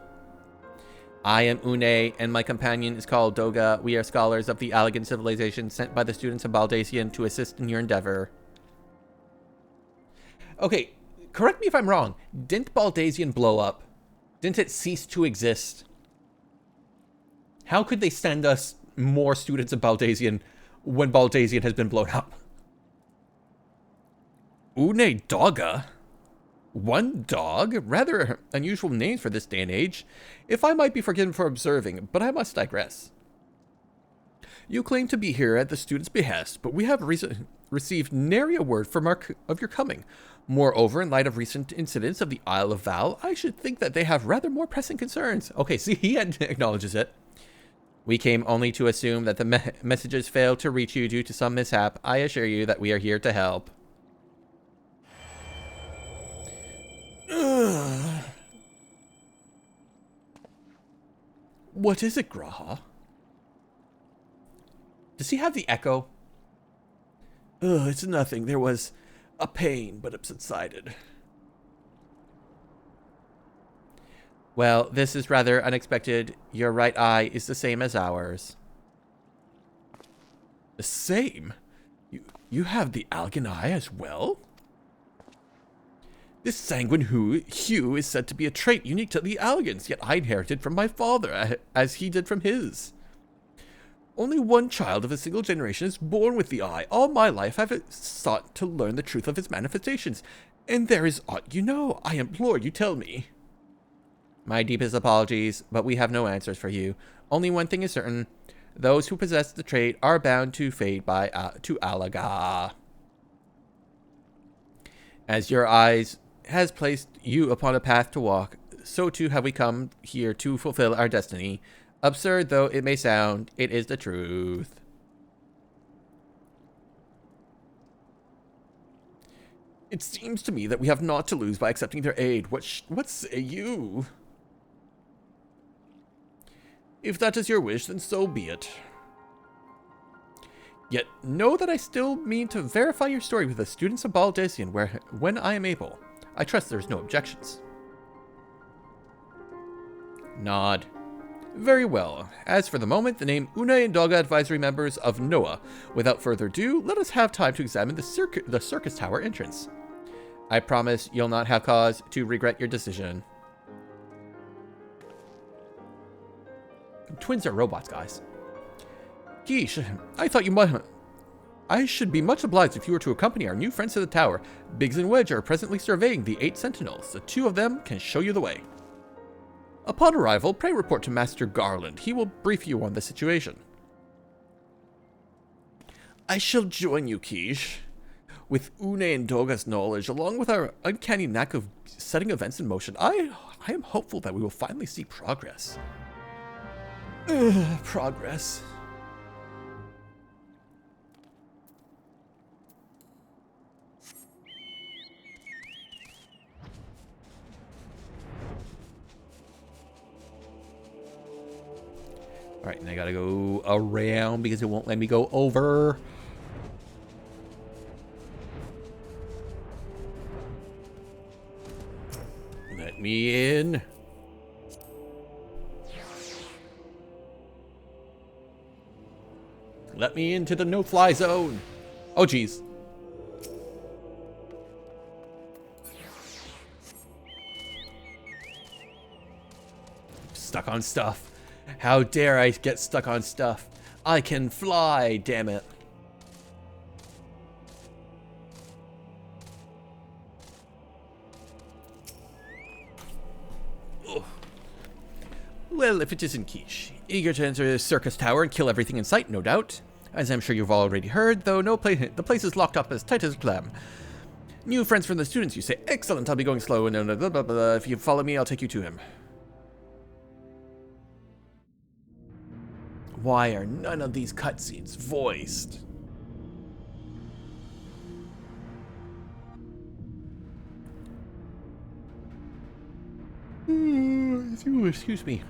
S1: I am Une, and my companion is called Doga. We are scholars of the Allegan civilization sent by the students of Baldacian to assist in your endeavor. Okay, correct me if I'm wrong. Didn't Baldacian blow up? Didn't it cease to exist? How could they send us more students of Baldacian when Baldacian has been blown up? Une Doga? One dog? Rather unusual names for this day and age. If I might be forgiven for observing, but I must digress. You claim to be here at the student's behest, but we have received nary a word from of your coming. Moreover, in light of recent incidents of the Isle of Val, I should think that they have rather more pressing concerns. Okay, see, he acknowledges it. We came only to assume that the messages failed to reach you due to some mishap. I assure you that we are here to help. What is it, Graha? Does he have the echo? It's nothing. There was a pain, but it subsided. Well, this is rather unexpected. Your right eye is the same as ours. The same? You have the Allegan eye as well? This sanguine hue is said to be a trait unique to the Allegans, yet I inherited from my father, as he did from his. Only one child of a single generation is born with the eye. All my life I have sought to learn the truth of its manifestations, and there is aught you know. I implore you tell me. My deepest apologies, but we have no answers for you. Only one thing is certain. Those who possess the trait are bound to fade to Allaga. As your eyes has placed you upon a path to walk, so too have we come here to fulfill our destiny. Absurd though it may sound, it is the truth. It seems to me that we have naught to lose by accepting their aid. What say you? If that is your wish, then so be it. Yet know that I still mean to verify your story with the students of Baldacian when I am able. I trust there's no objections. Nod. Very well. As for the moment, the name Une and Doga advisory members of Noah. Without further ado, let us have time to examine the circus tower entrance. I promise you'll not have cause to regret your decision. Twins are robots, guys. Geesh, I thought you might... I should be much obliged if you were to accompany our new friends to the tower. Biggs and Wedge are presently surveying the 8 sentinels. The 2 of them can show you the way. Upon arrival, pray report to Master Garland. He will brief you on the situation. I shall join you, Keesh. With Une and Doga's knowledge, along with our uncanny knack of setting events in motion, I am hopeful that we will finally see progress. Progress. Alright, and I gotta go around because it won't let me go over. Let me in. Let me into the no-fly zone. Oh, geez. Stuck on stuff. How dare I get stuck on stuff? I can fly, damn it. Ugh. Well, if it isn't Keish. Eager to enter the circus tower and kill everything in sight, no doubt. As I'm sure you've already heard, though the place is locked up as tight as a clam. New friends from the students, you say. Excellent, I'll be going slow and blah, blah, blah. If you follow me, I'll take you to him. Why are none of these cutscenes voiced? Excuse me.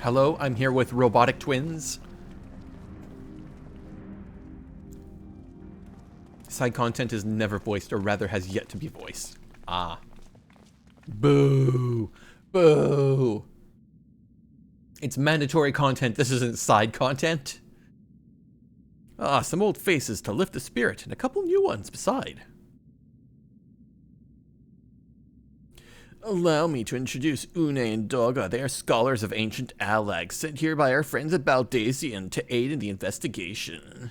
S1: Hello, I'm here with robotic twins. Side content is never voiced, or rather has yet to be voiced. Ah. Boo. Boo. It's mandatory content. This isn't side content. Ah, some old faces to lift the spirit, and a couple new ones beside. Allow me to introduce Une and Doga. They are scholars of ancient Alag, sent here by our friends at Baldazian to aid in the investigation.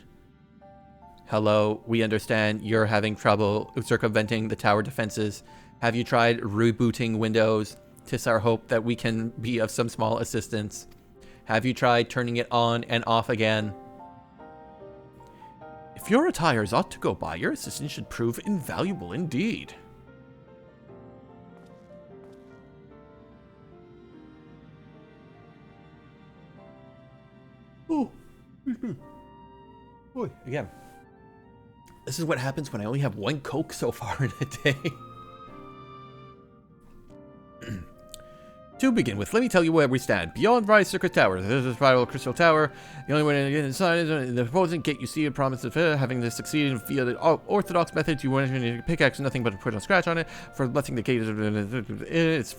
S1: Hello, we understand you're having trouble circumventing the tower defenses. Have you tried rebooting Windows? 'Tis our hope that we can be of some small assistance. Have you tried turning it on and off again? If your attires ought to go by, your assistance should prove invaluable indeed. Oh, boy, again. This is what happens when I only have one Coke so far in a day. To begin with, let me tell you where we stand. Beyond Rise Circuit Tower, there's a spiral crystal tower. The only way to get inside is the opposing gate. You see a promise of having this succeed via the orthodox methods. You want to pickaxe, nothing but to put a scratch on it. For letting the gate, it's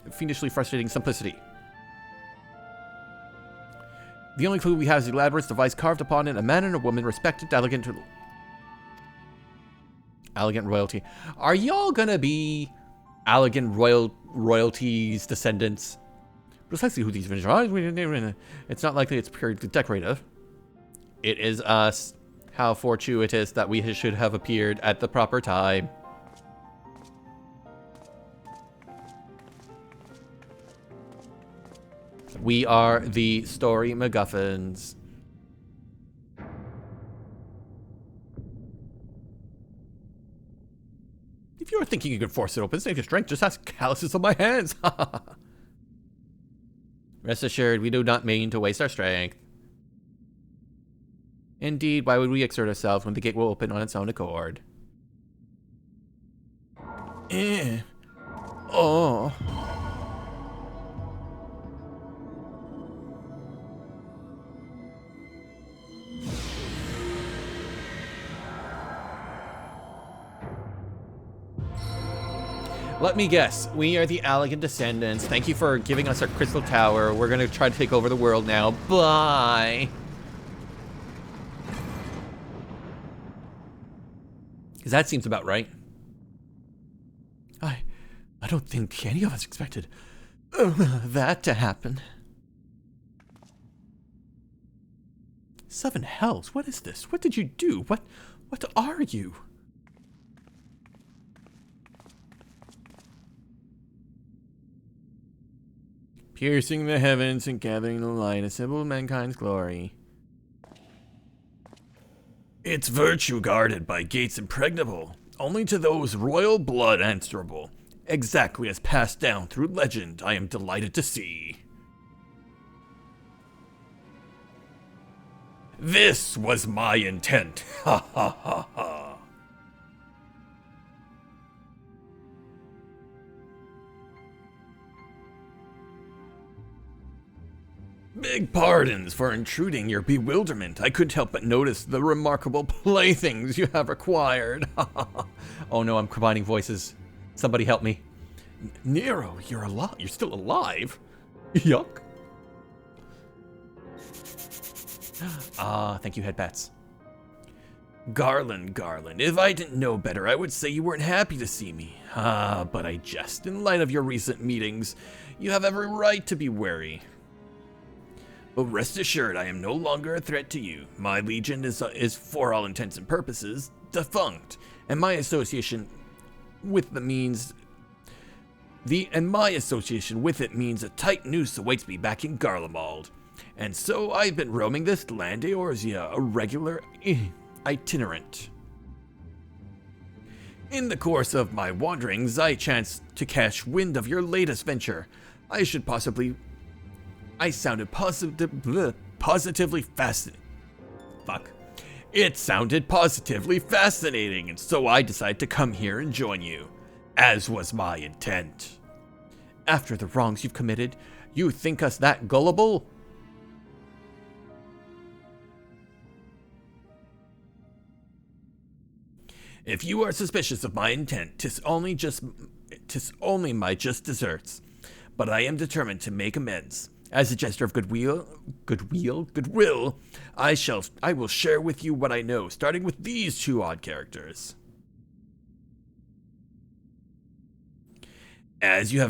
S1: fiendishly frustrating simplicity. The only clue we have is the elaborate device carved upon it, a man and a woman, respected, elegant royalty. Are y'all gonna be elegant royalties descendants? Precisely who these visions are. It's not likely it's purely decorative. It is us. How fortuitous that we should have appeared at the proper time. We are the story MacGuffins. If you're thinking you can force it open, save your strength, just ask calluses on my hands. Rest assured, we do not mean to waste our strength. Indeed, why would we exert ourselves when the gate will open on its own accord? Oh. Let me guess. We are the elegant descendants. Thank you for giving us our crystal tower. We're gonna try to take over the world now. Bye. Because that seems about right. I don't think any of us expected that to happen. Seven hells. What is this? What did you do? What are you? Piercing the heavens and gathering the light, a symbol of mankind's glory. Its virtue guarded by gates impregnable, only to those royal blood answerable, exactly as passed down through legend, I am delighted to see. This was my intent, ha ha ha ha. Beg pardons for intruding your bewilderment. I couldn't help but notice the remarkable playthings you have acquired. Oh no, I'm combining voices. Somebody help me. Nero, you're alive. You're still alive? Yuck. Ah, thank you, headbats. Garland, if I didn't know better, I would say you weren't happy to see me. Ah, but I jest. In light of your recent meetings, you have every right to be wary. But rest assured, I am no longer a threat to you. My legion is, for all intents and purposes, defunct, and my association with it means a tight noose awaits me back in Garlemald. And so I've been roaming this land Eorzea, a regular itinerant. In the course of my wanderings, I chanced to catch wind of your latest venture. I sounded positively fascinating. It sounded positively fascinating, and so I decided to come here and join you, as was my intent. After the wrongs you've committed, You think us that gullible? If you are suspicious of my intent, 'tis only my just deserts. But I am determined to make amends. As a gesture of goodwill, I will share with you what I know, starting with these two odd characters. As you are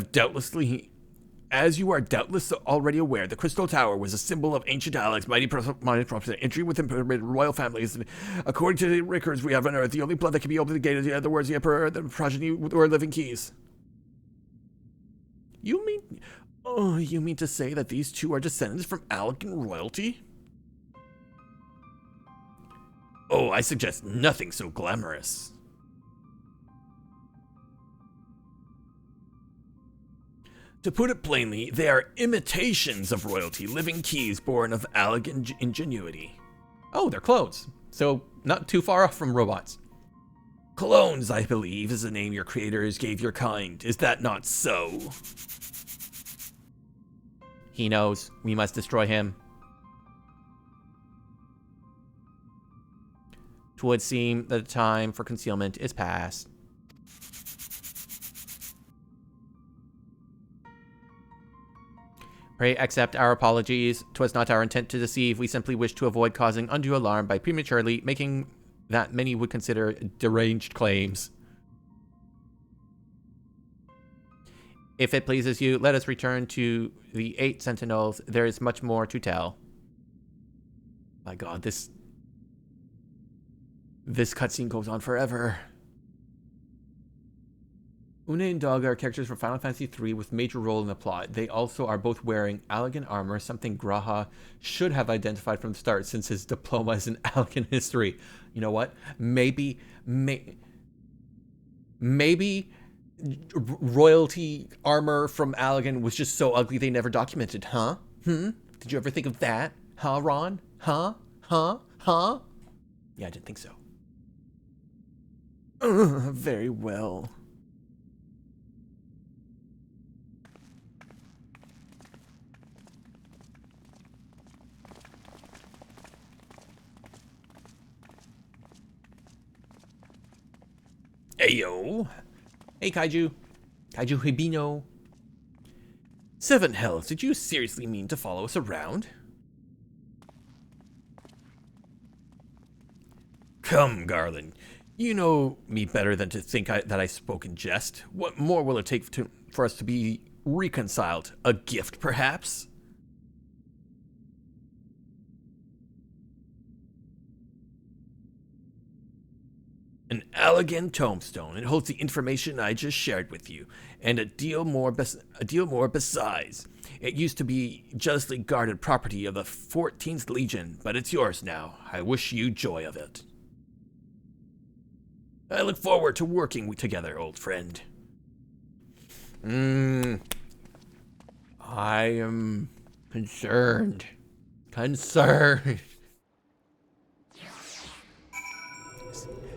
S1: doubtless already aware, the Crystal Tower was a symbol of ancient Alex, mighty prophet, entry within permitted royal families. And according to the records we have unearthed, the only blood that can be opened the gate is the other words the Emperor, the progeny were living keys. You mean to say that these two are descendants from Alekan royalty? Oh, I suggest nothing so glamorous. To put it plainly, they are imitations of royalty, living keys born of Alekan ingenuity. Oh, they're clones, so not too far off from robots. Clones, I believe, is the name your creators gave your kind. Is that not so? He knows. We must destroy him. 'Twould seem that the time for concealment is past. Pray accept our apologies. 'Twas not our intent to deceive. We simply wished to avoid causing undue alarm by prematurely making that many would consider deranged claims. If it pleases you, let us return to the 8 Sentinels. There is much more to tell. My god, this cutscene goes on forever. Une and Dog are characters from Final Fantasy III with major role in the plot. They also are both wearing Alekan armor, something Graha should have identified from the start since his diploma is in Alekan history. You know what? Maybe royalty armor from Alekan was just so ugly they never documented, huh? Did you ever think of that? Huh, Ron? Huh? Yeah, I didn't think so. Very well. Ayo. Hey, Kaiju. Kaiju Hibino. 7 hells, did you seriously mean to follow us around? Come, Garland. You know me better than to think that I spoke in jest. What more will it take for us to be reconciled? A gift, perhaps? An elegant tombstone. It holds the information I just shared with you, and a deal more besides. It used to be jealously guarded property of the 14th Legion, but it's yours now. I wish you joy of it. I look forward to working together, old friend. I am concerned.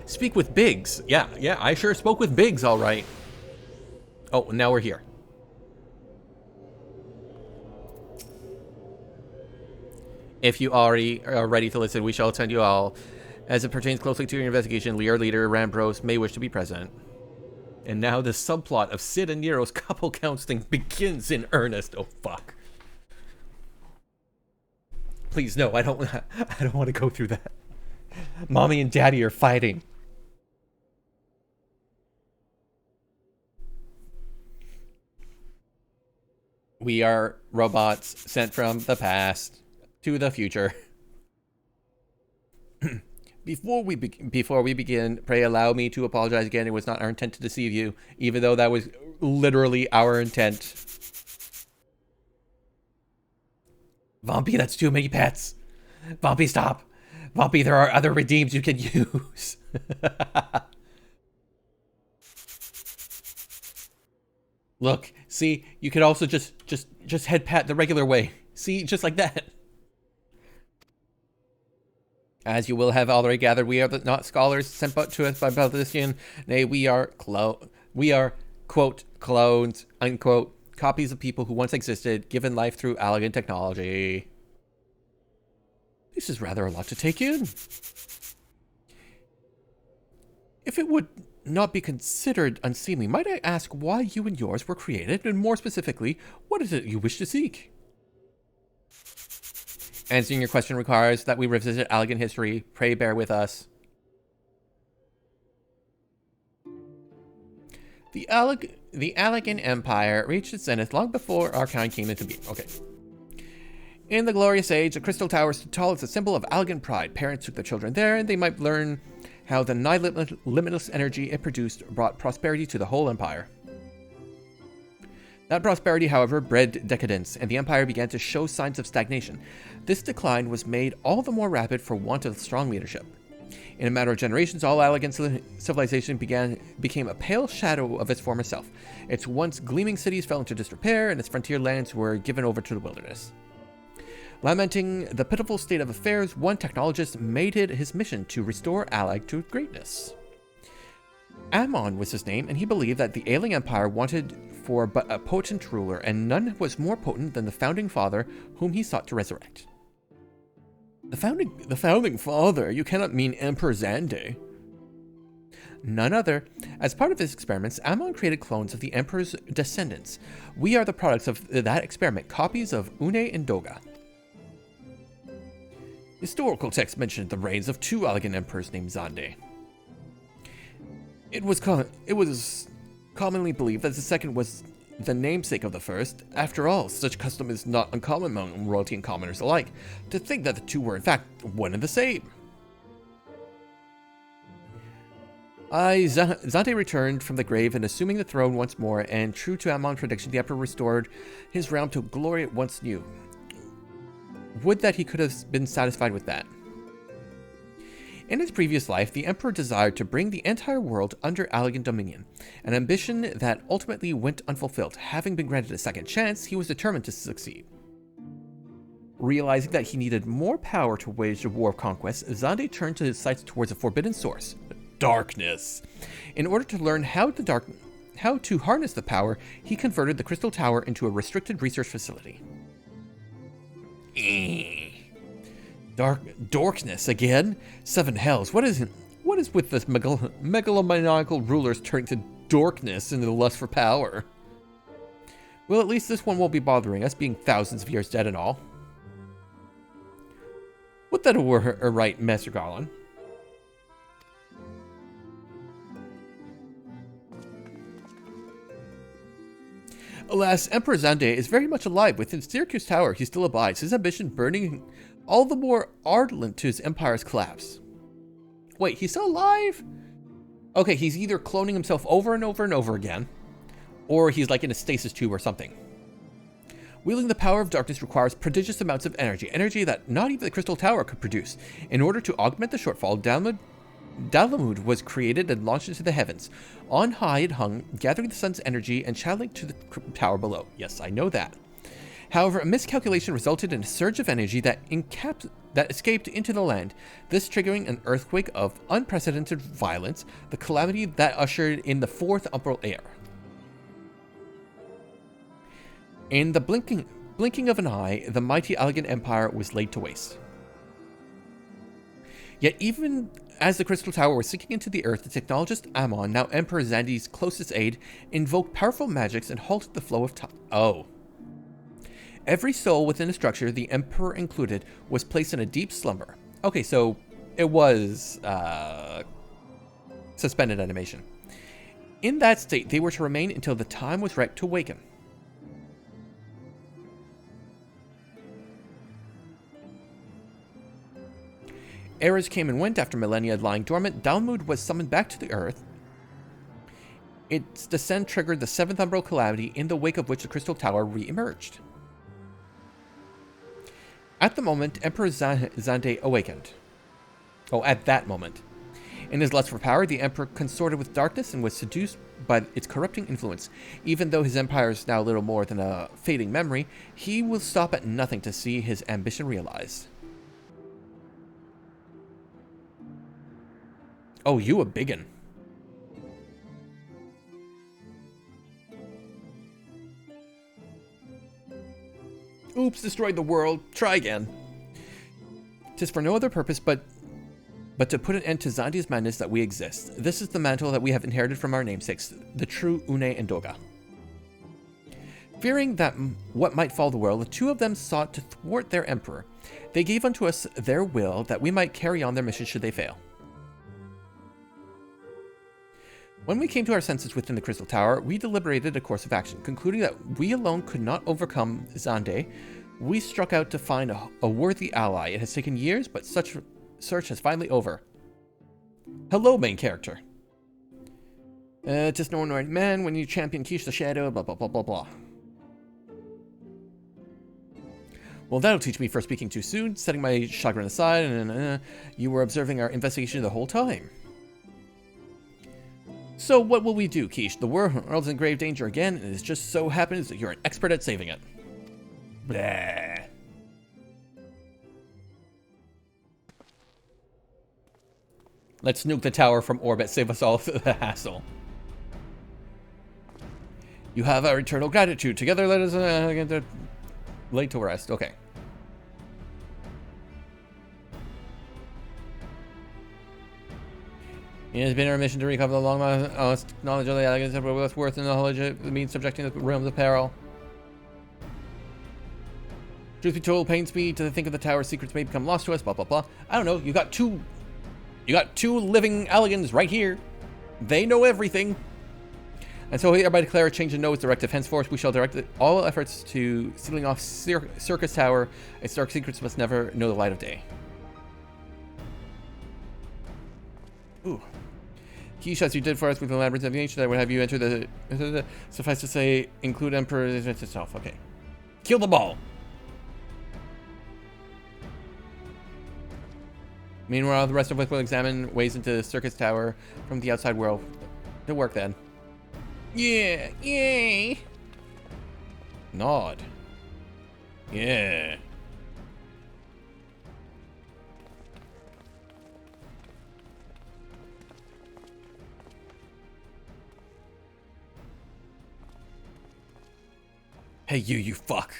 S1: Speak with Biggs. Yeah, I sure spoke with Biggs, all right. Oh, now we're here. If you already are ready to listen, we shall attend you all. As it pertains closely to your investigation, our leader, Rambros, may wish to be present. And now the subplot of Sid and Nero's couple counseling begins in earnest. Oh, fuck. Please, no, I don't want to go through that. Mommy and Daddy are fighting. We are robots sent from the past to the future. Before we begin, pray allow me to apologize again. It was not our intent to deceive you, even though that was literally our intent. Vompy, that's too many pets. Vompy, stop. Vompy, there are other redeems you can use. Look, see, you could also just head pat the regular way. See, just like that. As you will have already gathered, we are not scholars sent but to us by Balthisian. Nay, we are, quote, clones, unquote, Copies of people who once existed, given life through Allegan technology. This is rather a lot to take in. If it would not be considered unseemly, might I ask why you and yours were created, and more specifically, what is it you wish to seek? Answering your question requires that we revisit Allegan history. Pray bear with us. The Allegan Empire reached its zenith long before our kind came into being. Okay. In the glorious age, the Crystal Tower stood tall as a symbol of Allegan pride. Parents took their children there, and they might learn how the limitless energy it produced brought prosperity to the whole empire. That prosperity, however, bred decadence, and the empire began to show signs of stagnation. This decline was made all the more rapid for want of strong leadership. In a matter of generations, all Allegan civilization became a pale shadow of its former self. Its once gleaming cities fell into disrepair, and its frontier lands were given over to the wilderness. Lamenting the pitiful state of affairs, one technologist made it his mission to restore Allag to greatness. Ammon was his name, and he believed that the ailing empire wanted for but a potent ruler, and none was more potent than the founding father whom he sought to resurrect. The founding father? You cannot mean Emperor Xande. None other. As part of his experiments, Ammon created clones of the Emperor's descendants. We are the products of that experiment, copies of Une and Doga. Historical texts mention the reigns of two Allegan emperors named Xande. It was commonly believed that the second was the namesake of the first. After all, such custom is not uncommon among royalty and commoners alike, to think that the two were in fact one and the same. Xande returned from the grave and assuming the throne once more, and true to Ammon's prediction, the emperor restored his realm to glory it once knew. Would that he could have been satisfied with that. In his previous life, the Emperor desired to bring the entire world under Allegan dominion, an ambition that ultimately went unfulfilled. Having been granted a second chance, he was determined to succeed. Realizing that he needed more power to wage a war of conquest, Xande turned his sights towards a forbidden source, darkness. In order to learn how to harness the power, he converted the Crystal Tower into a restricted research facility. Darkness again? Seven hells. What is with this megalomaniacal rulers turning to darkness and the lust for power? Well, at least this one won't be bothering us, being thousands of years dead and all. Would that were a right, Master Garland. Alas, Emperor Xande is very much alive. Within Syracuse Tower, he still abides, his ambition burning all the more ardent to his empire's collapse. Wait, he's still alive? Okay, he's either cloning himself over and over and over again, or he's like in a stasis tube or something. Wielding the power of darkness requires prodigious amounts of energy that not even the Crystal Tower could produce. In order to augment the shortfall, Dalamud was created and launched into the heavens. On high it hung, gathering the sun's energy and channeling to the tower below. Yes, I know that. However, a miscalculation resulted in a surge of energy that escaped into the land, this triggering an earthquake of unprecedented violence, the calamity that ushered in the fourth umbral air. In the blinking of an eye, the mighty Allegan Empire was laid to waste. Yet even as the Crystal Tower was sinking into the earth, the technologist Ammon, now Emperor Xande's closest aide, invoked powerful magics and halted the flow of time. Oh. Every soul within the structure, the Emperor included, was placed in a deep slumber. Okay, so it was suspended animation. In that state, they were to remain until the time was right to awaken. Eras came and went after millennia lying dormant. Dalmud was summoned back to the earth. Its descent triggered the seventh umbral calamity, in the wake of which the Crystal Tower re-emerged. At the moment, Emperor Xande awakened. Oh, at that moment. In his lust for power, the Emperor consorted with darkness and was seduced by its corrupting influence. Even though his empire is now little more than a fading memory, he will stop at nothing to see his ambition realized. Oh, you a biggin. Oops, destroyed the world. Try again. 'Tis for no other purpose but to put an end to Zandia's madness that we exist. This is the mantle that we have inherited from our namesakes, the true Une and Doga. Fearing that what might fall the world, the two of them sought to thwart their emperor. They gave unto us their will that we might carry on their mission should they fail. When we came to our senses within the Crystal Tower, we deliberated a course of action. Concluding that we alone could not overcome Zande, we struck out to find a worthy ally. It has taken years, but such search is finally over. Hello, main character. Just no ordinary man when you champion Keesh the Shadow, blah, blah, blah, blah, blah. Well, that'll teach me for speaking too soon, setting my chagrin aside, and you were observing our investigation the whole time. So what will we do, Keesh? The world's in grave danger again, and it just so happens that you're an expert at saving it. Blah. Let's nuke the tower from orbit, save us all the hassle. You have our eternal gratitude. Together, let us get laid to rest. Okay. It has been our mission to recover the long lost knowledge of the elegance of what's worth in the knowledge of the means subjecting the realms of peril. Truth be told, pains me to think of the tower's secrets may become lost to us. Blah blah blah. I don't know. You got two living Alligans right here. They know everything. And so hereby declare a change in Noah's directive. Henceforth, we shall direct all efforts to sealing off Circus Tower. Its dark secrets must never know the light of day. Ooh. Keesh, as you did for us with the Labyrinth of the Ancient, I would have you enter the suffice to say, include Emperor itself. Okay. Kill the ball. Meanwhile, the rest of us will examine ways into the Circus Tower from the outside world. Good work then. Yeah, yay! Nod. Yeah. Hey, you fuck.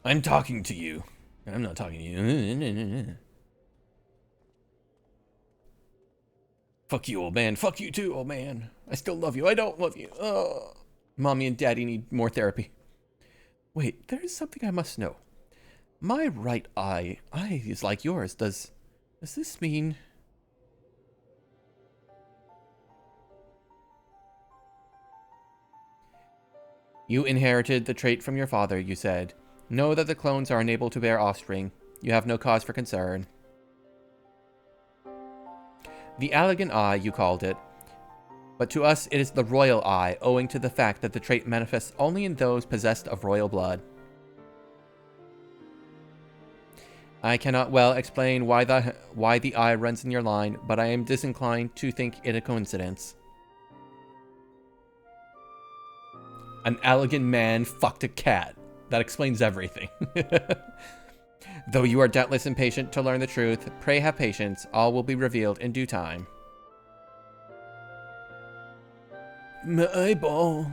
S1: I'm talking to you. I'm not talking to you. Fuck you, old man. Fuck you too, old man. I still love you. I don't love you. Mommy and Daddy need more therapy. Wait, there is something I must know. My right eye is like yours. Does this mean... You inherited the trait from your father, you said. Know that the clones are unable to bear offspring. You have no cause for concern. The elegant eye, you called it. But to us, it is the royal eye, owing to the fact that the trait manifests only in those possessed of royal blood. I cannot well explain why the eye runs in your line, but I am disinclined to think it a coincidence. An elegant man fucked a cat. That explains everything. Though you are doubtless impatient to learn the truth, pray have patience. All will be revealed in due time. My eyeball.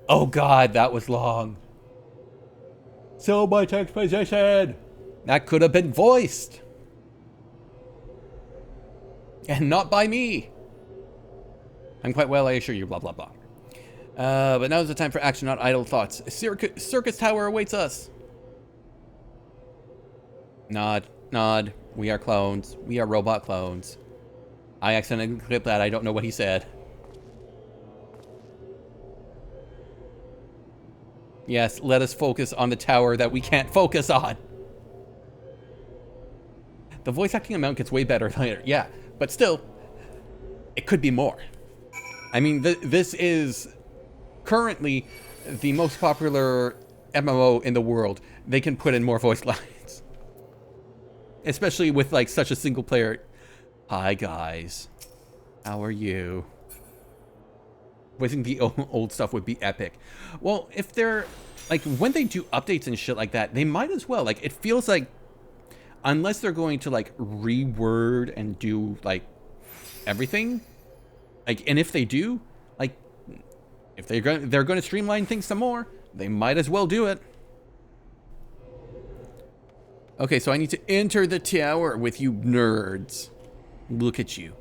S1: Oh god, that was long. So much exposition. That could have been voiced. And not by me. I'm quite well, I assure you, blah, blah, blah. But now is the time for action, not idle thoughts. Circus Tower awaits us. Nod, nod. We are clones. We are robot clones. I accidentally clipped that. I don't know what he said. Yes, let us focus on the tower that we can't focus on. The voice acting amount gets way better later. Yeah, but still, it could be more. I mean, this is currently the most popular MMO in the world. They can put in more voice lines. Especially with, like, such a single player. Hi, guys. How are you? Voicing the old stuff would be epic. Well, if they're, like, when they do updates and shit like that, they might as well. Like, it feels like
S5: unless they're going to like reword and do like everything, like, and if they do, like, if they're going to streamline things some more, they might as well do it. Okay, so I need to enter the tower with you nerds. Look at you.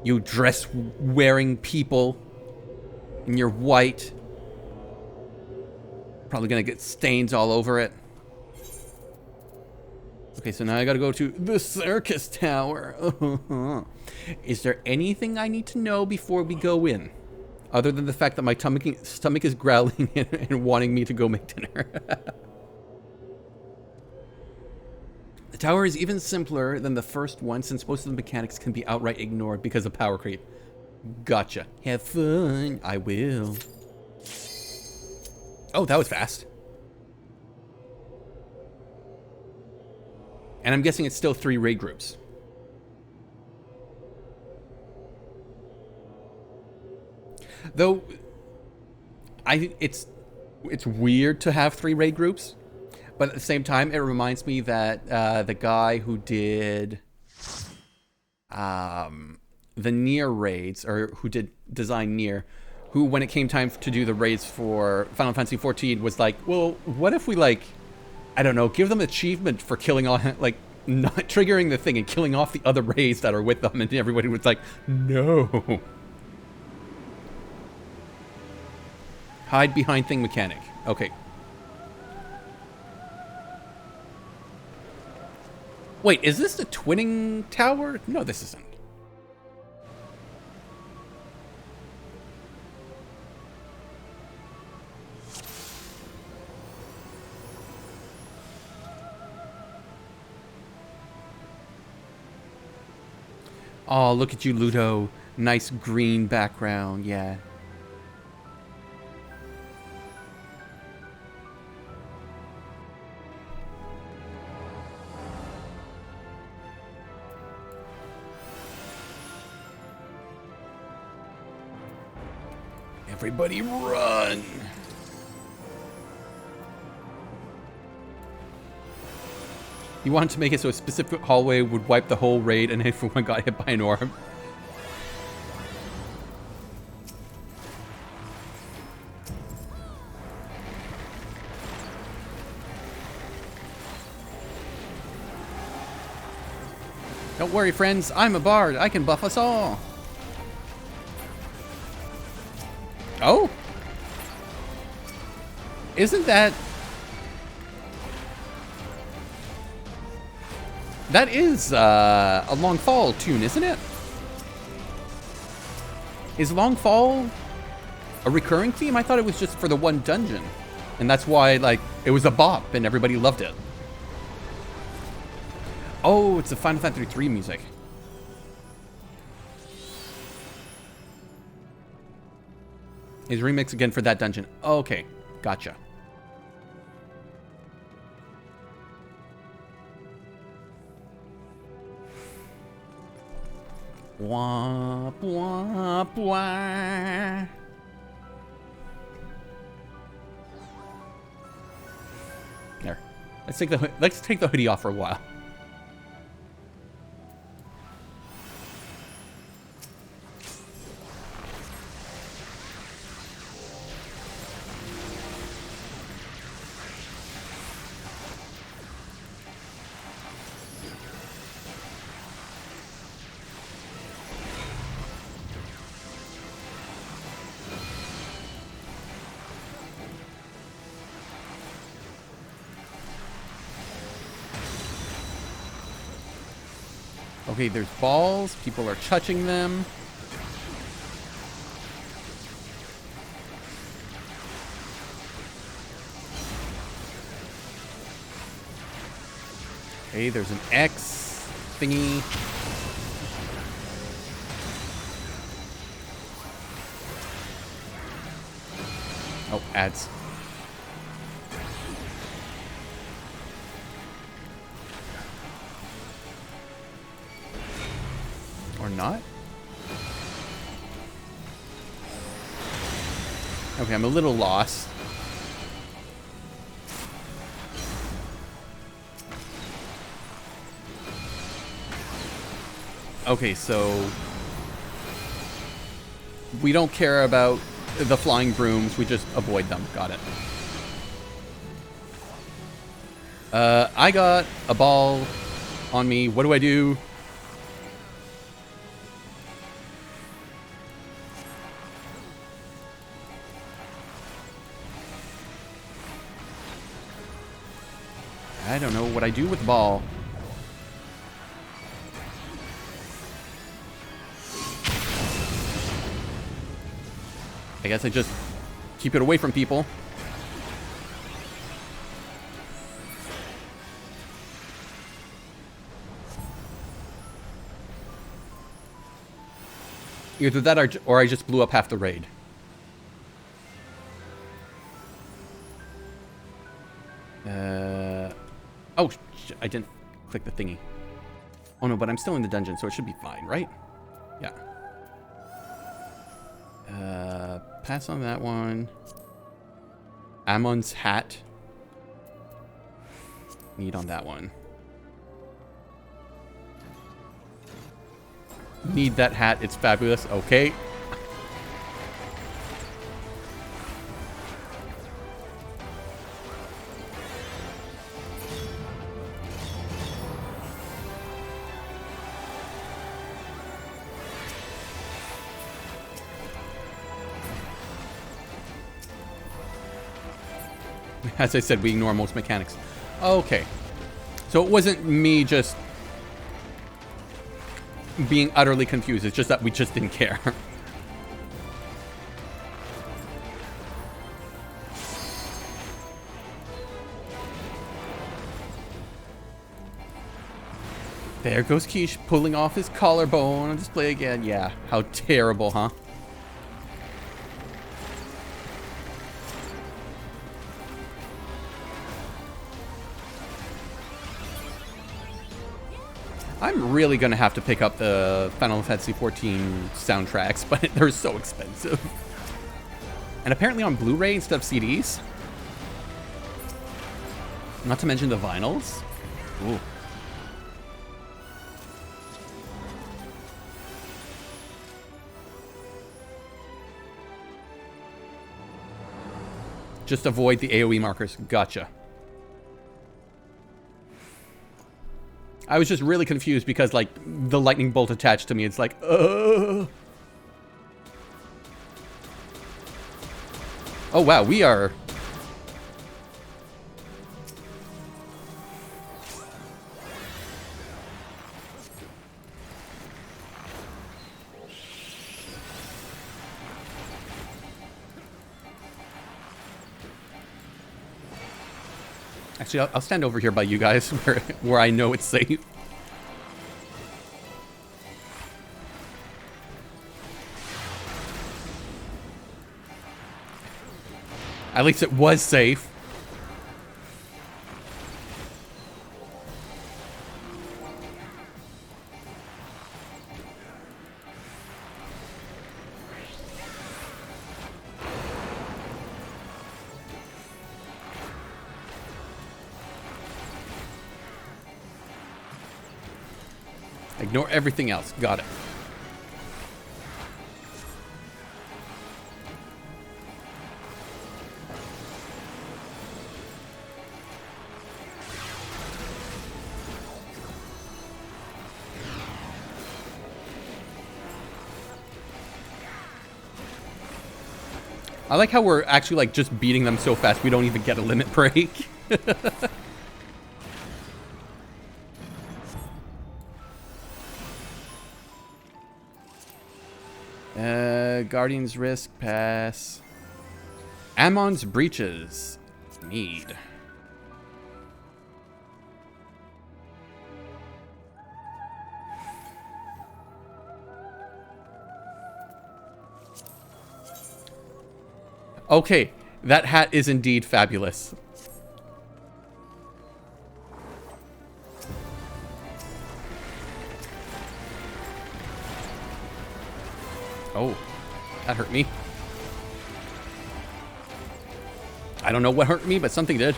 S5: You dress wearing people in your white. Probably gonna get stains all over it. Okay, so now I gotta go to the circus tower. Is there anything I need to know before we go in? Other than the fact that my stomach is growling and wanting me to go make dinner. The tower is even simpler than the first one since most of the mechanics can be outright ignored because of power creep. Gotcha. Have fun. I will. Oh, that was fast. And I'm guessing it's still 3 raid groups. Though, it's weird to have 3 raid groups, but at the same time, it reminds me that the guy who did the Nier raids, or who did design Nier, who, when it came time to do the raids for Final Fantasy XIV, was like, well, what if we, like, I don't know, give them achievement for killing all, like, not triggering the thing and killing off the other raids that are with them, and everybody was like, no. Hide behind thing mechanic. Okay. Wait, is this the twinning tower? No, this isn't. Oh, look at you, Ludo. Nice green background, yeah. Everybody run! He wanted to make it so a specific hallway would wipe the whole raid and everyone got hit by an orb. Don't worry, friends. I'm a bard. I can buff us all. Oh? Isn't that... That is a Long Fall tune, isn't it? Is Long Fall a recurring theme? I thought it was just for the one dungeon. And that's why, like, it was a bop and everybody loved it. Oh, it's the Final Fantasy III music. His remix again for that dungeon. Okay, gotcha. Wah, wah, wah. There. Let's take the hoodie off for a while. Okay, there's balls. People are touching them. Okay, there's an X thingy. Oh, ads. Or not? Okay, I'm a little lost. Okay, so we don't care about the flying brooms. We just avoid them. Got it. I got a ball on me. What do I do? I don't know what I do with the ball. I guess I just keep it away from people. Either that or I just blew up half the raid. Oh, I didn't click the thingy. Oh no, but I'm still in the dungeon, so it should be fine, right? Yeah. Pass on that one. Ammon's hat. Need on that one. Need that hat. It's fabulous. Okay. As I said, we ignore most mechanics. Okay. So it wasn't me just being utterly confused. It's just that we just didn't care. There goes Keish pulling off his collarbone on display again. Yeah, how terrible, huh? I'm really gonna have to pick up the Final Fantasy XIV soundtracks, but they're so expensive. And apparently on Blu-ray instead of CDs. Not to mention the vinyls. Ooh. Just avoid the AoE markers. Gotcha. I was just really confused because, like, the lightning bolt attached to me. It's like, Oh, wow, we are... Actually, I'll stand over here by you guys where I know it's safe. At least it was safe. Ignore everything else. Got it. I like how we're actually like just beating them so fast we don't even get a limit break. Guardian's Risk, pass. Ammon's Breaches, need. Okay, that hat is indeed fabulous. Oh, that hurt me. I don't know what hurt me, but something did.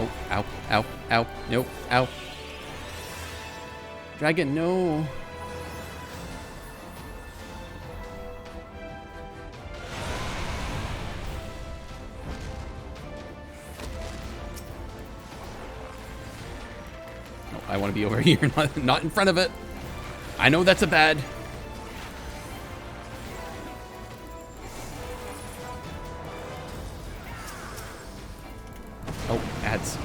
S5: Oh, ow,
S1: Ow. Ow. Nope. Ow. Dragon, no. No, I want to be over here, not in front of it. I know that's a bad. Oh, ads.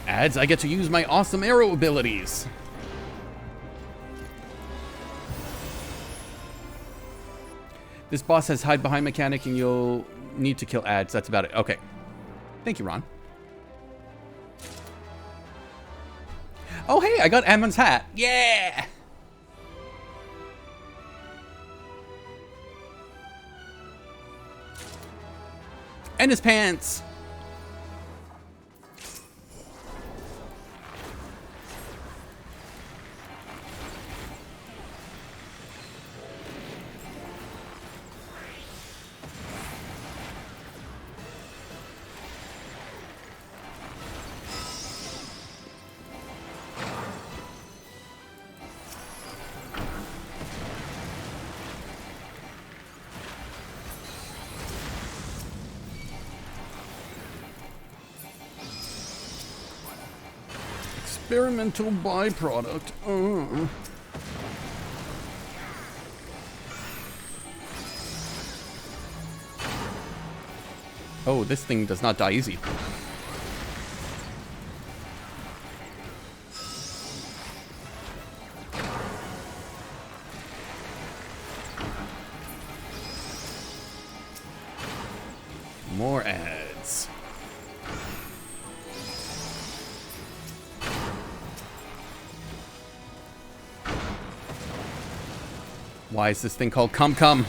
S1: Ads, I get to use my awesome arrow abilities. This boss has hide behind mechanic and you'll need to kill ads. That's about it. Okay. Thank you, Ron. Oh, hey, I got Ammon's hat. Yeah! And his pants. Experimental byproduct. Oh, this thing does not die easy. More ads. Why is this thing called Cum Cum?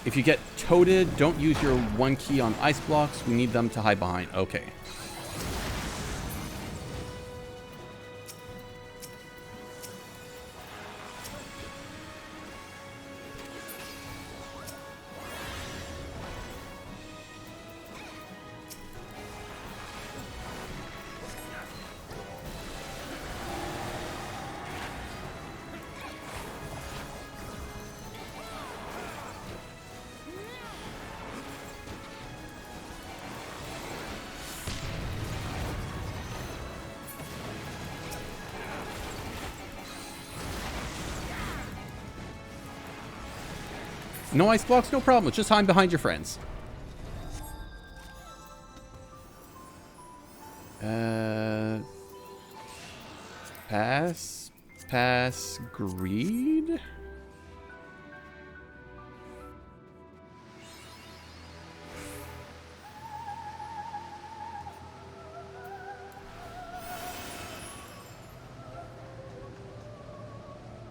S1: If you get toted, don't use your one key on ice blocks. We need them to hide behind. Okay. No ice blocks, no problem. Just hide behind your friends. Pass, greed?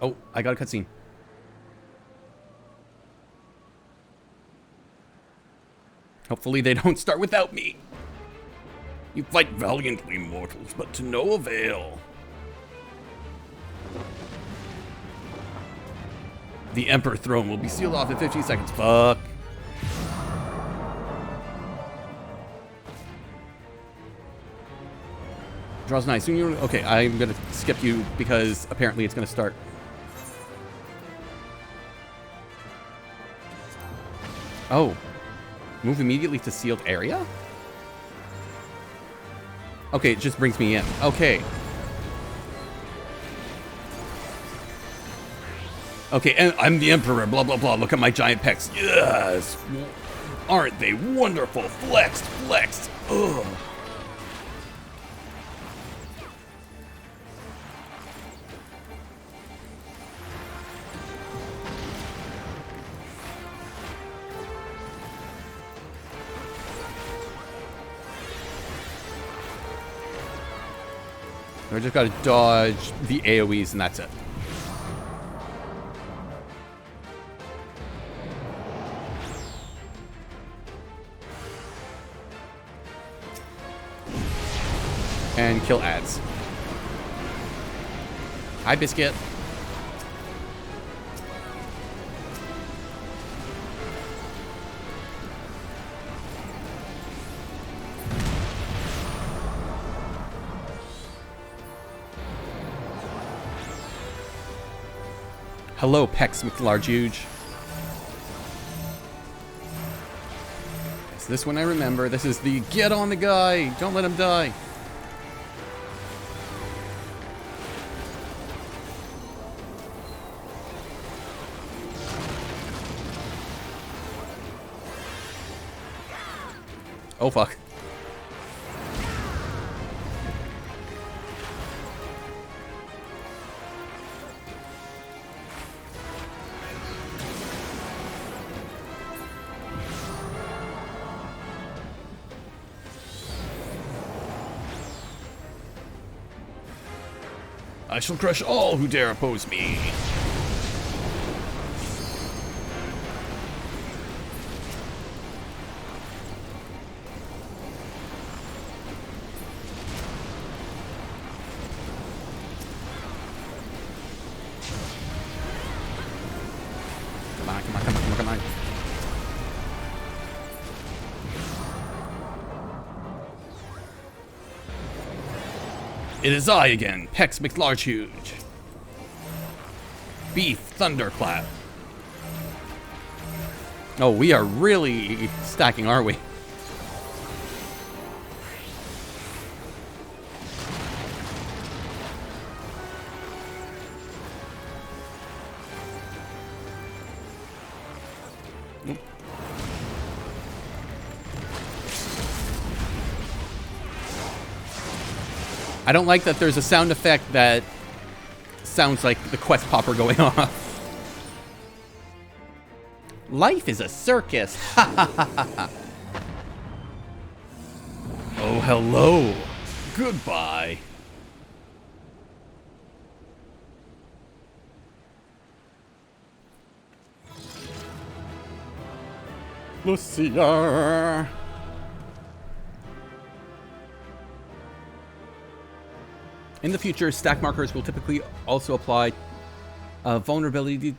S1: Oh, I got a cutscene. Hopefully they don't start without me. You fight valiantly, mortals, but to no avail. The Emperor throne will be sealed off in 15 seconds. Fuck. Draws nice. Soon you. Okay, I'm gonna skip you because apparently it's gonna start. Oh. Move immediately to sealed area? Okay, it just brings me in. Okay. Okay, and I'm the Emperor, blah, blah, blah. Look at my giant pecs. Yes! Aren't they wonderful? Flexed, flexed. Ugh. I just gotta dodge the AoEs and that's it. And kill ads. Hi, Biscuit. Hello, Pex McLarge. Is this one I remember? This is the get on the guy. Don't let him die. Oh, fuck. I shall crush all who dare oppose me. Come on, come on, come on, come on, come on. It is I again, Pex McLarge. Beef Thunderclap. Oh, we are really stacking, aren't we? I don't like that there's a sound effect that sounds like the quest popper going off. Life is a circus. Ha ha ha ha ha. Oh, hello. Goodbye. Lucia. In the future, stack markers will typically also apply a vulnerability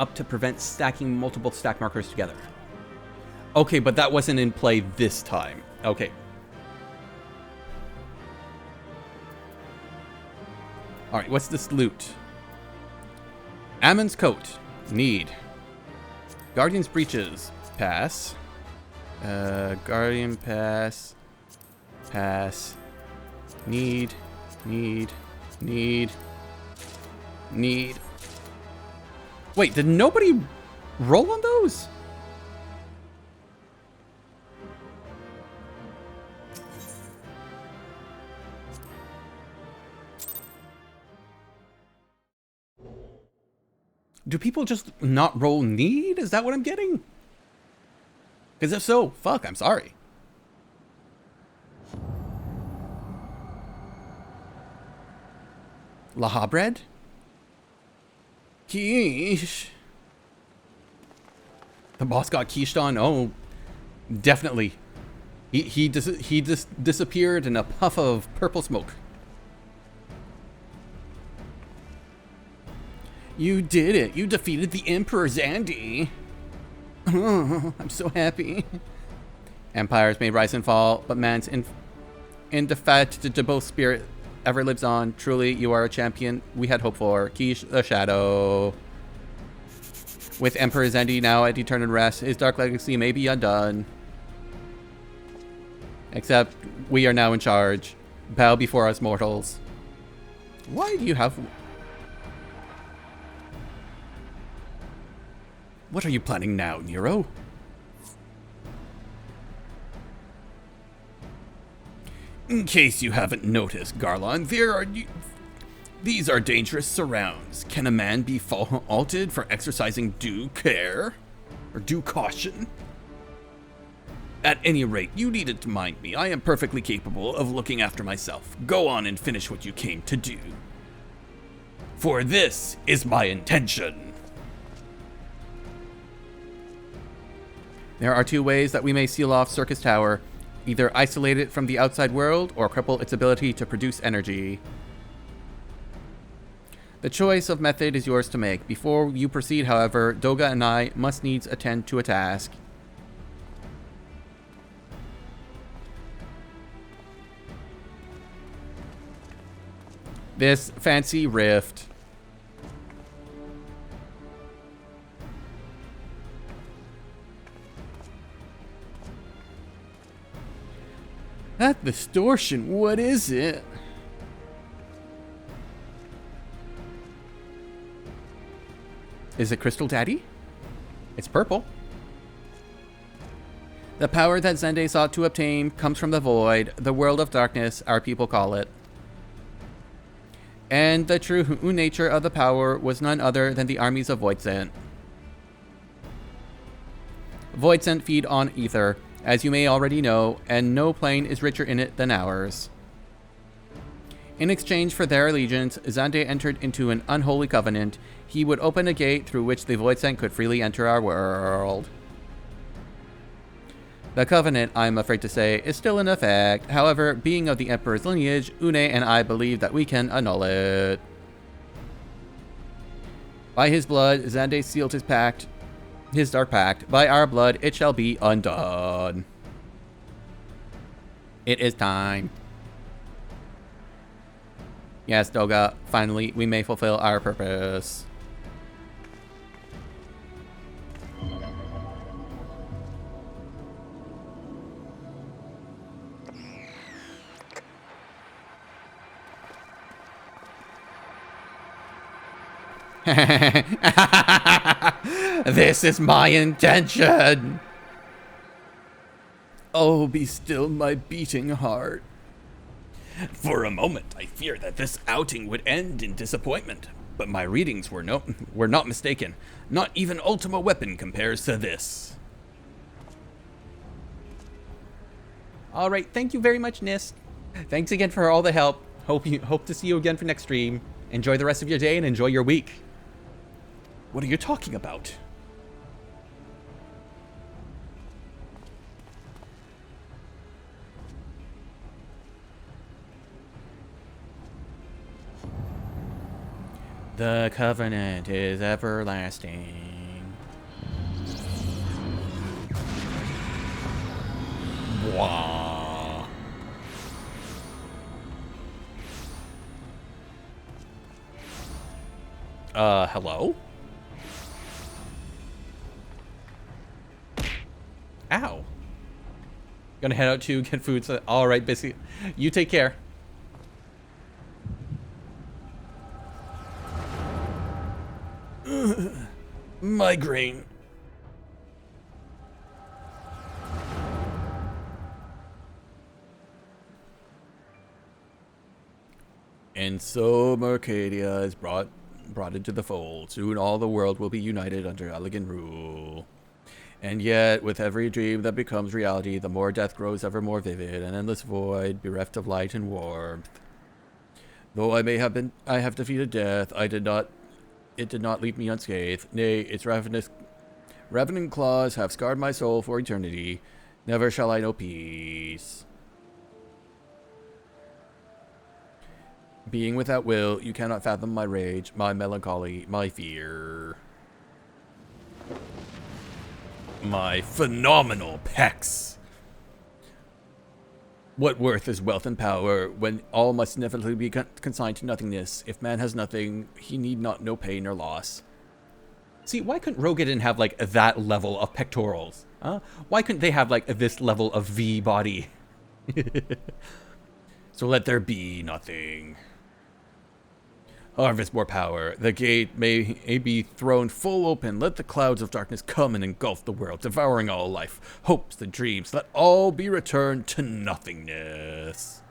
S1: up to prevent stacking multiple stack markers together. Okay, but that wasn't in play this time. Okay. Alright, what's this loot? Ammon's coat. Need. Guardian's breeches. Pass. Guardian pass. Pass. Need. Need. Wait, did nobody roll on those? Do people just not roll need? Is that what I'm getting? Because if so, fuck, I'm sorry. Laha bread? Quiche. The boss got quiche on? Oh, definitely. He disappeared in a puff of purple smoke. You did it. You defeated the Emperor Zandy. Oh, I'm so happy. Empires may rise and fall, but man's indefatigable spirit ever lives on. Truly, you are a champion we had hoped for. Quiche the Shadow. With Emperor Zandy now at eternal rest, his dark legacy may be undone. Except, we are now in charge. Bow before us mortals. Why do you have... What are you planning now, Nero? In case you haven't noticed, Garlon, these are dangerous surrounds. Can a man be faulted for exercising due care? Or due caution? At any rate, you needed to mind me. I am perfectly capable of looking after myself. Go on and finish what you came to do. For this is my intention. There are two ways that we may seal off Circus Tower. Either isolate it from the outside world, or cripple its ability to produce energy.
S5: The choice of method is yours to make. Before you proceed, however, Doga and I must needs attend to a task. This fancy rift. That distortion, what is it? Is it Crystal Daddy? It's purple. The power that Zende sought to obtain comes from the void, the world of darkness, our people call it. And the true nature of the power was none other than the armies of Voidsent. Voidsent feed on ether, as you may already know, and no plane is richer in it than ours. In exchange for their allegiance, Zande entered into an unholy covenant. He would open a gate through which the Voidsent could freely enter our world. The covenant, I'm afraid to say, is still in effect. However, being of the Emperor's lineage, Une and I believe that we can annul it. By his blood, Zande sealed his pact, his dark pact. By our blood, it shall be undone. It is time. Yes, Doga, finally, we may fulfill our purpose. This is my intention. Oh, be still my beating heart. For a moment, I feared that this outing would end in disappointment, but my readings were not mistaken. Not even Ultima Weapon compares to this. All right, thank you very much, Nist. Thanks again for all the help. Hope to see you again for next stream. Enjoy the rest of your day and enjoy your week. What are you talking about? The covenant is everlasting. Wah. Hello? Ow. Gonna head out to get food. So, all right, Bissy. You take care. Migraine. And so Mercadia is brought into the fold. Soon all the world will be united under elegant rule. And yet, with every dream that becomes reality, the more death grows ever more vivid, an endless void, bereft of light and warmth. Though I have defeated death, it did not leave me unscathed. Nay, its ravening claws have scarred my soul for eternity. Never shall I know peace. Being without will, you cannot fathom my rage, my melancholy, my fear. My phenomenal pecs. What worth is wealth and power when all must inevitably be consigned to nothingness? If man has nothing, he need not know pain or loss. See, why couldn't Rogadin have, like, that level of pectorals? Huh? Why couldn't they have, like, this level of V body? So let there be nothing. Harvest more power. The gate may be thrown full open. Let the clouds of darkness come and engulf the world, devouring all life, hopes and dreams. Let all be returned to nothingness.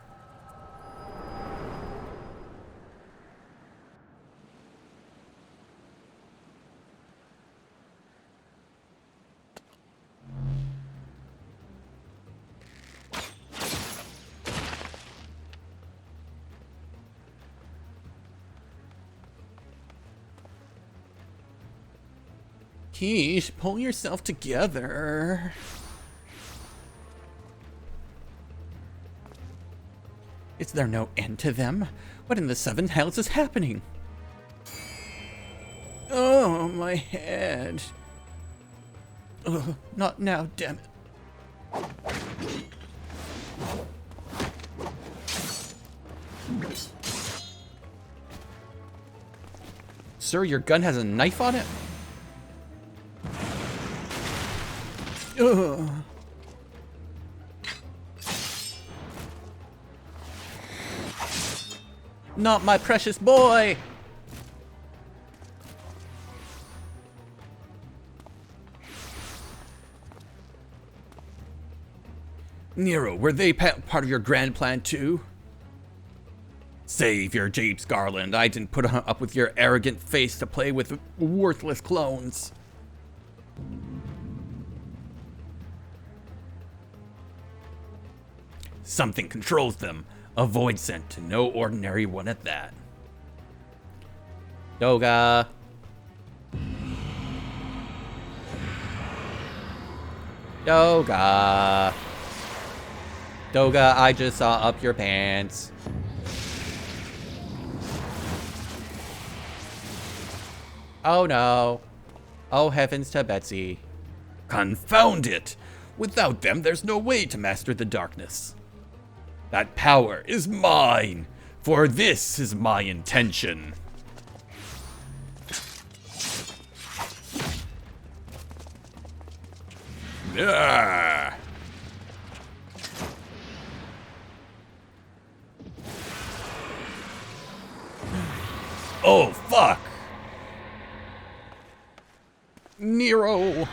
S5: Keesh, pull yourself together. Is there no end to them? What in the seven hells is happening? my head. Ugh, not now, damn it. Sir, your gun has a knife on it? Ugh. Not my precious boy! Nero, were they part of your grand plan too? Save your Japes, Garland. I didn't put up with your arrogant face to play with worthless clones. Something controls them. A void sent to no ordinary one at that. Doga. Doga. Doga, I just saw up your pants. Oh no. Oh heavens to Betsy. Confound it! Without them, there's no way to master the darkness. That power is mine, for this is my intention. Ah. Oh, fuck! Nero!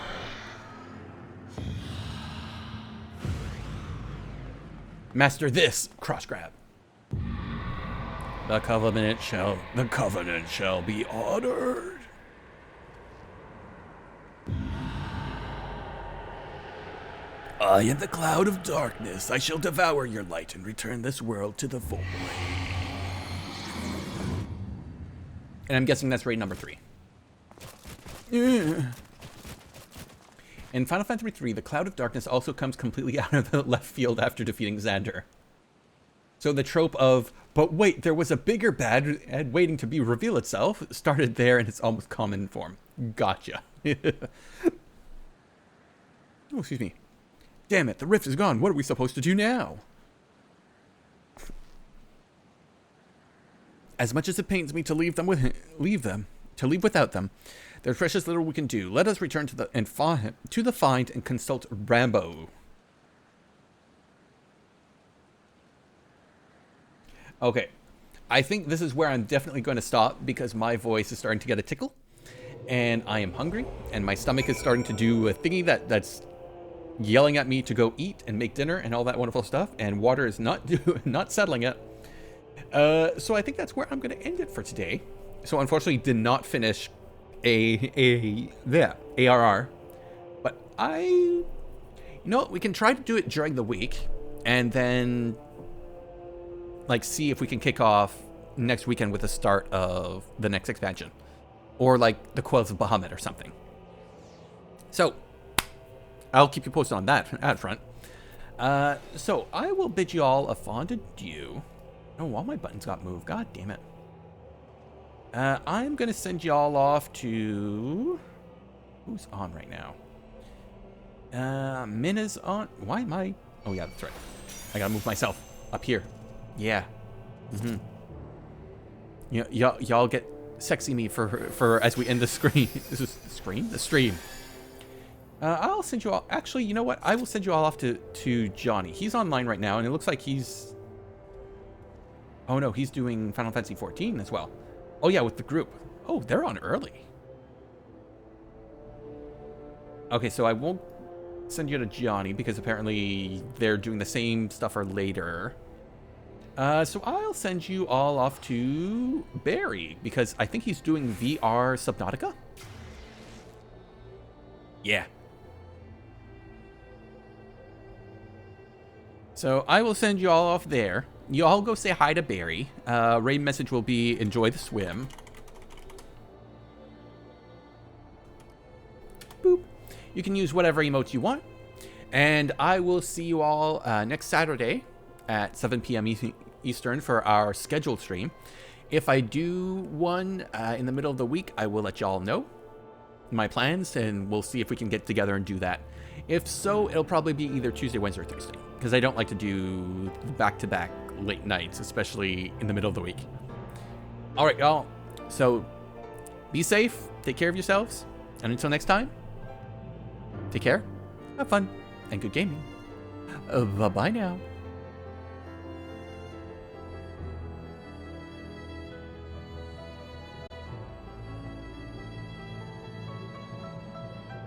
S5: Master this, cross grab. The covenant shall be honored. I am the cloud of darkness. I shall devour your light and return this world to the void. And I'm guessing that's raid number 3. In Final Fantasy III, the Cloud of Darkness also comes completely out of the left field after defeating Xander. So the trope of, but wait, there was a bigger bad waiting to be reveal itself, started there in its almost common form. Gotcha. Oh, excuse me. Damn it, the rift is gone. What are we supposed to do now? As much as it pains me to leave without them, there's precious little we can do. Let us return to the find and consult Rambo. Okay, I think this is where I'm definitely going to stop because my voice is starting to get a tickle, and I am hungry, and my stomach is starting to do a thingy that's yelling at me to go eat and make dinner and all that wonderful stuff, and water is not settling it. So I think that's where I'm going to end it for today. So unfortunately did not finish ARR, but we can try to do it during the week and then like see if we can kick off next weekend with the start of the next expansion or like the Coils of Bahamut or something. So I'll keep you posted on that front. So I will bid you all a fond adieu. Oh, all my buttons got moved. God damn it. I'm going to send you all off to... Who's on right now? Min is on... Why am I... Oh, yeah, that's right. I got to move myself up here. Yeah. Y'all get sexy me for as we end the screen. Is this the screen? The stream. I'll send you all... Actually, you know what? I will send you all off to Johnny. He's online right now, and it looks like he's... Oh, no, he's doing Final Fantasy 14 as well. Oh, yeah, with the group. Oh, they're on early. Okay, so I won't send you to Johnny because apparently they're doing the same stuff or later. So I'll send you all off to Barry because I think he's doing VR Subnautica. Yeah. So I will send you all off there. You all go say hi to Barry. Raid message will be enjoy the swim. Boop. You can use whatever emotes you want. And I will see you all next Saturday at 7 p.m. Eastern for our scheduled stream. If I do one in the middle of the week, I will let y'all know.
S1: my plans, and we'll see if we can get together and do that. If so, it'll probably be either Tuesday, Wednesday, or Thursday, because I don't like to do back-to-back late nights, especially in the middle of the week. All right, y'all. So be safe, take care of yourselves, and until next time, take care, have fun, and good gaming. Bye-bye now.